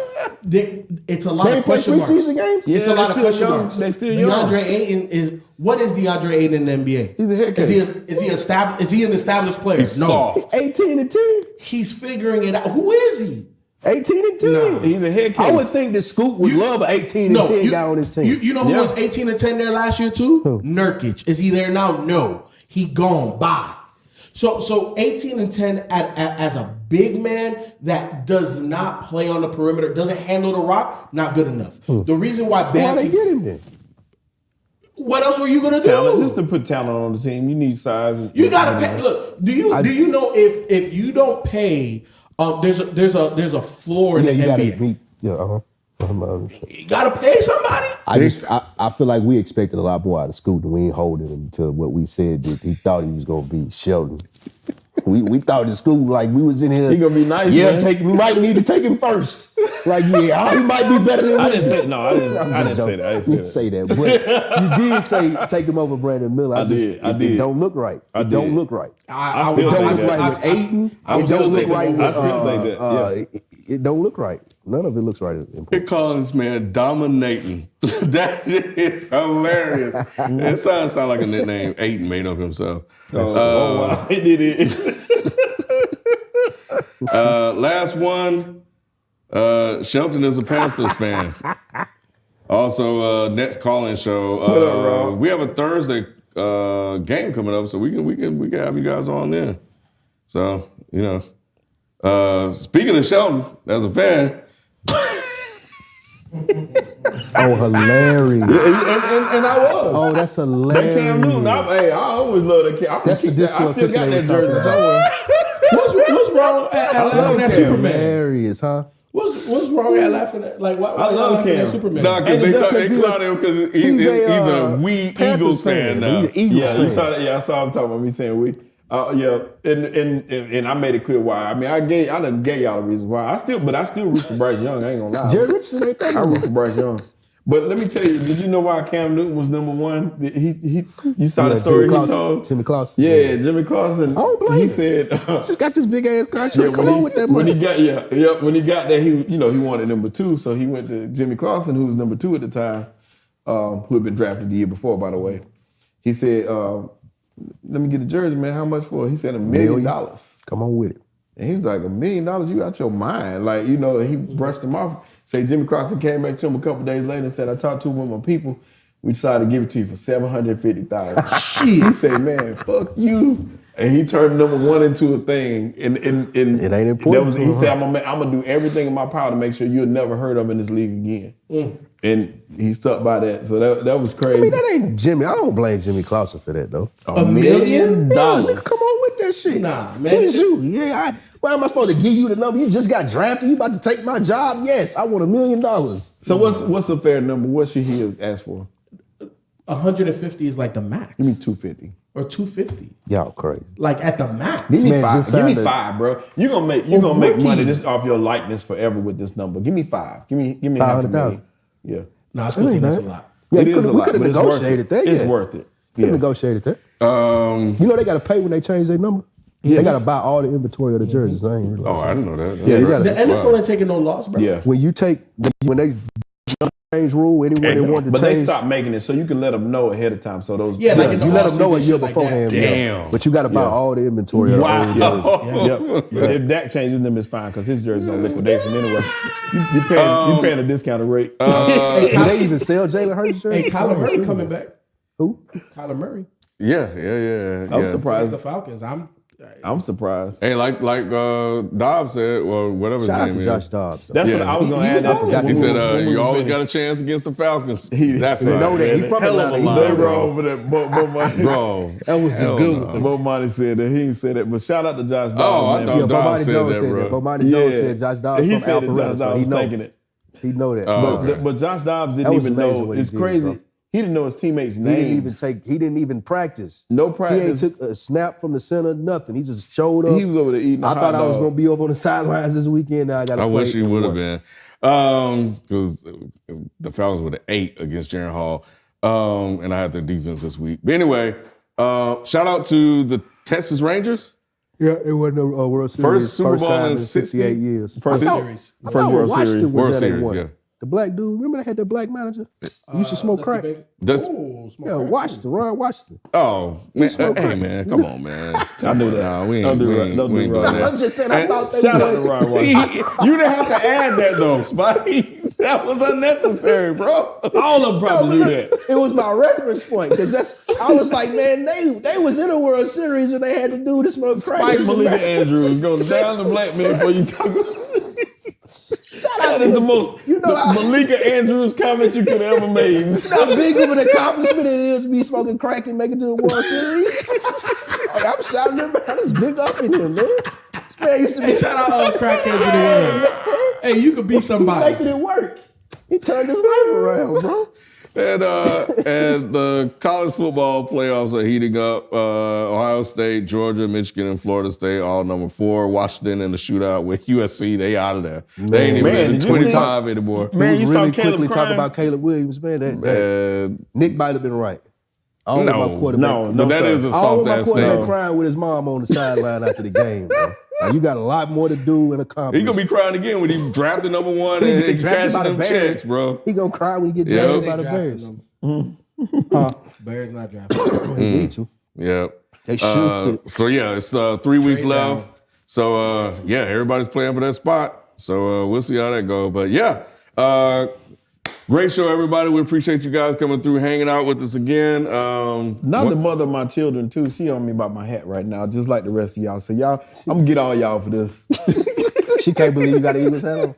It's a lot They of play question marks. preseason games. It's a lot of question marks. They still young. DeAndre Ayton is what is DeAndre Ayton in the NBA? He's a head case. Is he an established player? He's soft. 18 and 10. He's figuring it out. Who is he? 18 and 10. Nah. He's a head case. I would think that Scoot would love an 18 and 10 guy on his team. You know who was 18 and 10 there last year too? Who? Nurkic. Is he there now? No. He gone. Bye. So 18 and 10 as a big man that does not play on the perimeter, doesn't handle the rock, not good enough. The reason why Why bad they people, get him then? what else were you gonna do? talent. Just to put talent on the team, you need size. You gotta pay. Look, do you know if you don't pay, there's a floor in the you gotta NBA. beat. Yeah, You gotta pay somebody. I feel like we expected a lot more out of Scoot, and we ain't holding him to what we said that he thought he was gonna be Sheldon. We thought the School, like we was in here. He gonna be nice. Yeah, man. we might need to take him first. Like, yeah, he might be better than I we. didn't say no. I didn't say that. I didn't say that. But you did say take him over Brandon Miller. I did. It don't look right. It don't look right. I It still don't think look that. right with Ayton. I It would don't still look take right him with. over. I still think that. It don't look right. None of it looks right. They're calling this man dominating. That is hilarious. It sounds like a nickname Ayton made of himself. Wow. He did it. Last one. Shelton is a Panthers fan. Also, next call-in show. We have a Thursday game coming up, so we can have you guys on there. So speaking of Shelton as a fan. Oh, hilarious! and I was. Oh, that's hilarious. That Cam Newton. I always love that Cam. That's the Discord I still got picture that they was jersey talking somewhere. What's wrong at laughing at Superman? Hilarious, huh? What's wrong at laughing at why I love laughing Cam. at Superman? Nah, because they just clowned him because he's a wee Panthers Eagles fan now. He's an Eagles Yeah, fan. you saw that. Yeah, I saw him talking about me saying we. Yeah, and I made it clear why. I mean, I done gave y'all the reasons why. I still root for Bryce Young. I ain't gonna lie. Jerry Richardson ain't that I root for Bryce Young. But let me tell you, did you know why Cam Newton was number one? You saw the story he told? Jimmy Clausen. Yeah, Jimmy Clausen. I don't blame He him. said, Just got this big ass contract. Come on with that when money. he got there, he wanted number two, so he went to Jimmy Clausen, who was number two at the time, who had been drafted the year before, by the way. He said, "Let me get a jersey, man. How much for it?" He said $1 million. Come on with it. And he was like, $1 million? You out your mind? Like, he brushed him off. Say Jimmy Clausen came back to him a couple days later and said, "I talked to one of my people. We decided to give it to you for $750,000." Shit. He said, "Man, fuck you." And he turned number one into a thing. And It ain't important to He him, said, I'm gonna do everything in my power to make sure you're never heard of in this league again. And he stuck by that. So that was crazy. I mean, that ain't Jimmy. I don't blame Jimmy Clausen for that, though. $1 million? Yeah, nigga, come on with that shit. Nah, man. What is you? Yeah, why am I supposed to give you the number? You just got drafted. You about to take my job? Yes, I want $1 million. So what's a fair number? What should he ask for? 150 is like the max. Give me $250. Or 250. Y'all crazy. Like at the max. Give me Man, five. just Give me signed five, bro. You're gonna make rookie. money this off your likeness forever with this number. Give me $5. Give me $500,000. Yeah. Nah, I still think that's a lot. Yeah, It is a we lot, could have but it's worth negotiated it. that. It's yeah. worth it. Could have Yeah. negotiated that. You know they got to pay when they change their number. They got to buy all the inventory of the jerseys. I ain't realize. Oh, I didn't know that. Yeah, you got The to. NFL ain't taking no loss, bro. Yeah. When you take when they change rule anywhere they want to But change. they stopped making it so you can let them know ahead of time. So those Yeah, like in the you let them know a offseason, year shit like beforehand. that. yeah. Damn. But you got to buy all the inventory. Of Wow. the old jerseys. Yep. If Dak changes them, it's fine because his jersey's on liquidation anyway. You paying a discounted rate. Do they even sell Jalen Hurts jerseys? Hey, Kyler Murray coming back. Who? Kyler Murray. Yeah. I was Against surprised. the Falcons. I'm surprised. Hey, like Dobbs said, or whatever his Shout out name to is. Josh Dobbs. Though. That's what I was gonna add. That He said, "You always got a chance against the Falcons." That's You know that. He from hell of Atlanta. a He lie, They know bro. wrong over that. Bo Money. Bro, That was a hell good no. one. Bo Money said that. He didn't say that. But shout out to Josh Dobbs. Oh, I man. thought Yeah, Dobbs Bomani said Jones that, said bro. that. Bomani Jones said Josh Dobbs He from said that Alpharetta, Josh so Dobbs he was know. thinking it. He know that. Oh, okay. But Josh Dobbs That didn't was even amazing know. what he It's did, crazy. bro. He didn't know his teammates' He didn't names. He didn't even practice. No He ain't practice. took a snap from the center, nothing. He just showed up. He was over there eating a I hot thought I was dog. gonna be over on the sidelines this weekend. Now I got to I play. wish he would have been. Because the Falcons were the 8 against Jaren Hall. And I had their defense this week. But anyway, shout out to the Texas Rangers. Yeah, it wasn't a World Series. First Super Bowl time in 68 years. First Series. I thought World Washington Series. was World that they Series, won. yeah. The black dude, remember they had that black manager? He used to smoke crack. That's, Yeah, Washington, Ron Washington. oh, man, smoke hey, crack. man, come on, man. I knew that. Nah, we Don't ain't, do we that. ain't, Don't we do ain't that. doing that. I'm just saying, I thought they Shout out to won. Ron Washington. You didn't have to add that though, Spike. That was unnecessary, bro. All of them probably do that. It was my reference point because I was like, man, they was in a World Series and they had to do the smoke crack. Mike Malika Andrews goes down the black man before you talk about. That is the most Malika Andrews comment you could ever made. How big of an accomplishment it is to be smoking crack and make it to the World Series. Like, I'm shouting him out. It's big up in here, man. This man used to be Shout out all crackheads in the world. Hey, you could be somebody. making it work. He turned his life around, bro. And the college football playoffs are heating up. Ohio State, Georgia, Michigan, and Florida State all number 4. Washington in the shootout with USC. They out of there. They ain't even in did the you see- 25 anymore. Man, you really saw Caleb quickly talk crying? about Caleb Williams, man. That And Nick might have been right. I don't want my quarterback. no. but that sir. is a I don't soft want my ass quarterback thing. crying with his mom on the sideline after the game, bro. Like, you got a lot more to do and accomplish. He gonna be crying again when he drafted number 1 When he and get drafted cashing by the them Bears. checks, bro. He gonna cry when he get Yeah. drafted by They the drafted Bears. them. Bears not drafted. They need to. Yeah. They should. So yeah, it's 3 weeks Trade left. down. So yeah, everybody's playing for that spot. So we'll see how that goes. But yeah, great show, everybody. We appreciate you guys coming through, hanging out with us again. Not the mother of my children, too. She on me about my hat right now, just like the rest of y'all. So y'all, I'm gonna get all y'all for this. She can't believe you got an Eagles hat on.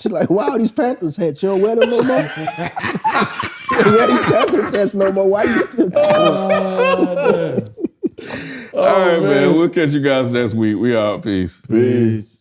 She's like, wow, these Panthers hats, you don't wear them no more? You don't wear these Panthers hats no more. Why you still All right, man. We'll catch you guys next week. We out. Peace. Peace.